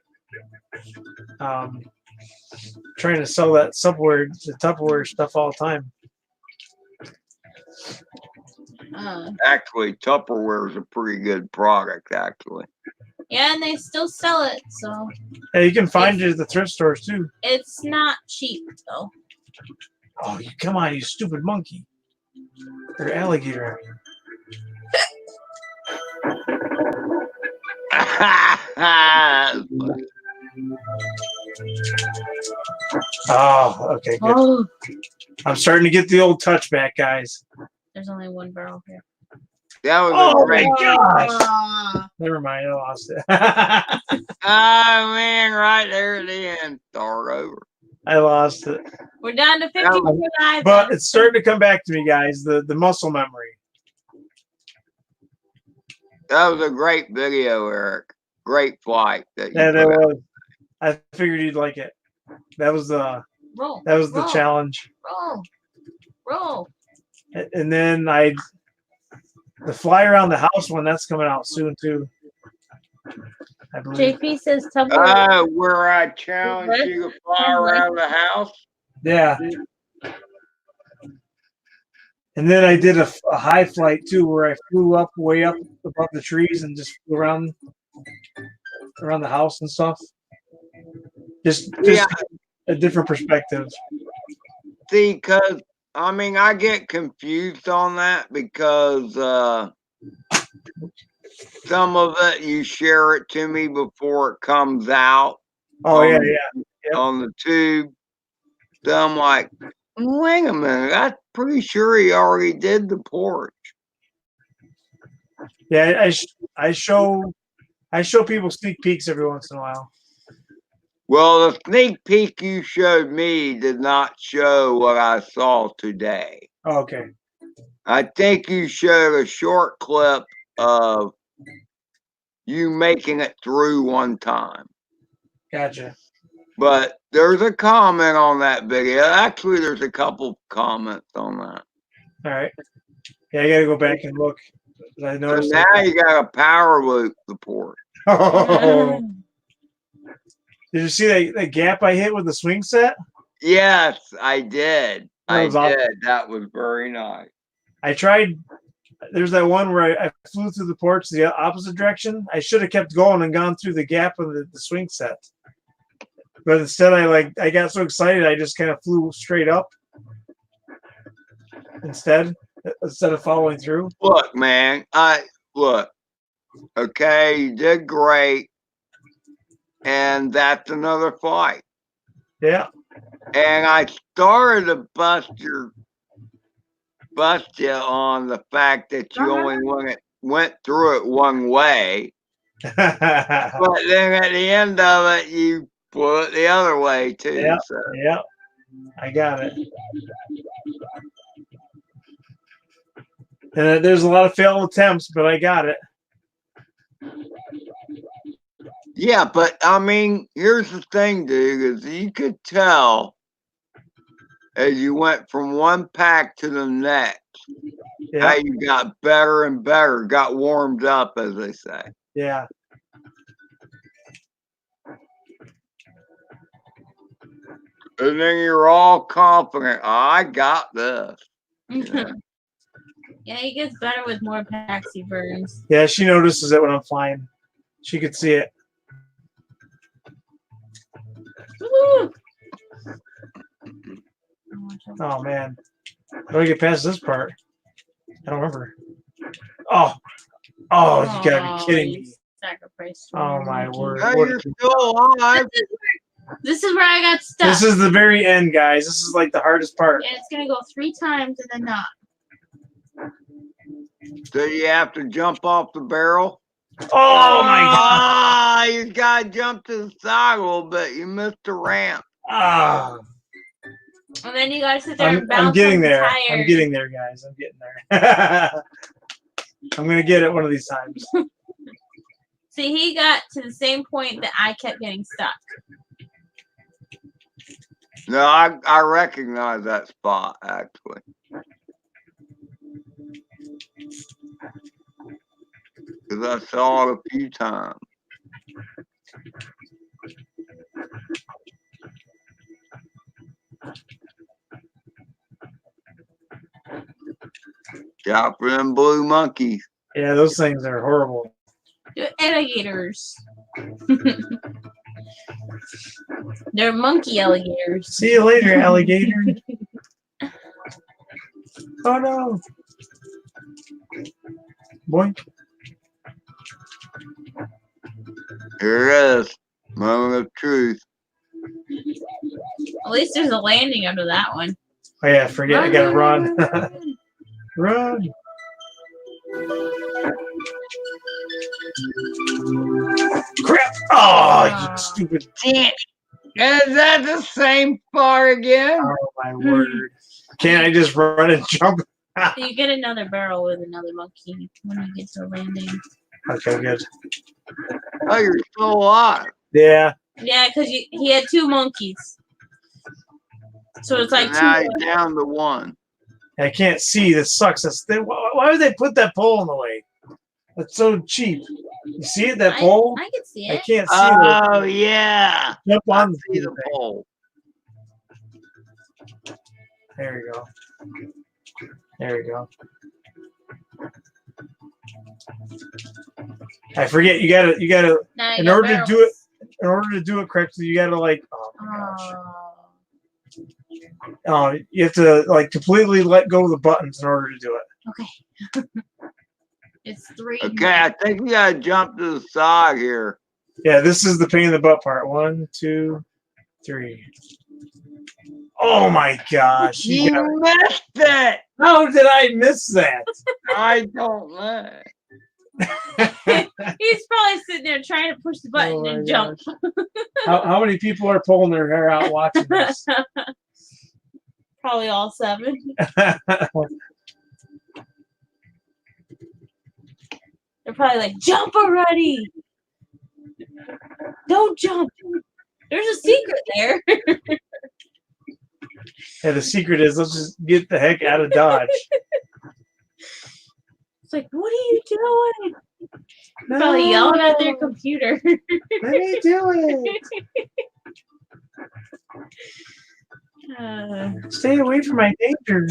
trying to sell that Tupperware stuff all the time. Actually, Tupperware is a pretty good product, actually. Yeah, and they still sell it, so Yeah, you can find it at the thrift stores too. it's not cheap though. Oh, come on, you stupid monkey. Or alligator. Oh, okay, good. Oh, I'm starting to get the old touch back, guys. there's only one barrel here. That was Oh a great. my gosh! Ah. Never mind, I lost it. Oh man, right there at the end. Start over. I lost it. We're down to 50 lives. But it's starting to come back to me, guys. The muscle memory. That was a great video, Eric. Great flight that you Yeah, that put out. was. I figured you'd like it. That was the roll. the challenge. Roll. And then the fly around the house one, that's coming out soon too. I believe. JP says Tupperware. Where I challenge you to fly around the house. Yeah. And then I did a high flight too, where I flew up way up above the trees and just flew around the house and stuff. Just Yeah. a different perspective. See, because I mean, I get confused on that because some of it you share it to me before it comes out. Oh yeah. Yep. On the tube. So I'm like, wait a minute, I'm pretty sure he already did the porch. Yeah, I show people sneak peeks every once in a while. Well, the sneak peek you showed me did not show what I saw today. Oh, okay. I think you showed a short clip of you making it through one time. Gotcha. But there's a comment on that video. Actually, there's a couple comments on that. All right. Yeah, I gotta go back and look. I So noticed. now you got a power loop the porch. Oh. Did you see that gap I hit with the swing set? Yes, I did. That I was awesome. did. That was very nice. I tried there's that one where I flew through the porch the opposite direction. I should have kept going and gone through the gap of the swing set. But instead, I got so excited, I just kind of flew straight up instead of following through. Look, man, look. Okay, you did great, and that's another fight. Yeah. And I started to bust you on the fact that you only went through it one way, but then at the end of it, you flew it the other way too. Yeah. So. Yeah. I got it. And there's a lot of failed attempts, but I got it. Yeah, but I mean, here's the thing, dude, is you could tell as you went from one pack to the next, Yeah. how you got better and better, got warmed up, as they say. Yeah. And then you're all confident, I got this. Yeah, he gets better with more packs he burns. Yeah, she notices it when I'm flying. She could see it. Woo! Oh man. How do I get past this part? I don't remember. Oh, you gotta be kidding me. Sacrifice. Oh my word. Now What you're a- still alive. This is where I got stuck. This is the very end, guys. This is like the hardest part. And it's gonna go 3 times and then not. So you have to jump off the barrel. Oh my god. You gotta jump to the side a little bit. You missed the ramp. Ah. And then you gotta sit there and bounce I'm getting on the there. tire. I'm getting there, guys. I'm getting there. I'm gonna get it one of these times. See, he got to the same point that I kept getting stuck. No, I recognize that spot actually. Because I saw it a few times. Shot for them blue monkeys. Yeah, those things are horrible. They're alligators. They're monkey alligators. See you later, alligator. Oh no. Boink. Here it is. Moment of truth. At least there's a landing under that one. Oh yeah, forget. I gotta run. Run. Crap! Oh, you stupid. Damn. Is that the same far again? Oh my word. Can't I just run and jump? You get another barrel with another monkey when you get to the landing. Okay, good. Oh, you're still alive. Yeah. Yeah, because he had 2 monkeys. So it's like And now 2. you're down to 1. I can't see. This sucks. Why would they put that pole in the way? That's so cheap. You see it, that pole? I can see I it. can't see Oh, yeah. it. Jump I on the see the thing. pole. There you go. There you go. I forget. You gotta. Now you In got order to barrels. do it, in order to do it correctly, you gotta like. Oh my gosh. Oh, You have to like completely let go of the buttons in order to do it. okay. It's 3. Okay, I think we gotta jump to the side here. Yeah, this is the pain in the butt part. 1, 2, 3. Oh my gosh! You got it. missed it. How did I miss that? I don't know. He's probably sitting there trying to push the button Oh my and jump. How many people are pulling their hair out watching this? Probably all 7. They're probably like, jump already! Don't jump! There's a secret there. Yeah, the secret is let's just get the heck out of Dodge. It's like, what are you doing? Probably yelling at their computer. Let me do it. Stay away from my danger.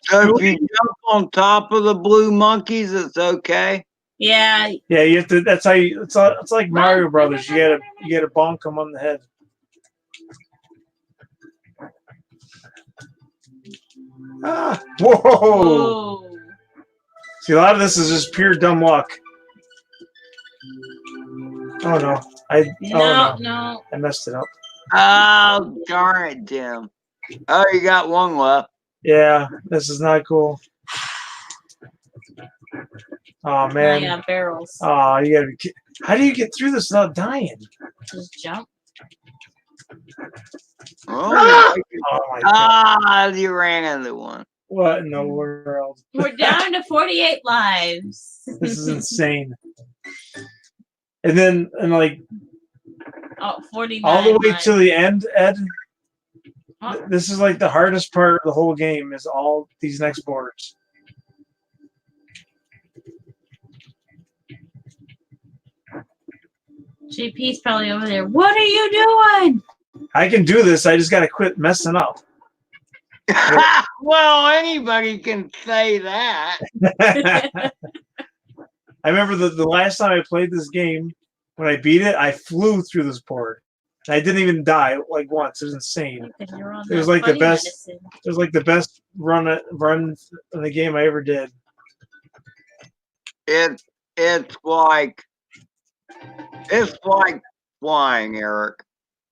So if you jump on top of the blue monkeys, it's okay. Yeah. Yeah, you have to. That's how you. It's like Mario Brothers. You gotta bonk them on the head. Ah, whoa! Whoa. See, a lot of this is just pure dumb luck. Oh no! No. I messed it up. Oh, darn it, Tim. Oh, you got one left. Yeah, this is not cool. Oh Oh, man! yeah, barrels. Oh, you gotta be. How do you get through this without dying? Just jump. Oh, Oh my god! you ran into one. What in the world? We're down to 48 lives. This is insane. And then, like, Oh, 49 all the way lives. to the end, Ed. Oh. This is like the hardest part of the whole game. Is all these next boards. JP's probably over there. What are you doing? I can do this. I just gotta quit messing up. Well, anybody can say that. I remember the last time I played this game, when I beat it, I flew through this board. I didn't even die like once. It was insane. Because you're on It was that like the funny best- medicine. It was like the best run in the game I ever did. It's like flying, Eric.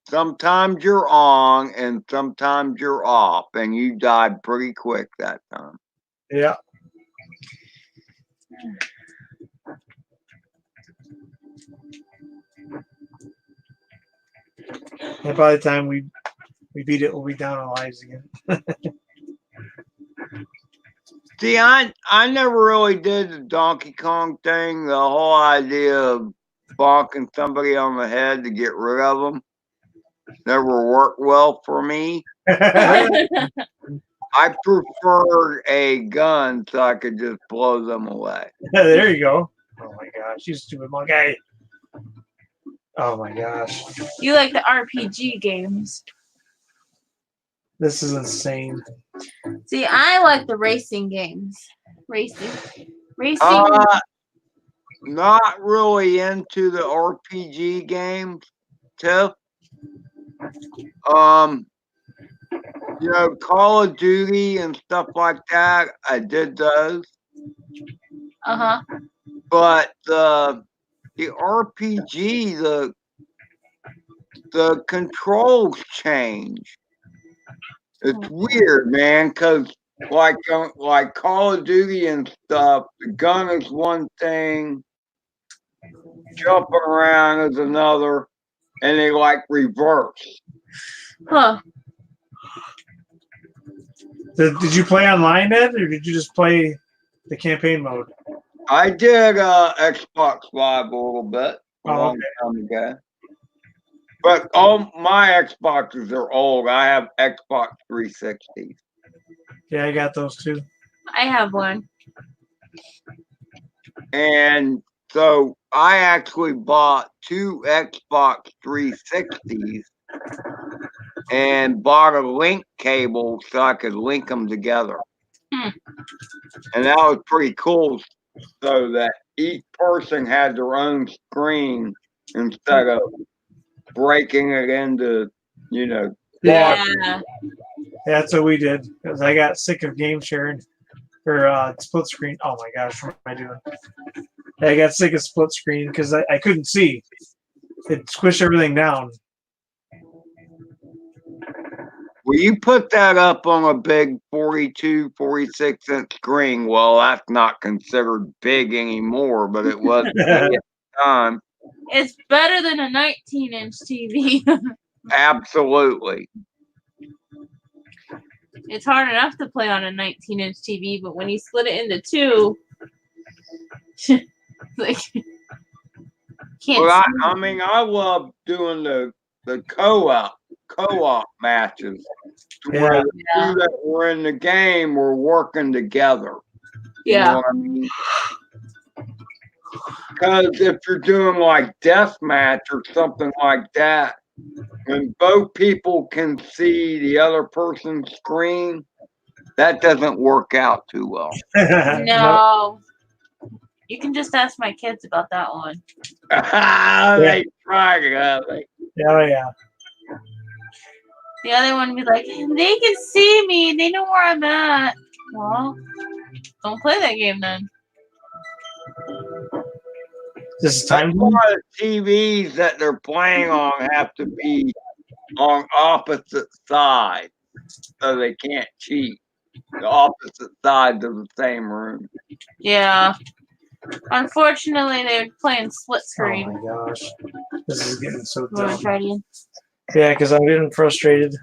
Sometimes you're on and sometimes you're off, and you died pretty quick that time. Yeah. And by the time we beat it, we'll be down on lives again. See, I never really did the Donkey Kong thing. The whole idea of bonking somebody on the head to get rid of them never worked well for me. I preferred a gun so I could just blow them away. There you go. Oh my gosh, you stupid monkey. Oh my gosh. You like the RPG games. This is insane. See, I like the racing games. Racing. Not really into the RPG games, Tiff. Call of Duty and stuff like that. I did those, Uh-huh. but the RPG, the controls change. It's weird, man, because like Call of Duty and stuff, the gun is one thing, jumping around is another, and they like reverse. Huh. Did you play online, Ed, or did you just play the campaign mode? I did Xbox Live a little bit a Oh, long time ago. But all my Xboxes are old. I have Xbox 360s. Yeah, I got those too. I have one. And so I actually bought two Xbox 360s and bought a link cable so I could link them together. And that was pretty cool, so that each person had their own screen instead of breaking it into, Yeah. Yeah. That's what we did because I got sick of game sharing or split screen. Oh my gosh, what am I doing? I got sick of split screen because I couldn't see. It squished everything down. Well, you put that up on a big 42, 46-inch screen. Well, that's not considered big anymore, but it was big at the time. It's better than a 19-inch TV. Absolutely. It's hard enough to play on a 19-inch TV, but when you split it into two, like can't. Well, see. I mean, I love doing the co-op matches to where Yeah. the two that were in the game were working together. You know Yeah. what I mean? Because if you're doing like deathmatch or something like that, when both people can see the other person's screen, that doesn't work out too well. No. No. You can just ask my kids about that one. They try, they. Oh yeah. The other one would be like, they can see me. They know where I'm at. Well, don't play that game then. This is That's time. why the TVs that they're playing on have to be on opposite sides, so they can't cheat. The opposite sides of the same room. Yeah. Unfortunately, they're playing split Oh screen. my gosh. This is getting so You want to dumb. try it again? Yeah, because I'm getting frustrated.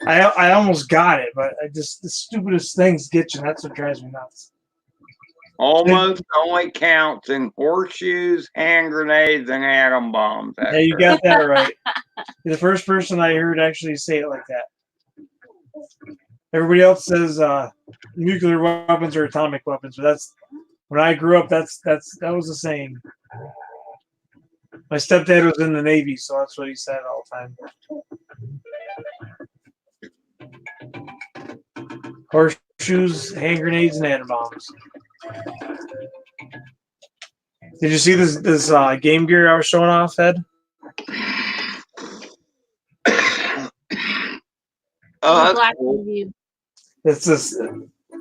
I almost got it, but I just the stupidest things get you. That's what drives me nuts. Almost only counts in horseshoes, hand grenades, and atom bombs. Yeah, you got that right. You're the first person I heard actually say it like that. Everybody else says nuclear weapons or atomic weapons, but that's when I grew up. That was the same. My stepdad was in the Navy, so that's what he said all the time. Horseshoes, hand grenades, and atom bombs. Did you see this Game Gear I was showing off, Ed? Oh, Black that's cool. review. It's this.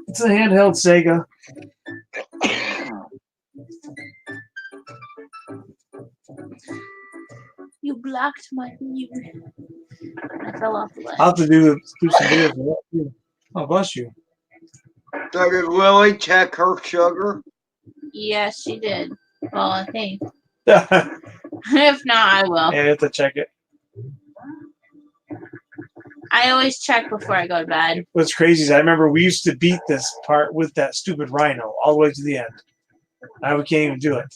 It's a handheld Sega. You blocked my view. I fell off the ledge. I'll have to do some videos of that too. Oh, bless you. So did Lily check her sugar? Yes, she did. Well, I think. Yeah, If not, I will. I have to check it. I always check before I go to bed. What's crazy is I remember we used to beat this part with that stupid rhino all the way to the end. Now we can't even do it.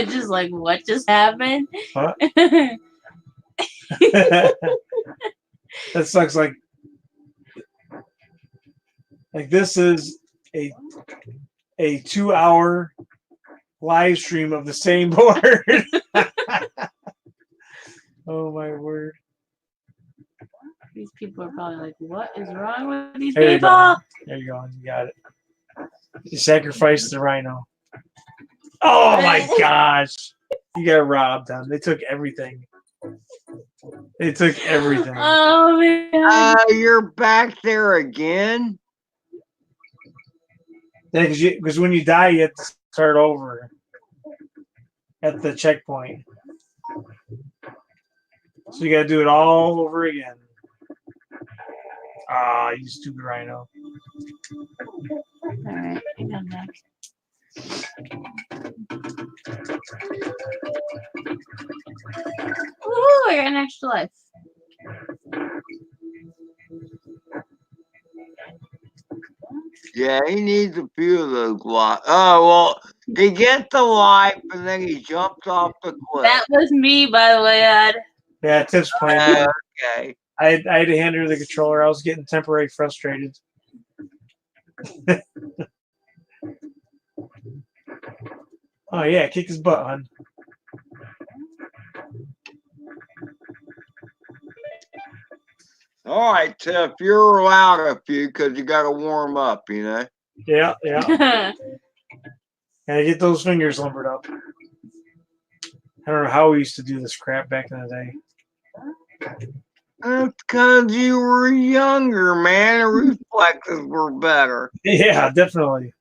Just like, what just happened? Huh? That sucks. Like this is a 2-hour live stream of the same board. Oh my word! These people are probably like, what is wrong with these There you people? go. There you go. You got it. You sacrificed the rhino. Oh my gosh! You got robbed, Tom. They took everything. They took everything. Oh man. You're back there again? Yeah, because when you die, you have to start over at the checkpoint. So you got to do it all over again. Ah, you stupid rhino. Alright, hang on, Mac. Ooh, I got an extra life. Yeah, he needs a few of those lives. Oh, well, he gets the life and then he jumps off the cliff. That was me, by the way, Ed. Yeah, Tip's playing. Okay. I had to hand her the controller. I was getting temporarily frustrated. Oh yeah, kick his butt, hon. All right, Tiff, you're allowed a few because you got to warm up, you know? Yeah. Gotta get those fingers lumbered up. I don't know how we used to do this crap back in the day. That's because you were younger, man. The reflexes were better. Yeah, definitely.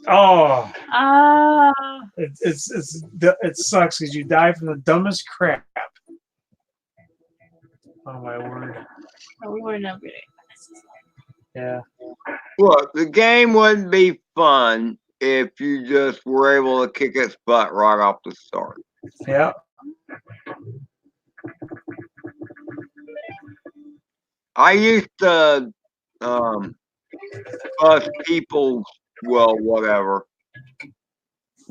Oh, it sucks because you die from the dumbest crap. Oh my word. Oh, we're never gonna. Yeah. Look, the game wouldn't be fun if you just were able to kick its butt right off the start. Yeah. I used to bust people, well, whatever,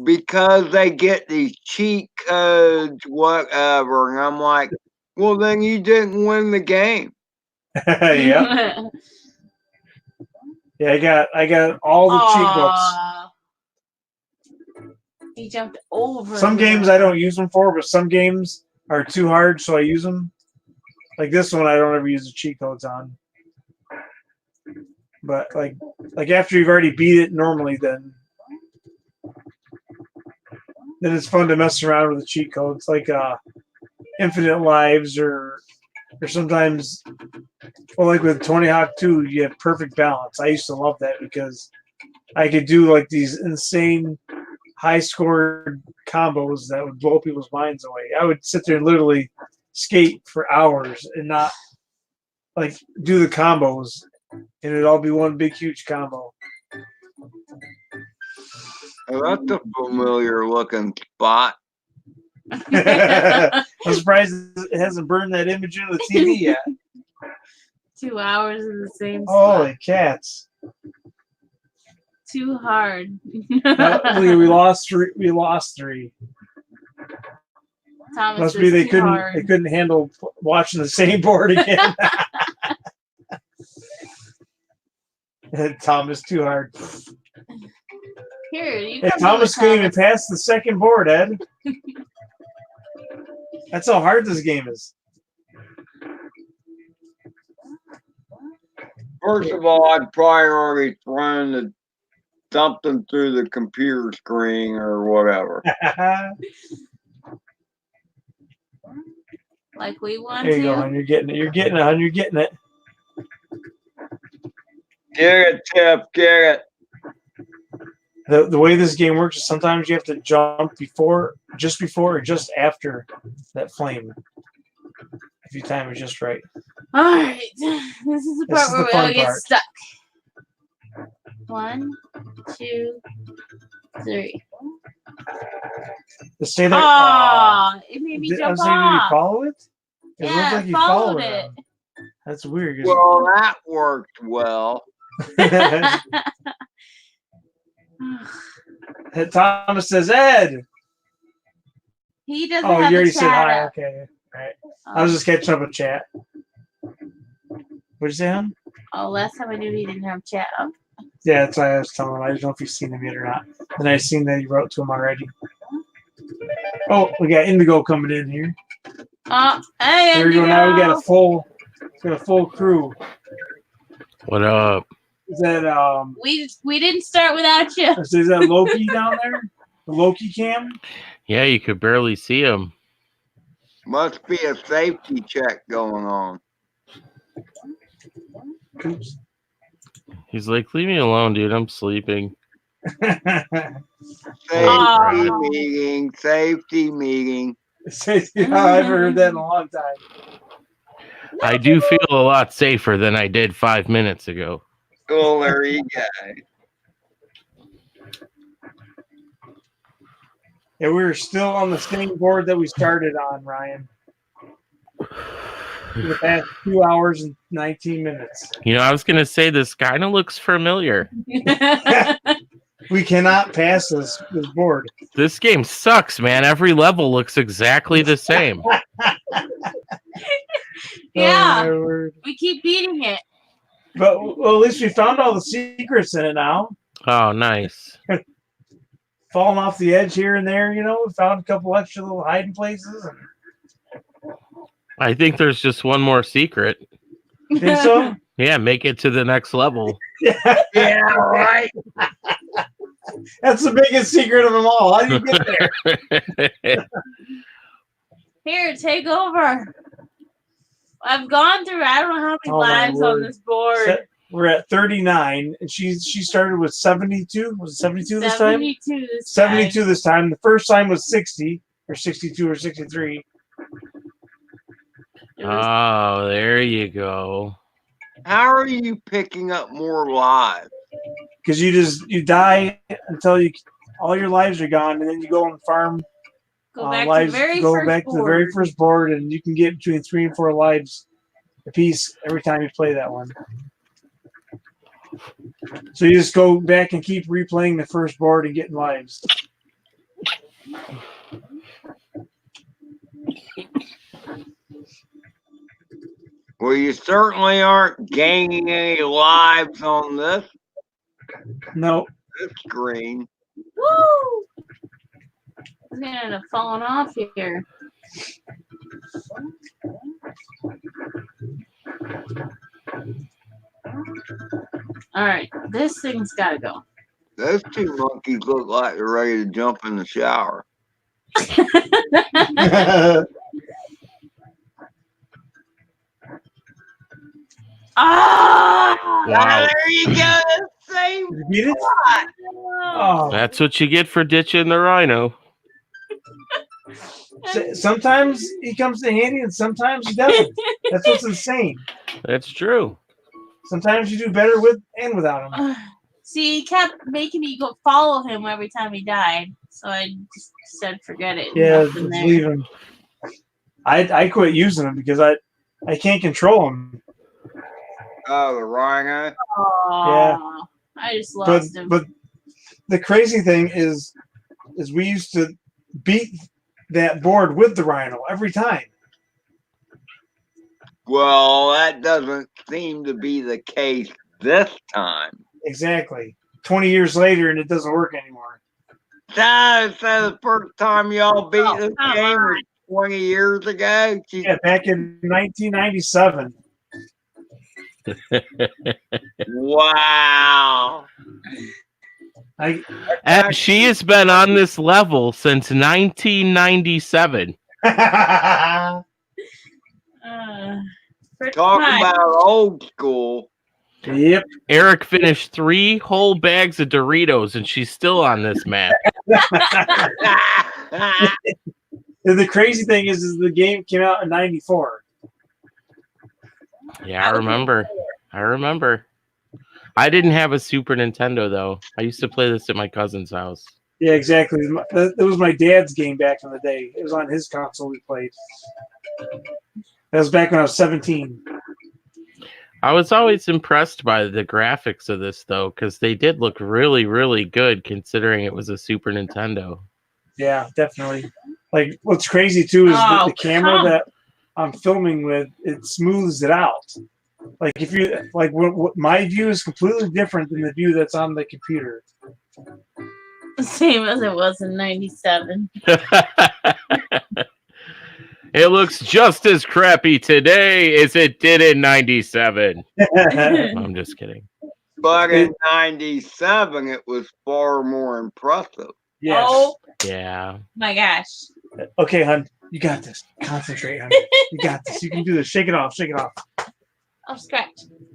because they get these cheat codes, whatever, and I'm like, well, then you didn't win the game. Yeah. Yeah, I got all the cheat books. Aw. He jumped over. Some games I don't use them for, but some games are too hard, so I use them. Like this one, I don't ever use the cheat codes on. But like after you've already beat it normally, then it's fun to mess around with the cheat codes, like infinite lives or sometimes, well, like with Tony Hawk 2, you have perfect balance. I used to love that because I could do like these insane high scored combos that would blow people's minds away. I would sit there and literally skate for hours and not like do the combos, and it'd all be one big huge combo. Oh, that's a familiar looking spot. I'm surprised it hasn't burned that image into the TV yet. 2 hours in the same spot. Holy cats! Too hard. We lost three. We lost three. Thomas Must be they is too couldn't hard. they couldn't handle watching the same board again. Thomas too hard. Here, you Hey, come Thomas over, couldn't even pass the second board, Ed. That's how hard this game is. First of all, I'd probably already thrown something through the computer screen or whatever. Like we want There you go, to. hon. You're getting it. You're getting it, hon. You're getting it. Get it, Tiff. Get it. The way this game works is sometimes you have to jump just before, or just after that flame. If you time it just right. All right, this is the This part is where the we fun all get part. stuck. 1, 2, 3. To stay there. Oh, it made me I jump was saying, did you off. follow it? It Yeah, looked I like you followed followed it. it. That's weird. 'cause- Well, that worked well. Thomas says, Ed. He doesn't Oh, have you already the said chat hi. up. Okay. All right. I was just catching up with chat. What'd you say, hon? Oh, last time I knew he didn't have chat up. Yeah, that's why I was telling him. I don't know if you've seen him yet or not. And I seen that he wrote to him already. Oh, we got Indigo coming in here. Oh, hey, There we go. Now we got a full crew. What up? Is that we didn't start without you. is that Loki down there? The Loki cam? Yeah, you could barely see him. Must be a safety check going on. Oops. He's like, leave me alone, dude. I'm sleeping. Safety meeting. Safety meeting. I haven't heard that in a long time. I do feel a lot safer than I did 5 minutes ago. Oh, there you go. Yeah, we were still on the same board that we started on, Ryan. For the past 2 hours and 19 minutes. You know, I was going to say this kind of looks familiar. We cannot pass this board. This game sucks, man. Every level looks exactly the same. Yeah. Oh, my word. We keep beating it. But well, at least we found all the secrets in it now. Oh, nice. Falling off the edge here and there, you know, we found a couple extra little hiding places. I think there's just one more secret. Think so? Yeah, make it to the next level. Yeah, right. That's the biggest secret of them all. How do you get there? Here, take over. I've gone through, I don't know how many Oh, my lives on word. this board. We're at 39, and she started with 72. Was it 72 this time? 72 this 72 this time. The first time was 60, or 62, or 63. It was- Oh, there you go. How are you picking up more lives? Because you die until all your lives are gone, and then you go and farm go back lives. to the very Go first back to the very first board, and you can get between 3 and 4 lives apiece every time you play that one. So you just go back and keep replaying the first board and getting lives. Well, you certainly aren't gaining any lives on this No. It's green. Woo! I'm gonna end up falling off here. All right, this thing's gotta go. Those two monkeys look like they're ready to jump in the shower. Ah! Wow. There you go. Same. Did you beat it? Oh. That's what you get for ditching the rhino. Sometimes he comes in handy and sometimes he doesn't. That's what's insane. That's true. Sometimes you do better with and without him. See, he kept making me go follow him every time he died, so I just said forget it. Yeah, Nothing just there. leave him. I quit using him because I can't control him. Oh, the rhino. Aw, I just lost him. But the crazy thing is we used to beat that board with the rhino every time. Well, that doesn't seem to be the case this time. Exactly. 20 years later and it doesn't work anymore. So the first time y'all beat this come game was 20 years ago? Yeah, back in 1997. Wow. She has been on this level since 1997. Talking about old school. Yep. Eric finished 3 whole bags of Doritos, and she's still on this map. And the crazy thing is the game came out in 94. Yeah, I remember. I didn't have a Super Nintendo, though. I used to play this at my cousin's house. Yeah, exactly. It was my dad's game back in the day. It was on his console we played. That was back when I was 17. I was always impressed by the graphics of this, though, because they did look really, really good considering it was a Super Nintendo. Yeah, definitely. Like, what's crazy, too, is Oh, the camera come. that I'm filming with, it smooths it out. Like, if you, like, what my view is completely different than the view that's on the computer. Same as it was in 97. It looks just as crappy today as it did in 97. I'm just kidding. But in 97, it was far more impressive. Yes. Oh Yeah. my gosh. Okay, hon. You got this. Concentrate, hon. You got this. You can do this. Shake it off. Shake it off. Oh, scratch.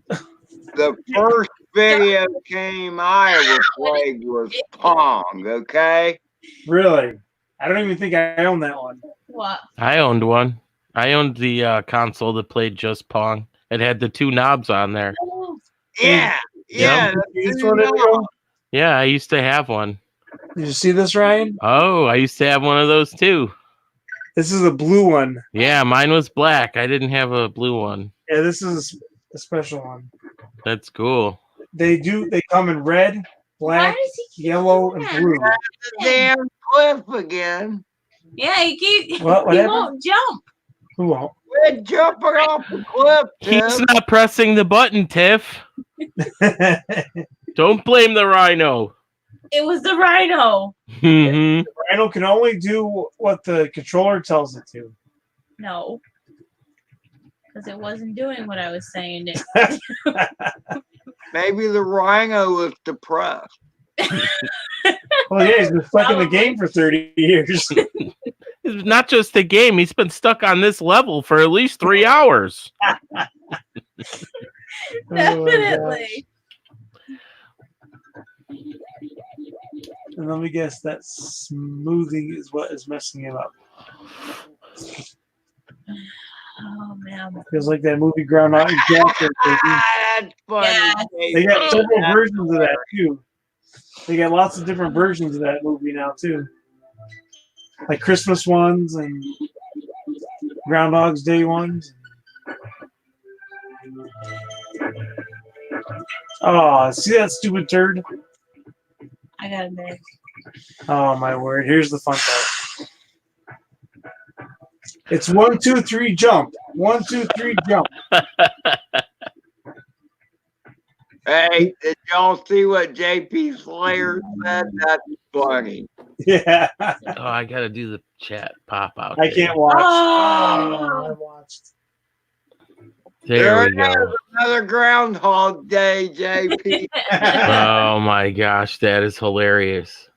The first video game I ever played was Pong, okay? Really? I don't even think I own that one. What? I owned one. I owned the console that played just Pong. It had the 2 knobs on there. Yeah, yeah. This one, Israel? Yeah, I used to have one. Did you see this, Ryan? Oh, I used to have one of those too. This is a blue one. Yeah, mine was black. I didn't have a blue one. Yeah, this is a special one. That's cool. They come in red, Why black, does he keep yellow, doing and that? blue. The damn cliff again. Yeah, he What happened? won't jump. Who won't? We're jumping off the cliff, He's Tim. not pressing the button, Tiff. Don't blame the rhino. It was the rhino. Mhm. Rhino can only do what the controller tells it to. No. Because it wasn't doing what I was saying. Maybe the rhino was depressed. Well, yeah, he's been stuck in the game for 30 years. It's not just a game. He's been stuck on this level for at least 3 hours. Definitely. And let me guess, that smoothing is what is messing him up. Oh, man. Feels like that movie Groundhog Day. That's funny. Yeah. They got several versions of that too. They got lots of different versions of that movie now too, like Christmas ones and Groundhog's Day ones. Oh, see that stupid turd? I got it back. Oh my word! Here's the fun part. It's 1, 2, 3, jump. 1, 2, 3, jump. Hey, did y'all see what JP Slayer said? That's funny. Yeah. Oh, I gotta do the chat pop out. I thing. can't watch. Oh. I watched. There we it is, go. another Groundhog Day, JP. Oh my gosh, that is hilarious.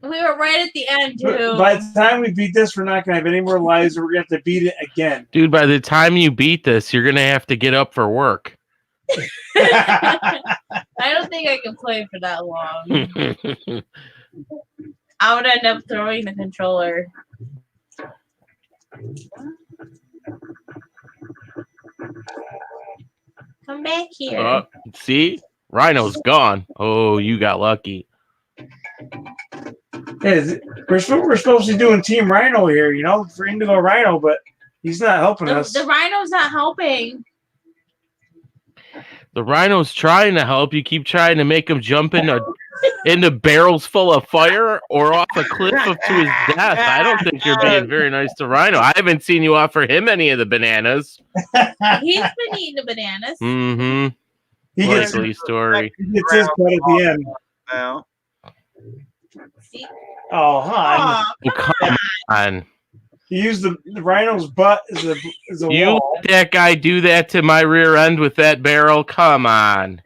We were right at the end, too. By the time we beat this, we're not gonna have any more lives. We're gonna have to beat it again. Dude, by the time you beat this, you're gonna have to get up for work. I don't think I can play for that long. I would end up throwing the controller. Come back here. See? Rhino's gone. Oh, you got lucky. Yeah, we're supposed to be doing Team Rhino here, you know, for Indigo Rhino, but he's not helping us. The rhino's not helping. The Rhino's trying to help. You keep trying to make him jump into barrels full of fire or off a cliff to his death. I don't think you're being very nice to Rhino. I haven't seen you offer him any of the bananas. He's been eating the bananas. Mm-hmm. He gets Likely story. his cut at the end. Now. See? Oh, hon. Aw, Oh, come on. He used the Rhino's butt as a You wall. let that guy do that to my rear end with that barrel? Come on.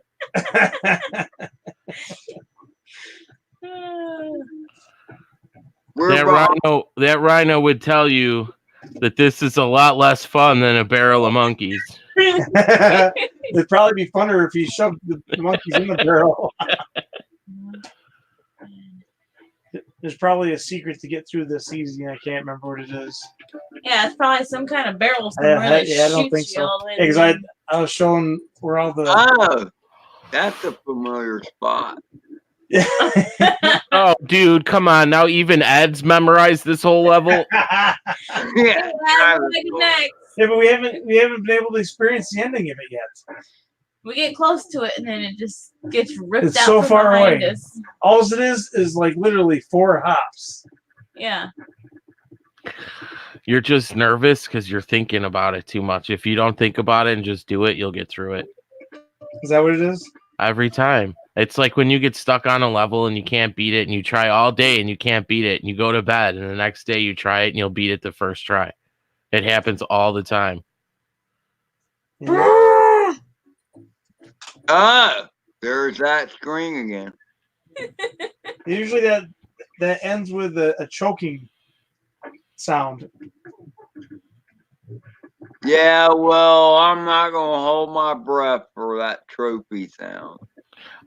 We're behind. That rhino would tell you that this is a lot less fun than a barrel of monkeys. It'd probably be funner if he shoved the monkeys in the barrel. There's probably a secret to get through this easy, and I can't remember what it is. Yeah, it's probably some kind of barrel somewhere that I don't shoots think you so. all the way Because to I was showing where all the Oh, that's a familiar spot. Oh, dude, come on. Now even Ed's memorized this whole level. Yeah, Yeah, like next. Yeah, but we haven't been able to experience the ending of it yet. We get close to it and then it just gets ripped It's out so from far behind away. us. All it is like literally 4 hops. Yeah. You're just nervous because you're thinking about it too much. If you don't think about it and just do it, you'll get through it. Is that what it is? Every time. It's like when you get stuck on a level and you can't beat it and you try all day and you can't beat it and you go to bed and the next day you try it and you'll beat it the first try. It happens all the time. Yeah. Oh, there's that screen again. Usually that ends with a choking sound. Yeah, well, I'm not gonna hold my breath for that trophy sound.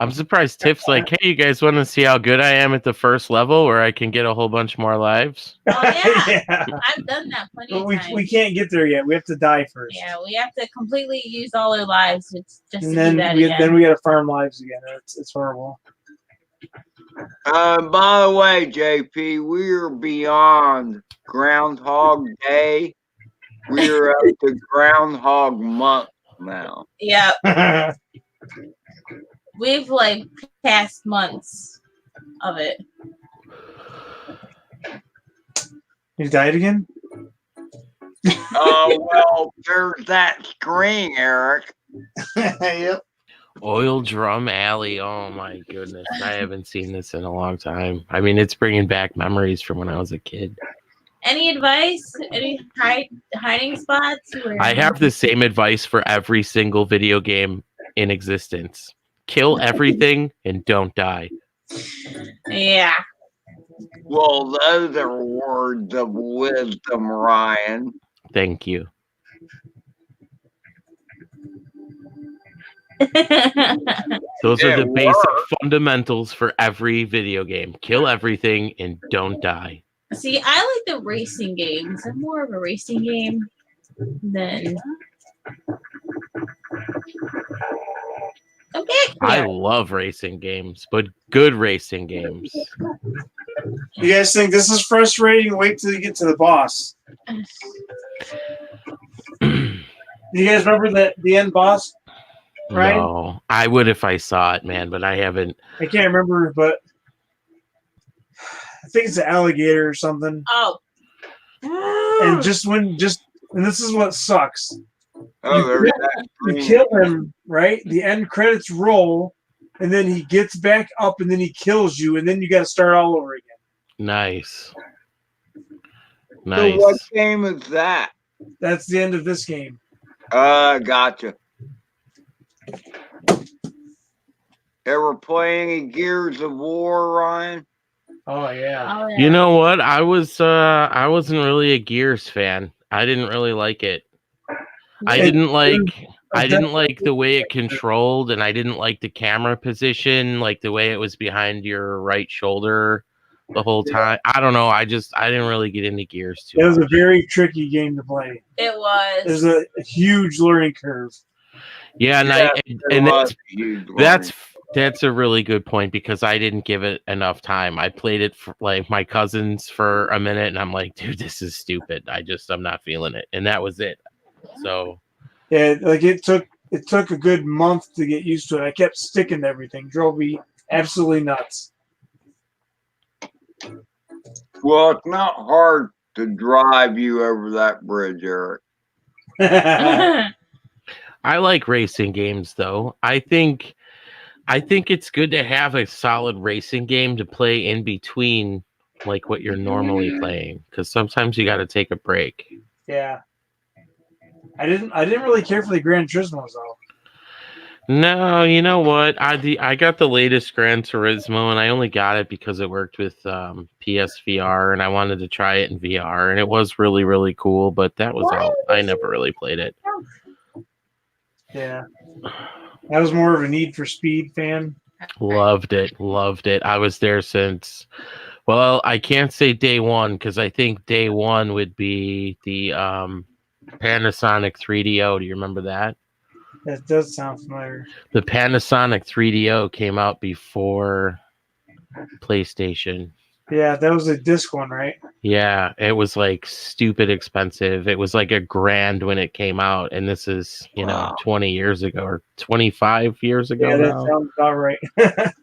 I'm surprised Tiff's like, hey, you guys want to see how good I am at the first level where I can get a whole bunch more lives? Oh, yeah. Yeah. I've done that plenty But of we times. can't get there yet. We have to die first. Yeah, we have to completely use all our lives just to And do then that we again. got to farm lives again. It's horrible. By the way, JP, we're beyond Groundhog Day. We're up to Groundhog Month now. Yeah, we've like passed months of it. You died again? Oh, well, there's that screen, Eric. Yep. Oil Drum Alley. Oh my goodness. I haven't seen this in a long time. I mean, it's bringing back memories from when I was a kid. Any advice? Any hiding spots? Where... I have the same advice for every single video game in existence. Kill everything and don't die. Yeah. Well, those are words of wisdom, Ryan. Thank you. Those are the basic fundamentals for every video game. Kill everything and don't die. See, I like the racing games. I'm more of a racing game than. Okay. I love racing games, but good racing games. You guys think this is frustrating? Wait till you get to the boss. Do you guys remember the end boss? Right? No, I would if I saw it, man, but I haven't. I can't remember, but I think it's an alligator or something. Oh. And and this is what sucks. Oh, there's you, that. you green. kill him, right? The end credits roll, and then he gets back up, and then he kills you, and then you got to start all over again. Nice. So what Nice. game is that? That's the end of this game. Gotcha. Ever play any Gears of War, Ryan? Oh yeah. Oh, yeah. You know what? I wasn't really a Gears fan. I didn't really like it. I It- didn't like I didn't definitely- like the way it controlled, and I didn't like the camera position, like the way it was behind your right shoulder the whole time. I don't know. I didn't really get into Gears too It was a much. very tricky game to play. It was. There's a huge learning curve. Yeah, and Yeah, and It was huge that's a really good point because I didn't give it enough time. I played it for like my cousins for a minute, and I'm like, dude, this is stupid. I'm not feeling it, and that was it. So Yeah, like it took a good month to get used to it. I kept sticking to everything. Drove me absolutely nuts. Well, it's not hard to drive you over that bridge, Eric. I like racing games, though. I think it's good to have a solid racing game to play in between, like what you're normally playing, because sometimes you got to take a break. Yeah. I didn't really care for the Gran Turismos though. No, you know what? I got the latest Gran Turismo, and I only got it because it worked with PSVR, and I wanted to try it in VR, and it was really, really cool. But that was all. I never really played it. Yeah. I was more of a Need for Speed fan. Loved it. I was there since. Well, I can't say day one because I think day one would be the Panasonic 3DO. Do you remember that? That does sound familiar. The Panasonic 3DO came out before PlayStation. Yeah, that was a disc one, right? Yeah, it was like stupid expensive. It was like $1,000 when it came out, and this is, Wow. 20 years ago or 25 years ago Yeah, that now. sounds about right.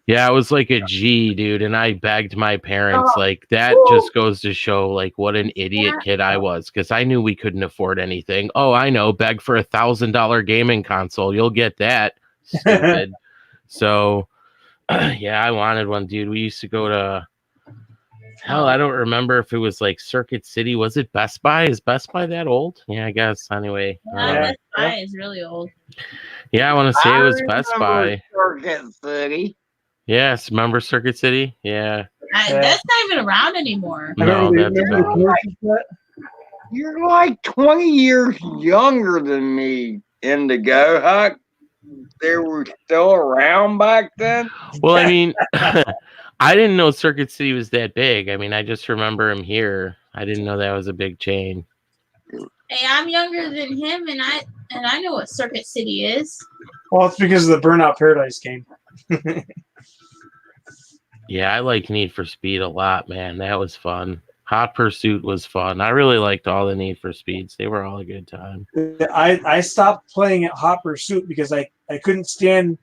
Yeah, it was like a G, dude, and I begged my parents. Like that just goes to show like what an idiot kid I was, because I knew we couldn't afford anything. Oh, I know, beg for $1,000 gaming console, you'll get that. Stupid. So, yeah, I wanted one, dude. We used to go to. Hell, I don't remember if it was like Circuit City. Was it Best Buy? Is Best Buy that old? Yeah, I guess. Anyway. Yeah. Best Buy is really old. Yeah, I want to say it was Best remember Buy. Circuit City. Yes, remember Circuit City? Yeah. Yeah. That's not even around anymore. No, that's Remember the gone. commercials for that? You're like 20 years younger than me, Indigo. Huh? They were still around back then? Well, I mean, I didn't know Circuit City was that big. I mean, I just remember him here. I didn't know that was a big chain. Hey, I'm younger than him, and I know what Circuit City is. Well, it's because of the Burnout Paradise game. Yeah, I like Need for Speed a lot, man. That was fun. Hot Pursuit was fun. I really liked all the Need for Speeds. They were all a good time. I stopped playing at Hot Pursuit because I couldn't stand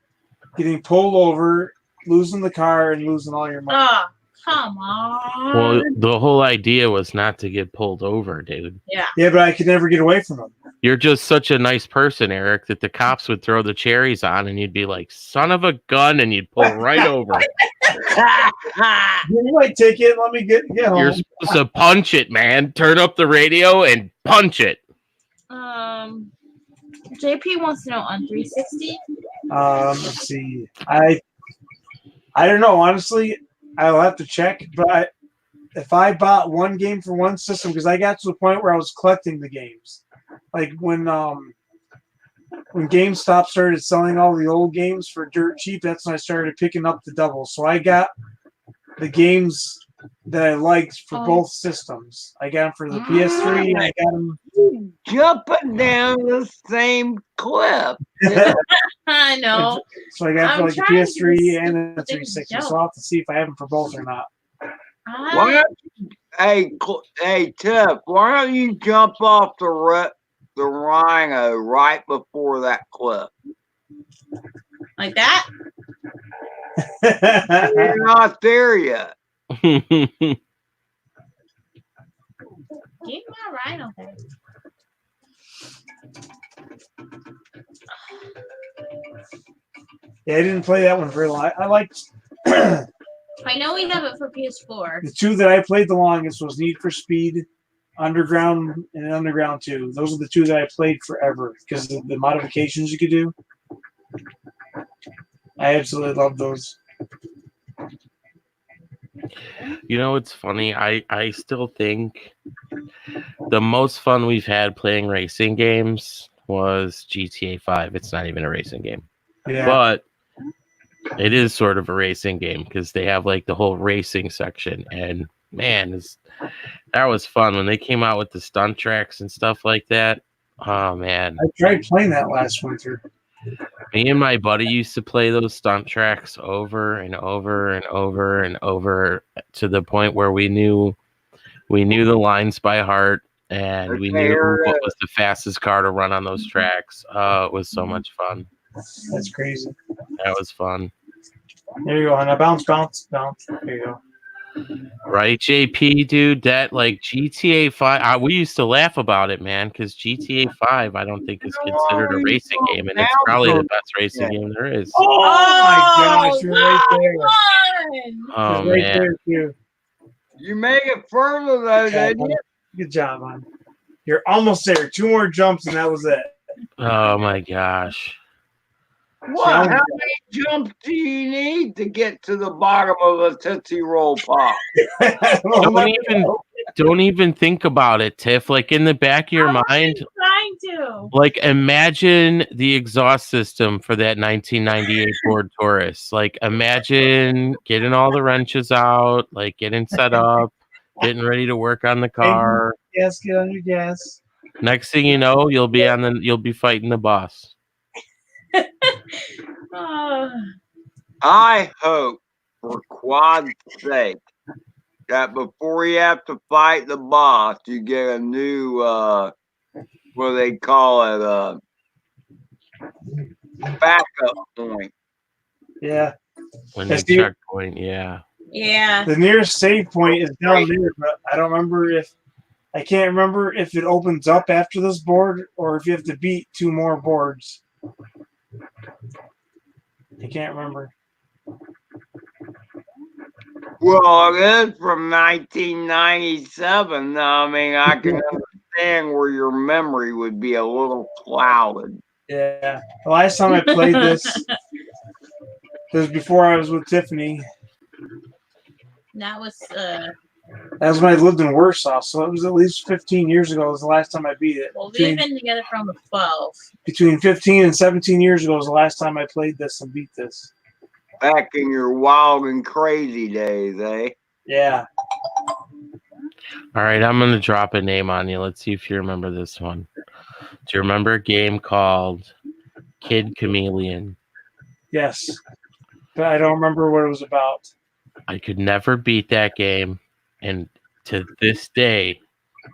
getting pulled over, losing the car, and losing all your money. Oh, come on. Well, the whole idea was not to get pulled over, dude. Yeah, but I could never get away from them. You're just such a nice person, Eric, that the cops would throw the cherries on and you'd be like, son of a gun, and you'd pull right over. You might take it. Let me get home. You're supposed to punch it, man. Turn up the radio and punch it. JP wants to know on 360. Let's see. I don't know. Honestly, I'll have to check. But if I bought one game for one system, because I got to the point where I was collecting the games, like when GameStop started selling all the old games for dirt cheap, that's when I started picking up the doubles. So I got the games that I liked for both systems. I got them for the PS3. And I got them. Jumping down the same cliff. I know. So I got I'm for like the trying to PS3 and the think 360. jump. So I'll have to see if I have them for both or not. Why don't you, hey, Tiff, why don't you jump off the Rhino right before that cliff? Like that? You're not there yet. Give my rhino back. Yeah, I didn't play that one very long. I liked the I know we have it for PS4. two that I played the longest was Need for Speed, Underground, and Underground 2. Those are the two that I played forever because of the modifications you could do. I absolutely love those. You know, it's funny. I still think the most fun we've had playing racing games was GTA 5. It's not even a racing game, Yeah. but it is sort of a racing game because they have like the whole racing section. And man, that was fun when they came out with the stunt tracks and stuff like that. Oh man, I tried playing that last winter. me and my buddy used to play those stunt tracks over and over and over and over to the point where we knew the lines by heart and we knew what was the fastest car to run on those tracks. Oh, it was so much fun. That's crazy. That was fun. There you go. Now bounce. There you go. Right, JP, dude? That like GTA 5, we used to laugh about it, man, because GTA 5 I don't think is considered a racing game, and it's probably the best racing game there is. Oh my gosh, you're right there. Oh You're right man. there too. You make it further though, didn't you? Good job, man. You're almost there. 2 more jumps and that was it. Oh my gosh. What? How many jumps do you need to get to the bottom of a Tootsie Roll Pop? Don't even think about it, Tiff. Like in the back of your mind, Trying to. like imagine the exhaust system for that 1998 Ford Taurus. Like imagine getting all the wrenches out, like getting set up, getting ready to work on the car. Yes, get on your gas. Next thing you know, you'll be fighting the boss. I hope, for quad's sake, that before you have to fight the boss, you get a new, what do they call it, backup point. Yeah. When That's you the- checkpoint, yeah. Yeah. The nearest save point is down there, but I can't remember if it opens up after this board or if you have to beat 2 more boards. I can't remember. Well, it is from 1997. I mean, I can understand where your memory would be a little clouded. Yeah. The last time I played this, it was before I was with Tiffany. That was That was when I lived in Warsaw, so it was at least 15 years ago was the last time I beat it. well, we've been together from 12. Between 15 and 17 years ago was the last time I played this and beat this. Back in your wild and crazy days, eh? Yeah. All right, I'm gonna drop a name on you. Let's see if you remember this one. Do you remember a game called Kid Chameleon? Yes. But I don't remember what it was about. I could never beat that game, and to this day,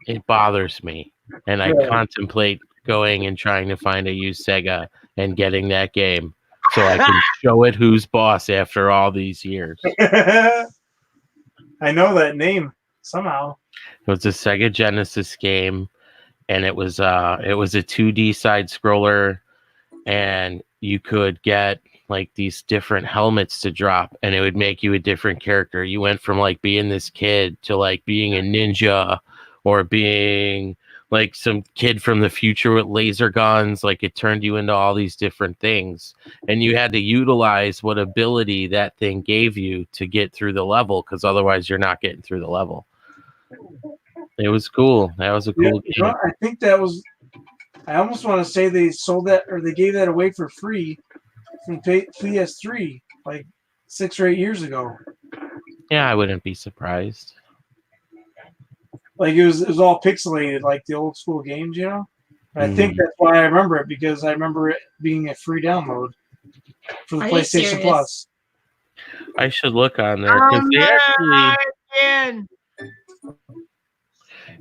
it bothers me. And I Really? contemplate going and trying to find a used Sega and getting that game so I can show it who's boss after all these years. I know that name somehow. It was a Sega Genesis game, and it was a 2D side scroller, and you could get like these different helmets to drop, and it would make you a different character. You went from like being this kid to like being a ninja or being like some kid from the future with laser guns. Like it turned you into all these different things, and you had to utilize what ability that thing gave you to get through the level, because otherwise you're not getting through the level. It was cool. That was a cool You game. know, I think that was. I almost want to say they sold that or they gave that away for free from PS3 like 6 or 8 years ago. Yeah, I wouldn't be surprised. Like it was all pixelated, like the old school games, you know. And I think that's why I remember it, because I remember it being a free download for the Are you PlayStation serious? Plus. I should look on there, 'cause they actually, Again.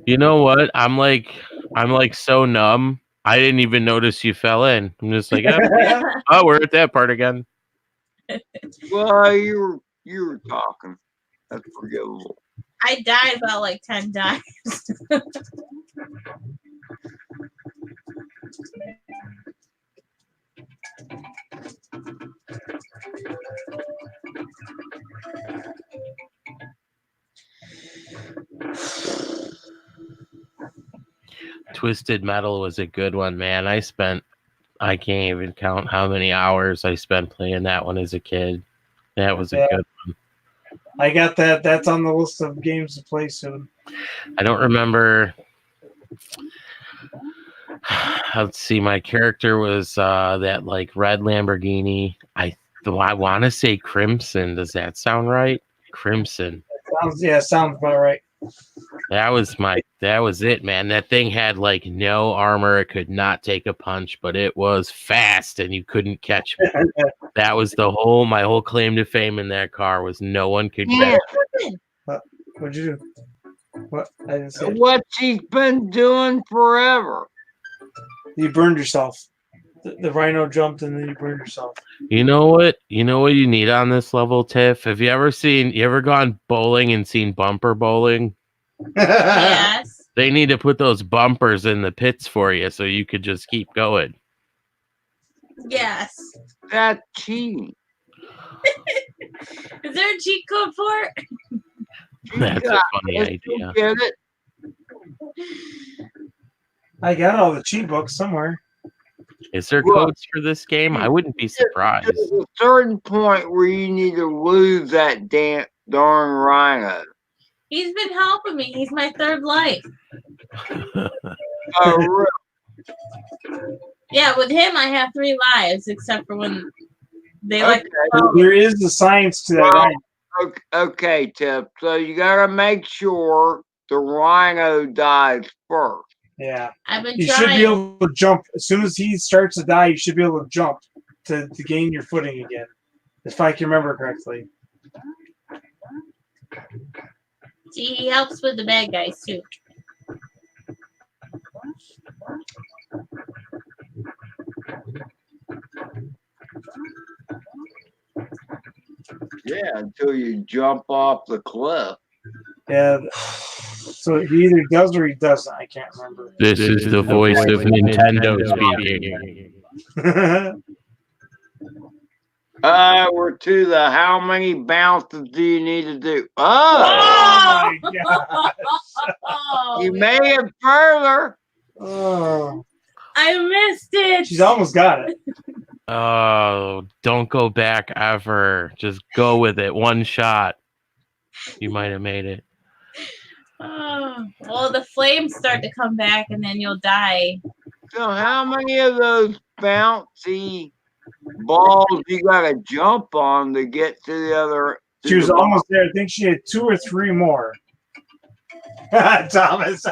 you know what? I'm like so numb. I didn't even notice you fell in. I'm just like, oh, we're at that part again. Well, you were talking. That's forgivable. I died about like 10 times. Twisted Metal was a good one, man. I can't even count how many hours I spent playing that one as a kid. That was a Yeah. good one. I got that. That's on the list of games to play soon. I don't remember. Let's see. My character was that like red Lamborghini. I want to say Crimson. Does that sound right? Crimson. Sounds about right. That was it, man. That thing had like no armor. It could not take a punch, but it was fast and you couldn't catch me. That was my whole claim to fame in that car was no one could catch me. What'd you do? What? I didn't see it. What she's been doing forever. You burned yourself. The rhino jumped and then you burned yourself. You know what? You know what you need on this level, Tiff? Have you ever gone bowling and seen bumper bowling? Yes. They need to put those bumpers in the pits for you so you could just keep going. Yes. That's cheating. Is there a cheat code for it? That's a funny Let's idea. Get it? I got all the cheat books somewhere. Is there Well, codes for this game? I wouldn't be surprised. There's a certain point where you need to lose that darn rhino. He's been helping me. He's my third life. Oh, really? Yeah, with him I have 3 lives, except for when they like. There is the science to that. Well, Rhino. Okay, Tip. So you gotta make sure the rhino dies first. Yeah. I've been You should trying. be able to jump. As soon as he starts to die, you should be able to jump to gain your footing again. If I can remember correctly. See, he helps with the bad guys too. Yeah, until you jump off the cliff. Yeah. So he either does or he doesn't. I can't remember. This is the voice of Nintendo speaking. We're to the how many bounces do you need to do? Oh, Oh my gosh. Oh, you made it further. Oh, I missed it. she's almost got it. Oh, don't go back ever. Just go with it. One shot. You might have made it. Oh, well, the flames start to come back, and then you'll die. So how many of those bouncy balls you gotta jump on to get to the other? She was almost there. I think she had 2 or 3 more. Thomas.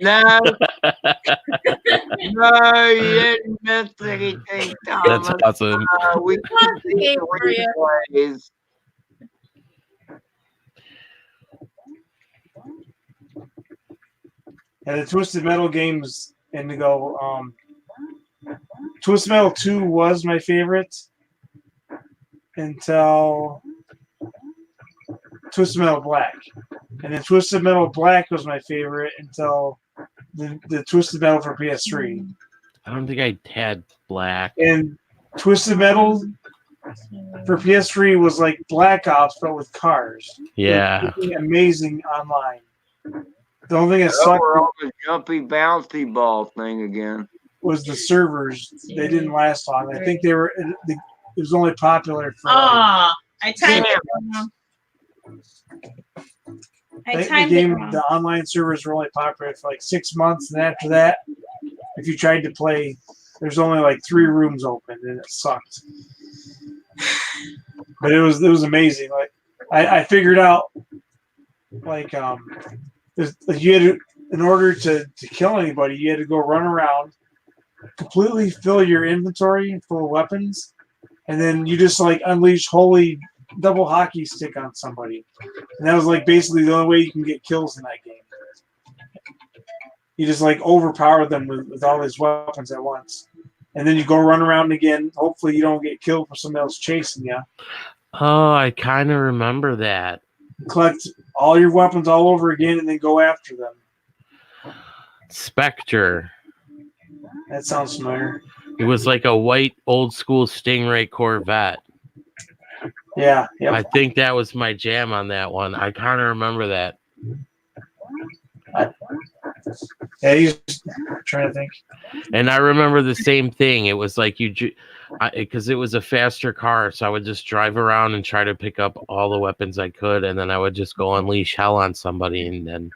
No, no, you didn't miss anything, Thomas. That's awesome. We What's the game for you? replays. Yeah, the Twisted Metal games, Indigo. Twisted Metal 2 was my favorite until Twisted Metal Black. And then Twisted Metal Black was my favorite until the Twisted Metal for PS3. I don't think I had black. And Twisted Metal for PS3 was like Black Ops, but with cars. Yeah. It was amazing online. The only thing that Oh, sucked we're on the jumpy bouncy ball thing again. was the servers. They didn't last long. I think they were. It was only popular for. Oh, I timed it wrong. I the timed it game. wrong. The online servers were only popular for like 6 months, and after that, if you tried to play, there's only like 3 rooms open, and it sucked. But it was amazing. Like I figured out, like you had to, in order to kill anybody, you had to go run around, completely fill your inventory full of weapons, and then you just like unleash holy double hockey stick on somebody, and that was like basically the only way you can get kills in that game. You just like overpower them with all these weapons at once, and then you go run around again. Hopefully, you don't get killed for somebody else chasing you. Oh, I kind of remember that. Collect all your weapons all over again, and then go after them. Spectre. That sounds familiar. It was like a white old school Stingray Corvette. Yeah, yep. I think that was my jam on that one. I kind of remember that. Yeah, he's trying to think. And I remember the same thing. It was like because it was a faster car, so I would just drive around and try to pick up all the weapons I could, and then I would just go unleash hell on somebody and then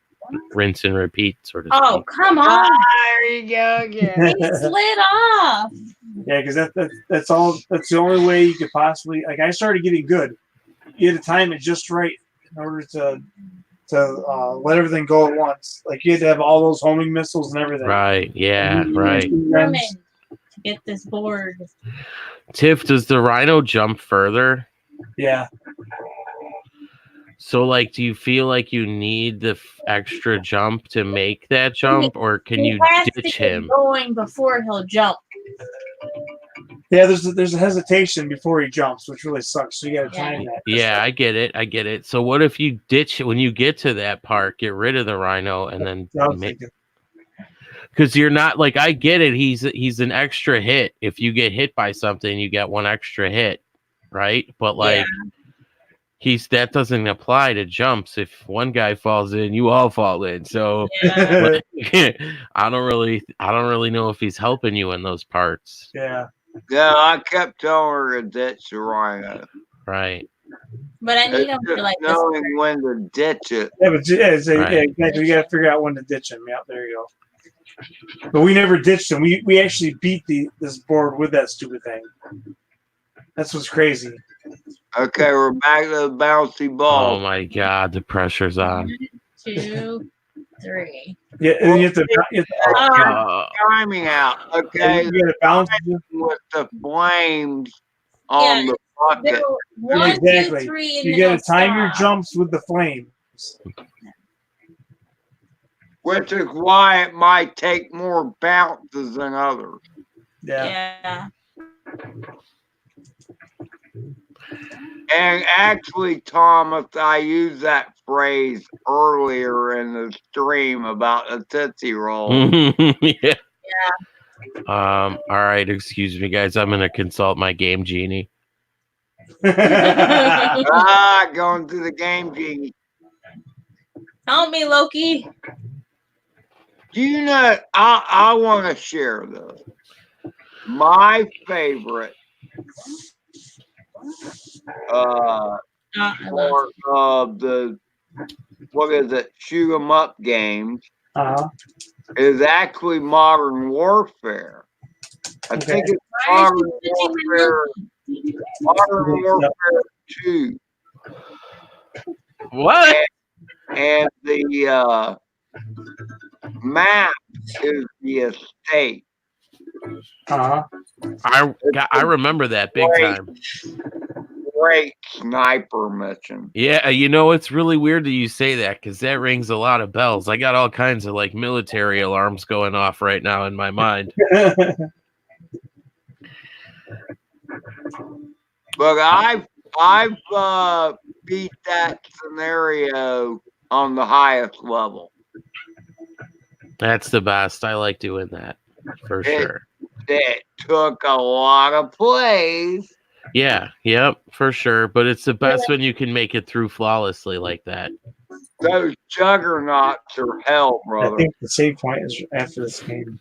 rinse and repeat, sort of. Oh, come on. There you go again. He slid off. Yeah, because that's all. That's the only way you could possibly. Like, I started getting good. You had to time it just right in order to let everything go at once. Like, you had to have all those homing missiles and everything. Right. Yeah. Right. Determined to get this board. Tiff, does the Rhino jump further? Yeah. So, like, do you feel like you need the extra jump to make that jump, or can you has to ditch get him? going before he'll jump. Yeah, there's a hesitation before he jumps, which really sucks. So you got to time that. Yeah, I get it. So what if you ditch it when you get to that part, get rid of the Rhino, and then I was thinking. because you're not like, I get it. He's an extra hit. If you get hit by something, you get one extra hit, right? But like that doesn't apply to jumps. If one guy falls in, you all fall in. So Yeah. I don't really know if he's helping you in those parts. Yeah. Yeah, I kept telling her to ditch the Rhino. Right. But I need It's him for just like this. knowing when to ditch it. Yeah, but yeah, Right. yeah, exactly. You got to figure out when to ditch him. Yeah, there you go. But we never ditched him. We actually beat this board with that stupid thing. That's what's crazy. Okay, we're back to the bouncy Oh ball. my God, the pressure's on. 1, 2, 3. Yeah, and you have to Timing out. Okay, you got to balance. with the flames on Yeah, the bucket. 1, Exactly. 2, 3, and You then got I'll to time your stop. jumps with the flames. Which is why it might take more bounces than others. Yeah. Yeah. And actually, Thomas, I used that phrase earlier in the stream about the Tootsie Roll. Yeah. All right, excuse me, guys. I'm gonna consult my game genie. Going to the game, Genie. Help me, Loki. Do you know, I want to share this. My favorite I love part of the, what is it, shoot 'em up games Uh-huh. is actually Modern Warfare. I think it's Why is Modern he touching my Warfare, Loki? Modern Warfare 2. What? And the map is the estate. Uh-huh. I remember that big Great. time. Great sniper mission. Yeah, you know, it's really weird that you say that because that rings a lot of bells. I got all kinds of like military alarms going off right now in my mind. But I've beat that scenario on the highest level. That's the best. I like doing that for sure. It took a lot of plays. Yeah, yep, for sure. But it's the best when you can make it through flawlessly like that. Those juggernauts are hell, I brother. think the save point is after this game.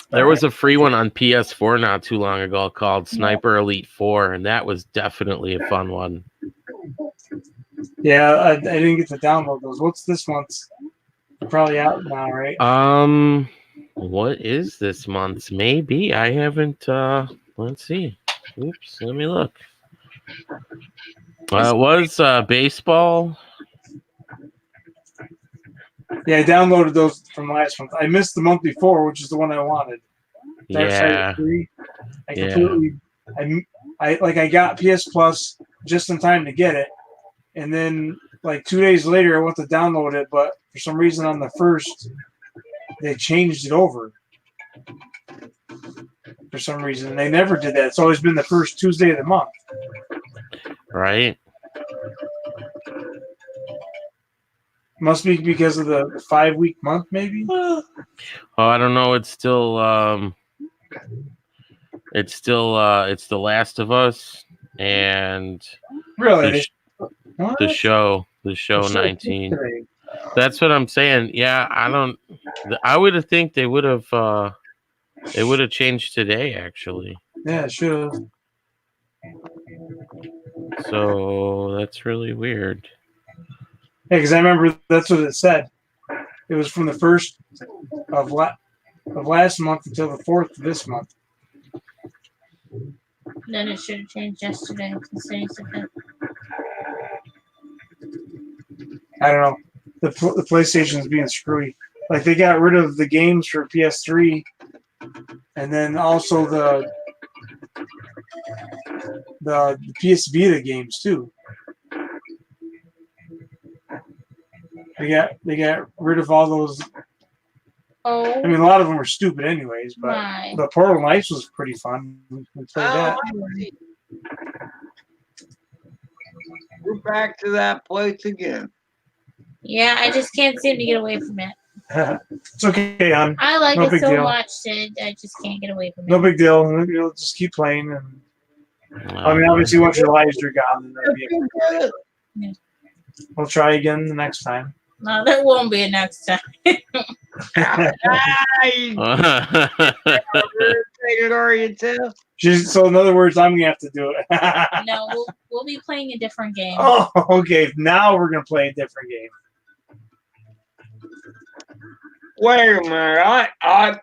There was a free one on PS4 not too long ago called Sniper Elite 4, and that was definitely a fun one. Yeah, I didn't get to download those. What's this month's? They're probably out now, right? What is this month's? Maybe I haven't. Let's see. Oops, let me look. It was baseball. Yeah, I downloaded those from last month. I missed the month before, which is the one I wanted. Yeah, Darksiders 3. I Yeah. completely, I got PS Plus just in time to get it, and then like 2 days later, I went to download it, but for some reason on the first, they changed it over. For some reason, they never did that. It's always been the first Tuesday of the month. right. Must be because of the 5-week month, maybe. Oh, I don't know. It's still it's The Last of Us and Really? the What? show The show 19. today. That's what I'm saying. Yeah, I would have think they would have changed today actually. Yeah, sure. So that's really weird. Yeah, because I remember that's what it said. It was from the 1st of last month until the 4th of this month. Then it should have changed yesterday to say something. I don't know. The PlayStation's being screwy. Like they got rid of the games for PS3, and then also the PS Vita games too. They got rid of all those. Oh I mean, a lot of them were stupid anyways, but my. the Portal Knights was pretty fun. We played that. We're back to that place again. Yeah, I just can't seem to get away from it. It's okay, hon. I like No it big so deal. much that I just can't get away from it. No big deal. You'll just keep playing. And I mean, obviously, once your lives are gone, then that'll be we'll try again the next time. No, there won't be a next time. So, in other words, I'm gonna have to do it. No, we'll be playing a different game. Oh, okay. Now we're gonna play a different game. Wait a minute. I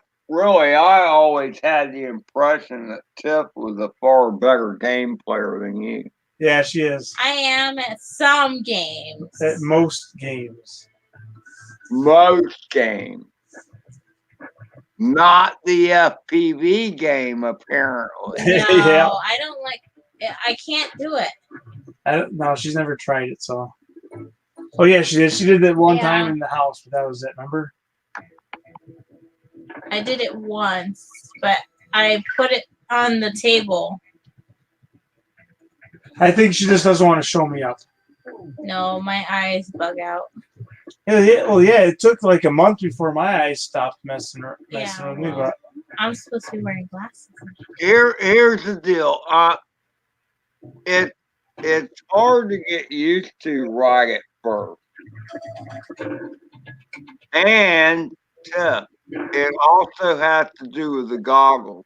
always had the impression that Tiff was a far better game player than you. Yeah, she is. I am at some games. At most games. Most games. Not the FPV game, apparently. No, Yeah. I don't like. I can't do it. No, she's never tried it. So. Oh yeah, she did. She did that one Yeah. time in the house, but that was it. Remember? I did it once, but I put it on the table. I think she just doesn't want to show me up. No, my eyes bug out. Yeah, well, yeah, it took like a month before my eyes stopped messing with me. But I'm supposed to be wearing glasses. Here's the deal. It's hard to get used to right at first. And it also has to do with the goggles.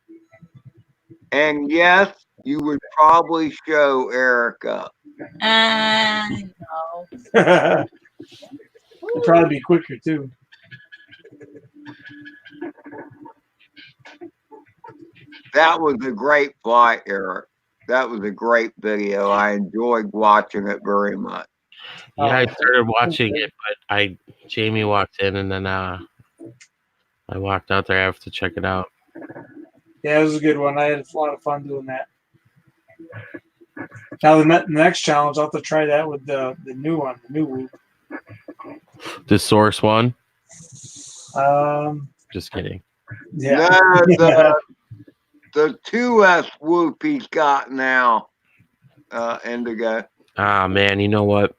And yes, you would probably show Erica. No. it'd probably be quicker too. That was a great flight, Eric. That was a great video. I enjoyed watching it very much. Yeah, I started watching it, but Jamie walked in and then I walked out there. I have to check it out. Yeah, it was a good one. I had a lot of fun doing that. Now the next challenge, I'll have to try that with the new one, the new Whoop. The Source one? Just kidding. Yeah. No, the 2S Whoop he's got now, Indigo. Ah, man, you know what?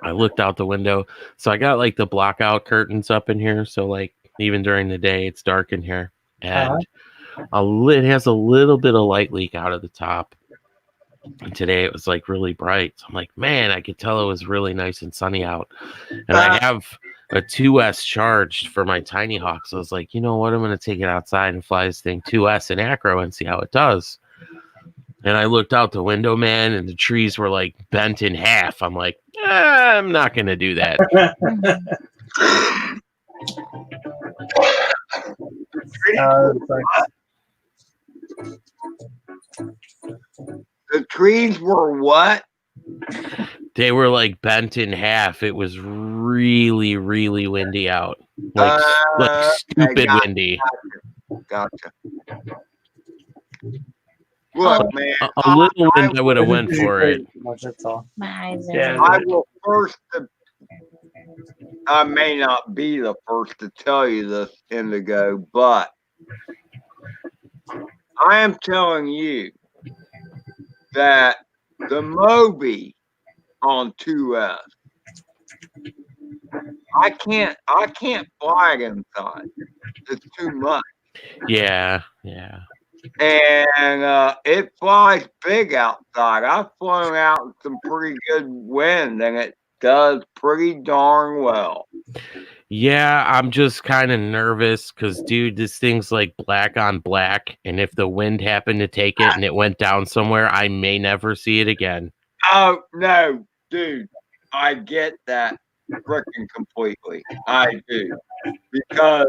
I looked out the window. So I got like the block out curtains up in here. So like even during the day, it's dark in here. And it has a little bit of light leak out of the top. And today it was like really bright. So I'm like, man, I could tell it was really nice and sunny out. And I have a 2S charged for my Tiny Hawk. So I was like, you know what? I'm going to take it outside and fly this thing 2S in acro and see how it does. And I looked out the window, man, and the trees were like bent in half. I'm like, I'm not going to do that. The trees were what? They were like bent in half. It was really, really windy out. Like stupid windy. Gotcha. Look, man. A little wind, I would have went for it. That's all. My eyes are. Yeah. I will first. I may not be the first to tell you this, Indigo, but I am telling you that the Moby on 2S I can't fly it inside. It's too much. Yeah. And it flies big outside. I've flown out in some pretty good wind, and it does pretty darn well. Yeah, I'm just kind of nervous because, dude, this thing's like black on black. And if the wind happened to take it and it went down somewhere, I may never see it again. Oh, no, dude. I get that freaking completely. I do. Because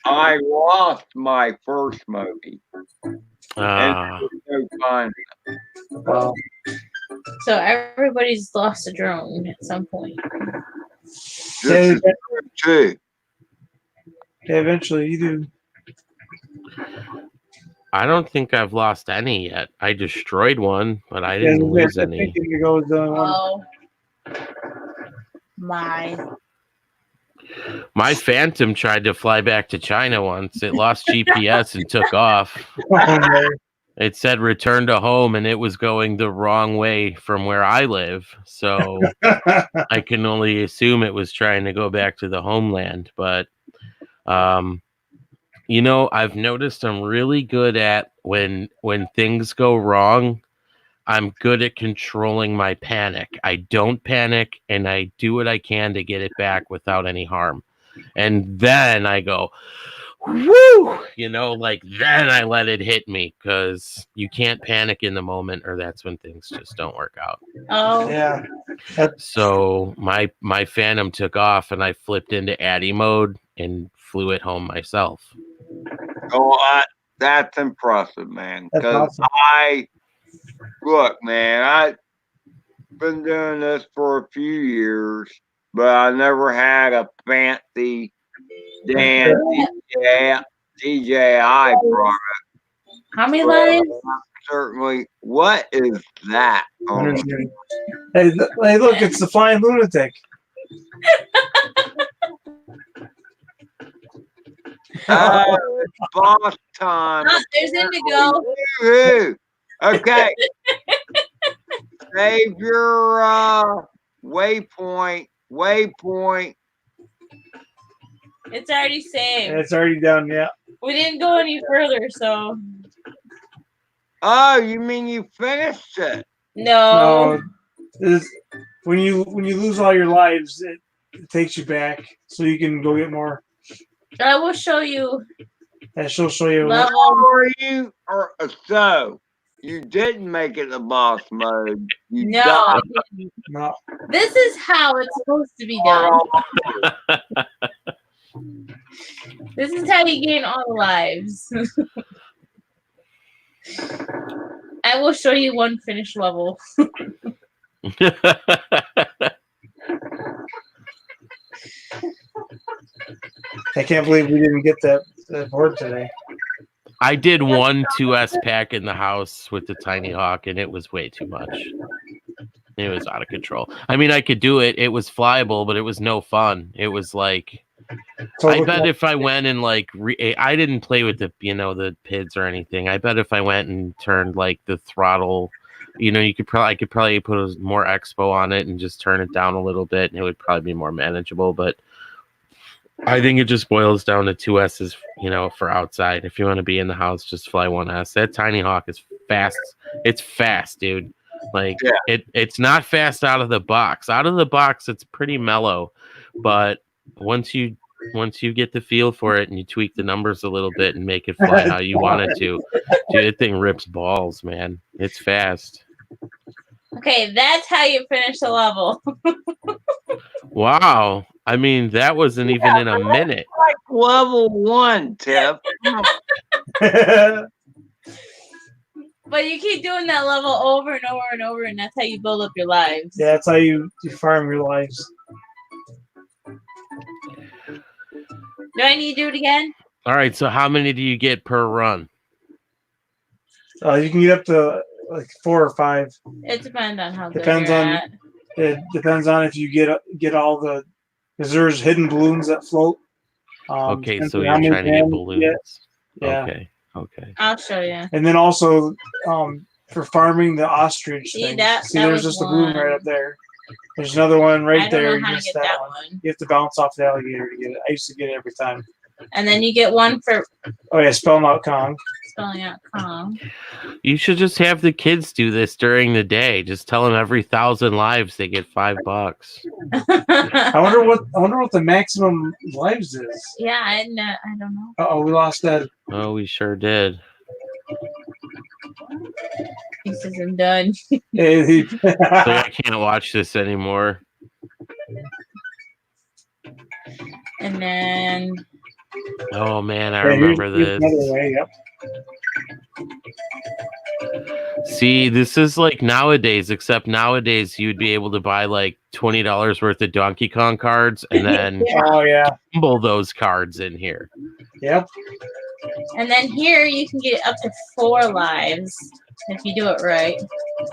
I lost my first Moby. Ah. And no fun. Wow. So everybody's lost a drone at some point. Yeah, This is true. yeah, eventually you do. I don't think I've lost any yet. I destroyed one, but I Yeah, didn't lose I any. think Indigo was the only one. Oh my! My Phantom tried to fly back to China once. It lost GPS and took off. Oh, no. It said return to home, and it was going the wrong way from where I live. So I can only assume it was trying to go back to the homeland. But, you know, I've noticed I'm really good at when things go wrong, I'm good at controlling my panic. I don't panic, and I do what I can to get it back without any harm. And then I go, woo! You know, like then I let it hit me because you can't panic in the moment, or that's when things just don't work out. Oh Yeah. So my Phantom took off, and I flipped into Addy mode and flew it home myself. Oh, that's impressive, man. That's Because awesome. Look, man, I've been doing this for a few years, but I never had a fancy damn DJI product. how many lives? Certainly, what is that? Hey, hey, look, it's the flying lunatic. It's boss time. Oh, there's Indigo. Woo-hoo. Okay. Save your waypoint. It's already saved. It's already done. Yeah. We didn't go any further, so Oh, you mean you finished it? no. When you lose all your lives, it takes you back, so you can go get more. I will show you. And she'll show you. Level. How are you? So you didn't make it the boss mode. You No, died. No. this is how it's supposed to be done. This is how you gain all the lives. I will show you one finished level. I can't believe we didn't get that board today. I did one 2S pack in the house with the Tiny Hawk, and it was way too much. It was out of control. I mean, I could do it. It was flyable, but it was no fun. It was like, I bet if I went and like, I didn't play with the, the PIDs or anything. I bet if I went and turned like the throttle, I could probably put more expo on it and just turn it down a little bit, and it would probably be more manageable. But I think it just boils down to 2S's, for outside. If you want to be in the house, just fly 1S. That Tiny Hawk is fast. It's fast, dude. Like it's not fast out of the box. Out of the box, it's pretty mellow. But once you get the feel for it and you tweak the numbers a little bit and make it fly how you want it to, dude, that thing rips balls, man. It's fast. Okay, that's how you finish the level. Wow. I mean, that wasn't even in a minute. Like level 1, Tiff. But you keep doing that level over and over and over, and that's how you build up your lives. Yeah, that's how you farm your lives. Do I need to do it again? All right, so how many do you get per run? You can get up to like 4 or 5. It depends on how Depends good you're on- at. It depends on if you get all the, because there's hidden balloons that float. Okay, depends so on you're how many trying to get grams you balloons. Yeah. Okay. I'll show you. And then also for farming the ostrich See, thing. that There's was just a balloon one. right up there. There's another one I right don't there. know You how to missed get that one. one. You have to bounce off the alligator to get it. I used to get it every time. And then you get one for Oh yeah, spell them out, Kong. spelling out Kong. You should just have the kids do this during the day. Just tell them every 1,000 lives they get $5. I wonder what the maximum lives is. Yeah, I don't know. Oh, we lost that. Oh, we sure did. He says I'm done. So I can't watch this anymore. And then Oh man, I Yeah, remember here's another this. way. Yep. See, this is like nowadays, except nowadays you'd be able to buy like $20 worth of Donkey Kong cards and then Oh yeah. tumble those cards in here. Yep. and then here you can get up to 4 lives if you do it right.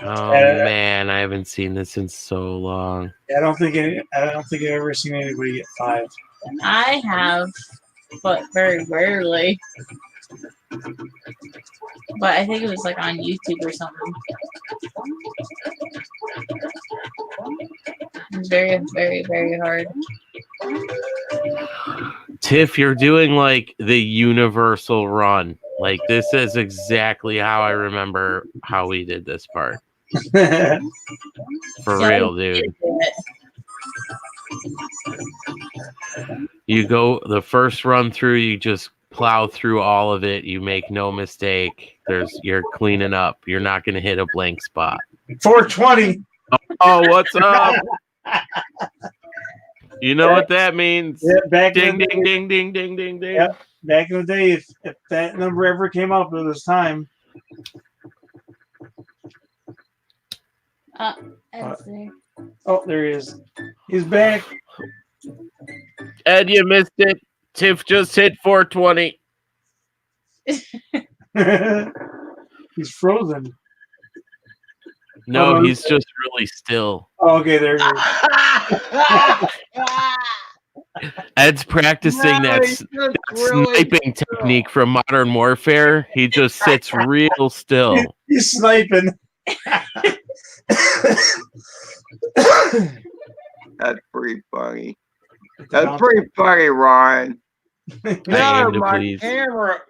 Oh man, I haven't seen this in so long. I don't think I've ever seen anybody get 5. I have, but very rarely. But I think it was like on YouTube or something. It's very, very, very hard. Tiff, you're doing like the universal run. Like this is exactly how I remember how we did this part. For Yeah, real, dude. You go the first run through, you just plow through all of it. You make no mistake. You're cleaning up. You're not gonna hit a blank spot. 420. Oh, what's up? You know what that means? Yeah, back Ding in the ding day, ding ding ding ding ding. Yep. Back in the day, if that number ever came up, it was time. Ed's there. Oh, there he is. He's back. Ed, you missed it. Tiff just hit 420. He's frozen. No, Oh, he's just really still. Oh, okay, there he is. Ed's practicing that sniping technique from Modern Warfare. He just sits real still. He's sniping. That's pretty funny. That's pretty funny, Ryan. I No, aim to my please. camera.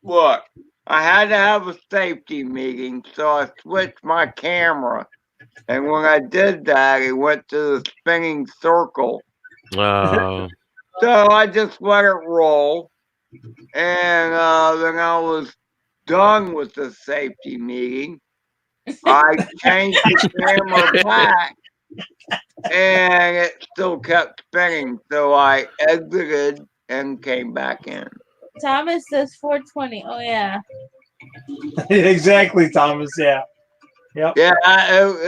Look, I had to have a safety meeting, so I switched my camera. And when I did that, it went to the spinning circle. Oh, So I just let it roll. And then I was done with the safety meeting. I changed the camera back. And it still kept spinning. So I exited and came back in. Thomas says 420. Oh yeah. Exactly, Thomas. Yeah. Yep. Yeah,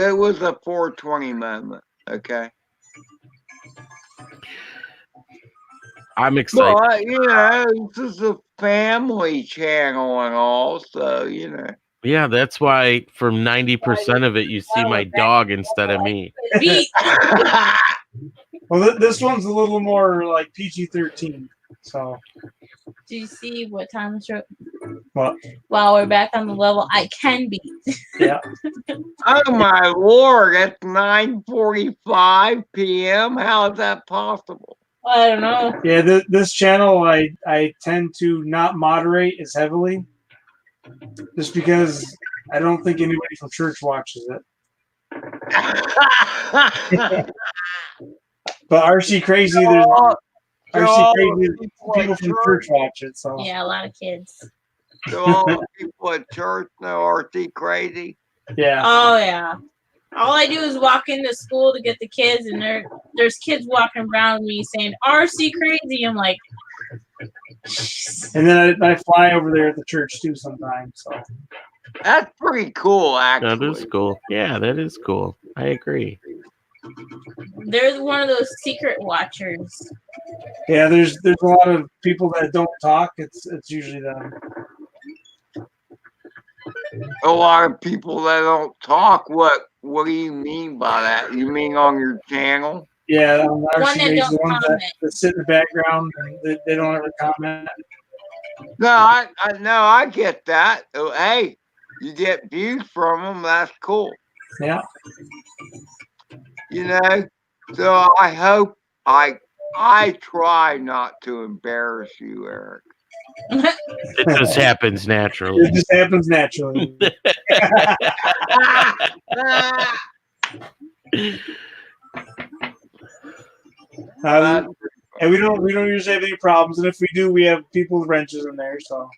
it was a 420 moment. Okay. I'm excited. But, you know, this is a family channel and all, so, you know. Yeah, that's why for 90% of it, you see my dog instead of me. Beat. Well, this one's a little more like PG-13. So Do you see what Thomas wrote? what? While we're back on the level, I can beat. Yeah. Oh, my Lord, it's 9:45 p.m.? How is that possible? I don't know. Yeah. This channel, I tend to not moderate as heavily, just because I don't think anybody from church watches it. But RC Crazy, there's RC Crazy, people from church watch it. So Yeah, a lot of kids. Do all the people at church know RT Crazy? yeah. Oh yeah. All I do is walk into school to get the kids, and there's kids walking around me saying RC Crazy. I'm like, And then I fly over there at the church too sometimes. So That's pretty cool, That actually. is cool. Yeah, that is cool. I agree. there's one of those secret watchers. yeah, there's a lot of people that don't talk. It's usually them. A lot of people that don't talk. What do you mean by that? You mean on your channel? Yeah, on RC One that Crazy, don't the ones comment. that sit in the background and they don't ever comment. No, I get that. Oh, hey, you get views from them. That's cool. Yeah. You know, so I hope I try not to embarrass you, Eric. It just happens naturally. It just happens naturally. And we don't usually have any problems. And if we do, we have people with wrenches in there. So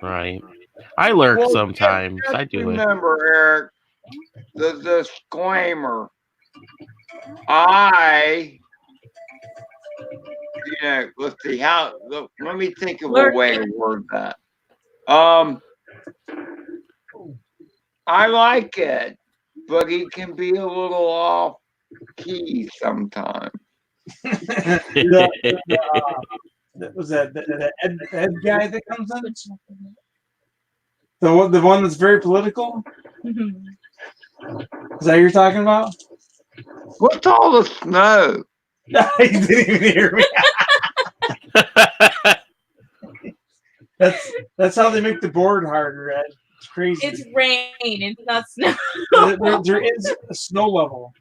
Right. I lurk Well, sometimes. just I do it. remember, Eric, the disclaimer. Let's see how. Let me think of a way to word that. I like it, but he can be a little off key sometimes. was that the Ed guy that comes in? The one that's very political? Is that what you're talking about? What's all the snow? He didn't even hear me. That's how they make the board harder, Ed. It's crazy. It's rain. It's not snow. There is a snow level.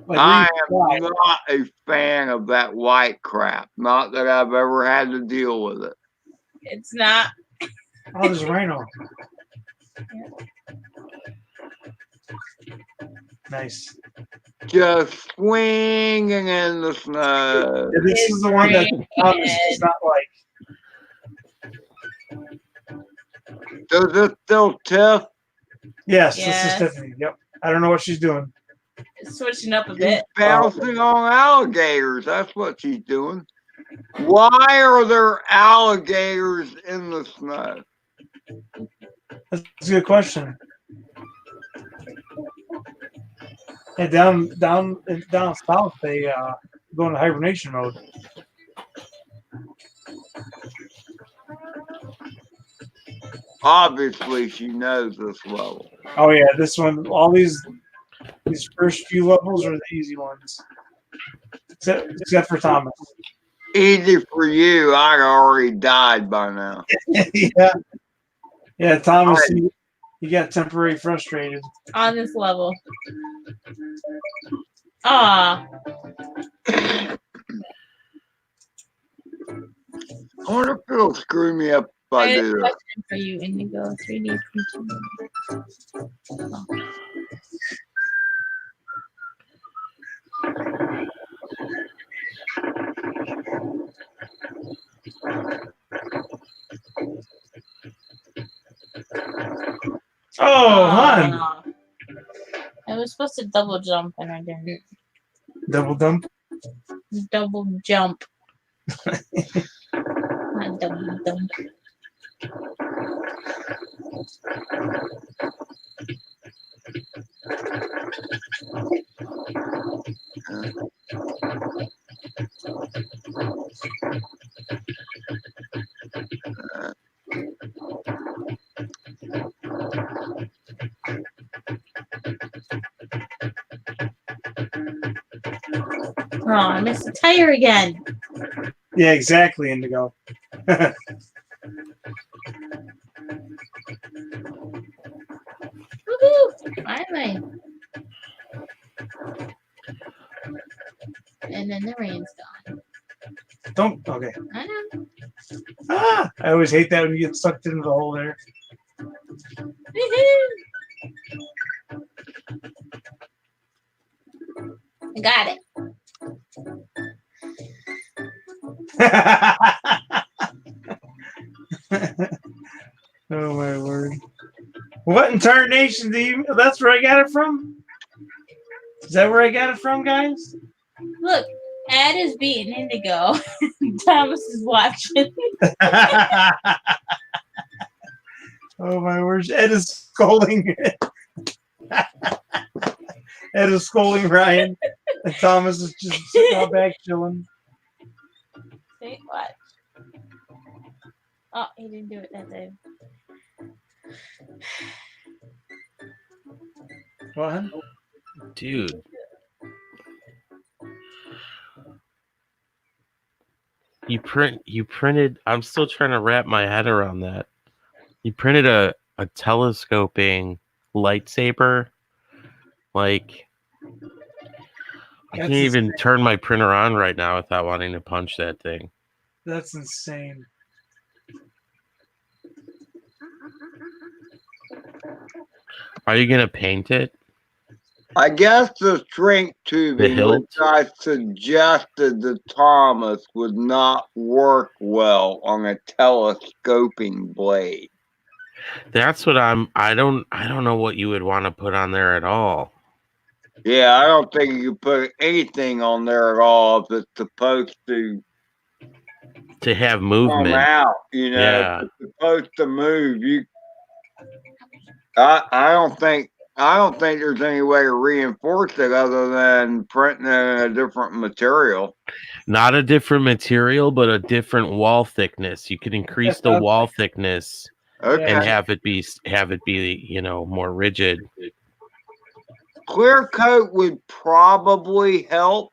Like I am not a fan of that white crap. Not that I've ever had to deal with it. It's not. Oh, there's rhino. Nice. Just swinging in the snow. Yeah, this is the one that is not like. Does it still tiff? Yes, Yes. this is Tiffany. Yep. I don't know what she's doing. It's switching up a She's bit. bouncing on alligators. That's what she's doing. Why are there alligators in the snow? That's a good question. Yeah, down south they go into hibernation mode. Obviously, she knows this level. Oh yeah, this one. All these first few levels are the easy ones, except for Thomas. Easy for you. I already died by now. yeah. Thomas, he got temporarily frustrated. On this level. Ah. I wonder if it'll screw me up if I I have a do that. question for you, Indigo. 3D printing. Oh, hun. Ah. I was supposed to double jump and I didn't. Double dump. Double jump. Not double dump. Oh, I missed the tire again. Yeah, exactly, Indigo. Woohoo! Finally. And then the rain's gone. Don't. Okay. I know. Ah, I always hate that when you get sucked into the hole there. Woohoo! I got it. Oh my word! What in tarnation do you? That's where I got it from. Is that where I got it from, guys? Look, Ed is beating Indigo. Thomas is watching. Oh my word! Ed is scolding. Ed is scolding Ryan, and Thomas is just sitting out back chilling. See what? Oh, he didn't do it that day. What? Dude. You printed. I'm still trying to wrap my head around that. You printed a telescoping lightsaber. Like, I That's can't even insane. turn my printer on right now without wanting to punch that thing. That's insane. Are you gonna paint it? I guess the shrink tubing, hilt? which I suggested to Thomas, would not work well on a telescoping blade. That's what I don't know what you would want to put on there at all. Yeah, I don't think you can put anything on there at all if it's supposed to To have come movement. out. You know, Yeah. if it's supposed to move. I don't think there's any way to reinforce it other than printing it in a different material. Not a different material, but a different wall thickness. You can increase the wall thickness Okay. and have it be more rigid. Clear coat would probably help,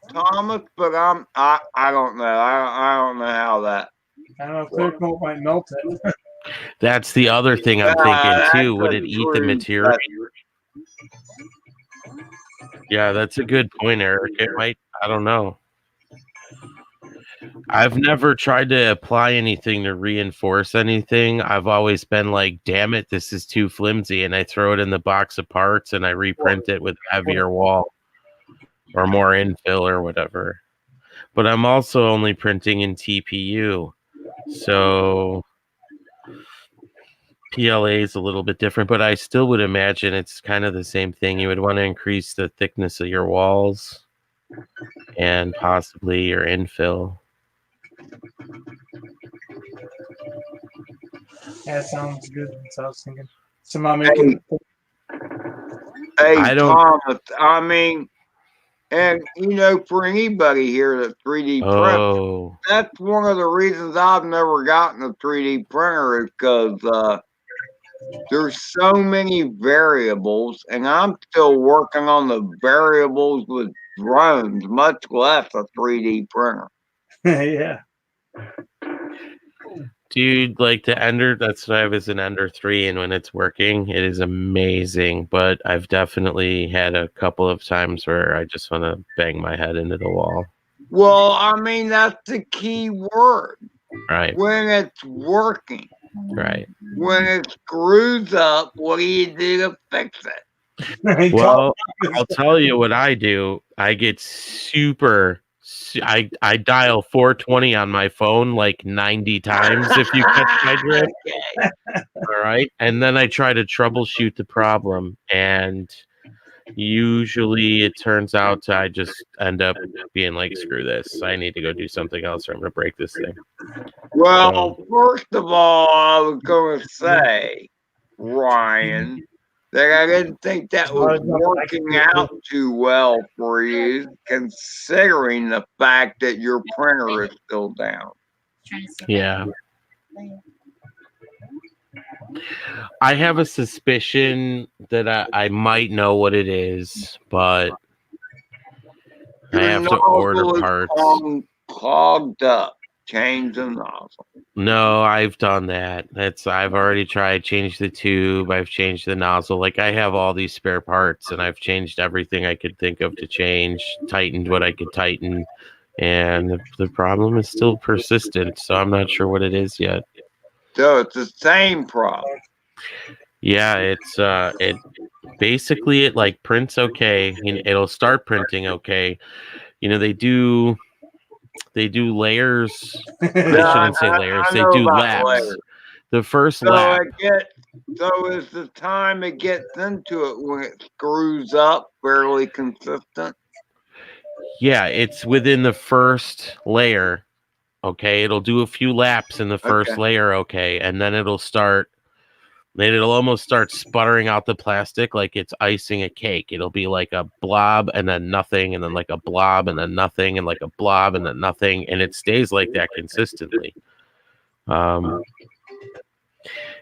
Thomas, but I don't know. I don't know how that. I don't know. Clear coat might melt it. That's the other thing I'm thinking too. Would it eat the material? Yeah, that's a good point, Eric. It might. I don't know. I've never tried to apply anything to reinforce anything. I've always been like, damn it, this is too flimsy. And I throw it in the box of parts and I reprint it with a heavier wall or more infill or whatever. But I'm also only printing in TPU. So PLA is a little bit different, but I still would imagine it's kind of the same thing. You would want to increase the thickness of your walls and possibly your infill. That sounds good. That's what I was thinking. Somehow making. Hey, I don't- Thomas, I mean, and for anybody here that 3D prints, Oh, that's one of the reasons I've never gotten a 3D printer is because there's so many variables, and I'm still working on the variables with drones, much less a 3D printer. Yeah. dude, like the Ender, that's what I have as an Ender 3, and when it's working, it is amazing. But I've definitely had a couple of times where I just want to bang my head into the wall. Well, I mean, that's the key word. Right, When it's working. right. When it screws up, what do you do to fix it? Well, I'll tell you what I do. I get I dial 420 on my phone like 90 times if you catch my drift. All right. And then I try to troubleshoot the problem. And usually it turns out I just end up being like, screw this. I need to go do something else or I'm going to break this thing. Well, first of all, I was going to say, Ryan, that I didn't think that was working out too well for you, considering the fact that your printer is still down. Yeah. I have a suspicion that I might know what it is, but I have to order parts. Clogged up. Change the nozzle. No, I've done that. I've already tried. Changed the tube. I've changed the nozzle. Like I have all these spare parts, and I've changed everything I could think of to change. Tightened what I could tighten, and the problem is still persistent. So I'm not sure what it is yet. So it's the same problem. Yeah, it basically it like prints okay. It'll start printing okay. They do layers. I shouldn't say layers. They do laps. Layers. The first lap. So is the time it gets into it when it screws up fairly consistent? Yeah, it's within the first layer. Okay, it'll do a few laps in the first layer. Okay, and then it'll almost start sputtering out the plastic like it's icing a cake. It'll be like a blob and then nothing, and then like a blob and then nothing, and like a blob and then nothing, and it stays like that consistently.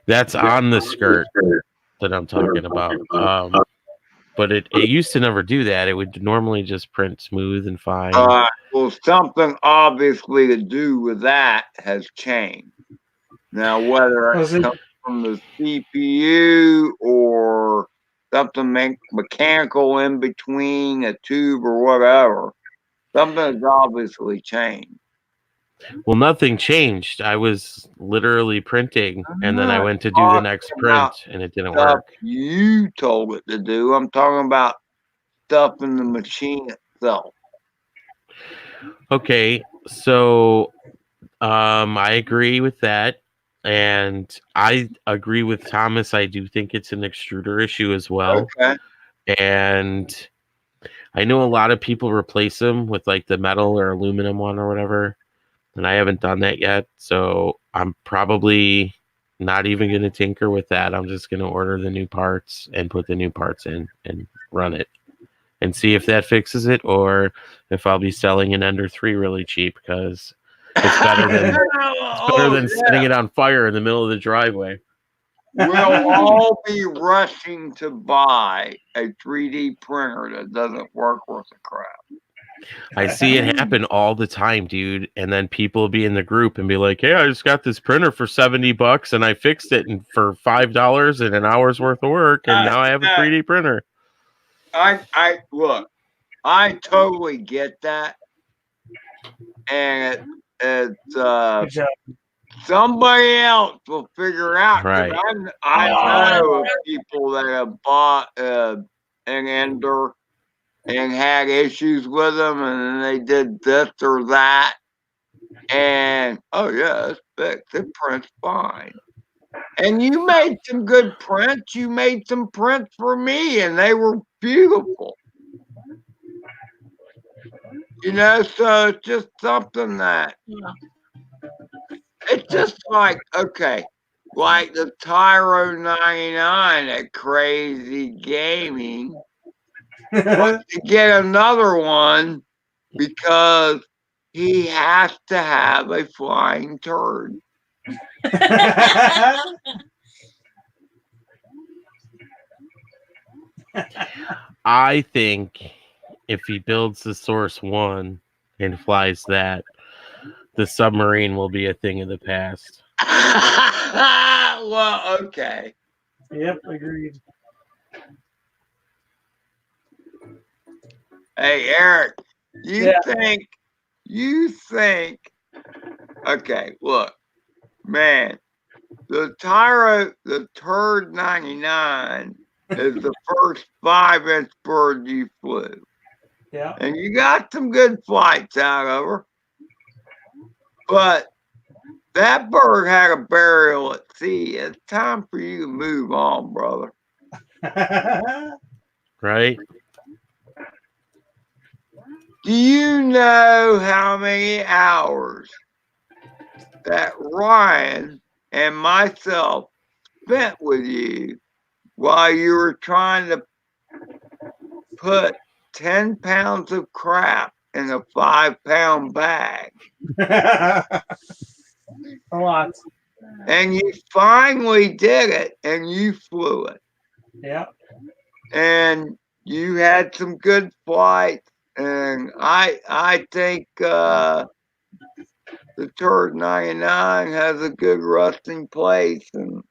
That's on the skirt that I'm talking about. But it used to never do that. It would normally just print smooth and fine. Well, something obviously to do with that has changed. Now, whether it comes from the CPU or something mechanical in between a tube or whatever. Something has obviously changed. Well, nothing changed. I was literally printing, and then I went to do the talking next print, about and it didn't Stuff work. you told it to do. I'm talking about stuff in the machine itself. Okay, so I agree with that, and I agree with Thomas. I do think it's an extruder issue as well, Okay. and I know a lot of people replace them with like the metal or aluminum one or whatever, and I haven't done that yet. So I'm probably not even going to tinker with that. I'm just going to order the new parts and put the new parts in and run it and see if that fixes it, or if I'll be selling an Ender 3 really cheap because it's better than setting it on fire in the middle of the driveway. We'll all be rushing to buy a 3D printer that doesn't work worth a crap. I see it happen all the time, dude. And then people will be in the group and be like, "Hey, I just got this printer for $70 and I fixed it for $5 and an hour's worth of work, and now I have a 3D printer." I look, I totally get that, and it's Good job. somebody else will figure it out. 'Cause Right. I know of people that have bought an Ender and had issues with them, and then they did this or that, and oh yeah, it's fixed. It prints fine. And you made some good prints. You made some prints for me, and they were beautiful. You know, so it's just something that Yeah. it's just like, okay, like the Tyro 99 at Crazy Gaming wants to get another one because he has to have a flying turd. I think if he builds the Source 1 and flies that, the submarine will be a thing of the past. Well, okay. Yep, agreed. Hey, Eric, you Yeah. think, okay, look, man, the Turd 99 is the first 5-inch bird you flew. Yeah. And you got some good flights out of her. But that bird had a burial at sea. It's time for you to move on, brother. Right? Do you know how many hours that Ryan and myself spent with you while you were trying to put 10 pounds of crap in a 5-pound bag? A lot. And you finally did it, and you flew it. Yeah. And you had some good flights. And I think the Turd 99 has a good resting place. And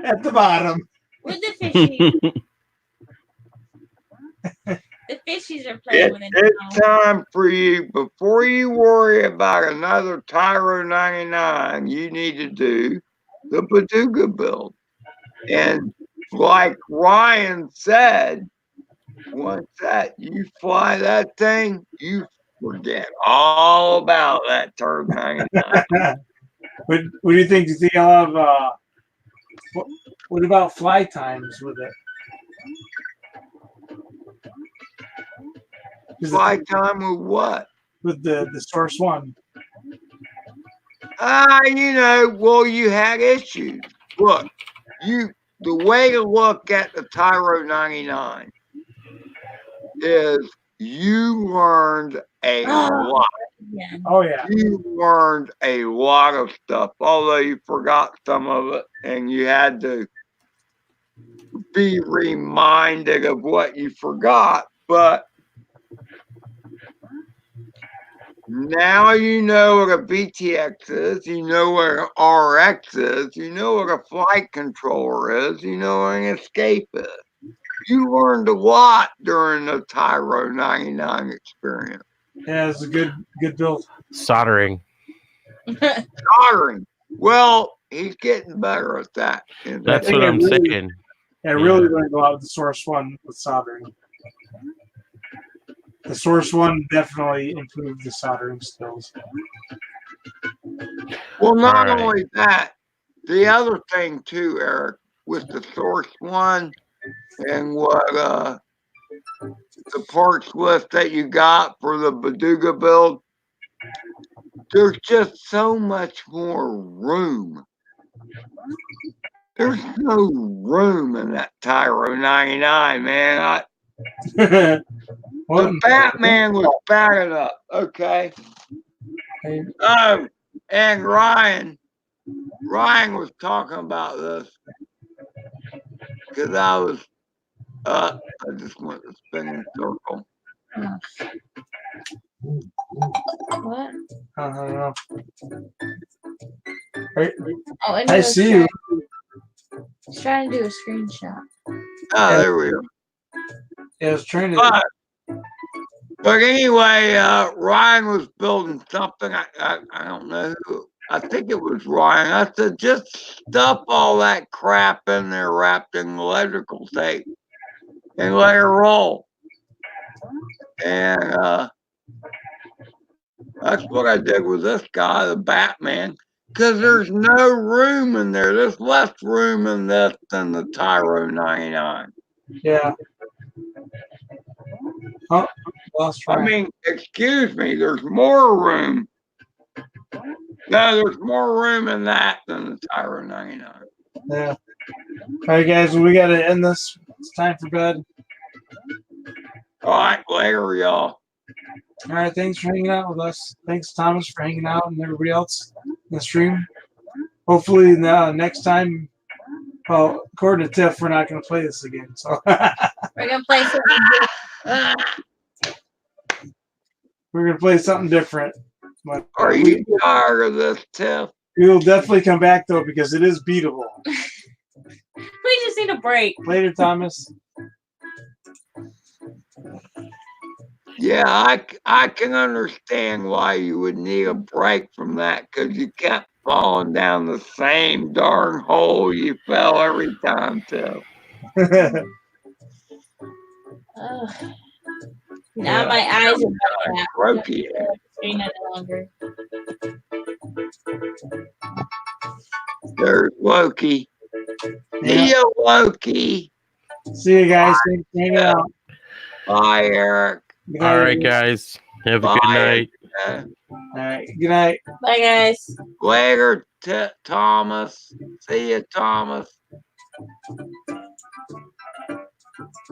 At the bottom. With the fishies. The fishies are playing with it it's now. time for you, before you worry about another Tyro 99, you need to do the Paducah build. And like Ryan said, once that you fly that thing, you forget all about that Turd 99. What do you think? Do you think I'll have what about fly times with it? Fly time with what? With the Source 1. You know, well, you had issues. Look, the way to look at the Tyro 99 is you learned a lot. Yeah. Oh yeah. You learned a lot of stuff, although you forgot some of it, and you had to be reminded of what you forgot. But Now you know what a BTX is. You know what an RX is. You know what a flight controller is. You know what an escape is. You learned a lot during the Tyro 99 experience. Yeah, it's a good build. Soldering. Soldering. Well, he's getting better at that. That's think what I I'm really- saying. I really learned a lot with the Source One with soldering. The Source One definitely improved the soldering skills. Well, not All right. only that, the other thing too, Eric, with the Source One and what the parts list that you got for the Baduga build, there's just so much more room. There's no room in that Tyro 99, man. What? The Batman was bad enough, okay? And Ryan was talking about this because I just went to spinning circle. What? I don't know. Right. Oh, and I see you. He's trying to do a screenshot. Oh, there we go. Yeah, I was trying to. But anyway, Ryan was building something. I don't know who. I think it was Ryan. I said, just stuff all that crap in there wrapped in electrical tape and let it roll. And that's what I did with this guy, the Batman, because there's no room in there. There's less room in this than the Tyro 99. Yeah. Oh, lost I track. mean, excuse me, there's more room. No, there's more room in that than the Tyro 99. Yeah. All right, guys. Well, we got to end this. It's time for bed. All right, later, y'all. All right. Thanks for hanging out with us. Thanks, Thomas, for hanging out and everybody else in the stream. Hopefully, next time. Well, according to Tiff, we're not going to play this again. So We're gonna play something. we're going to play something different. But Are you tired of this, Tiff? we will definitely come back though because it is beatable. We just need a break. Later, Thomas. Yeah, I can understand why you would need a break from that because you kept falling down the same darn hole you fell every time, Tiff. Ugh. Now Yeah. my eyes are back. Croaky. Screen no longer. There's Loki. Yeah. See ya, Loki. See you guys. Thanks for hanging out. Bye, Eric. Good night, All right, everyone. guys. Have a good Bye. night. All right. Good night. Bye, guys. Later, Thomas. See ya, Thomas.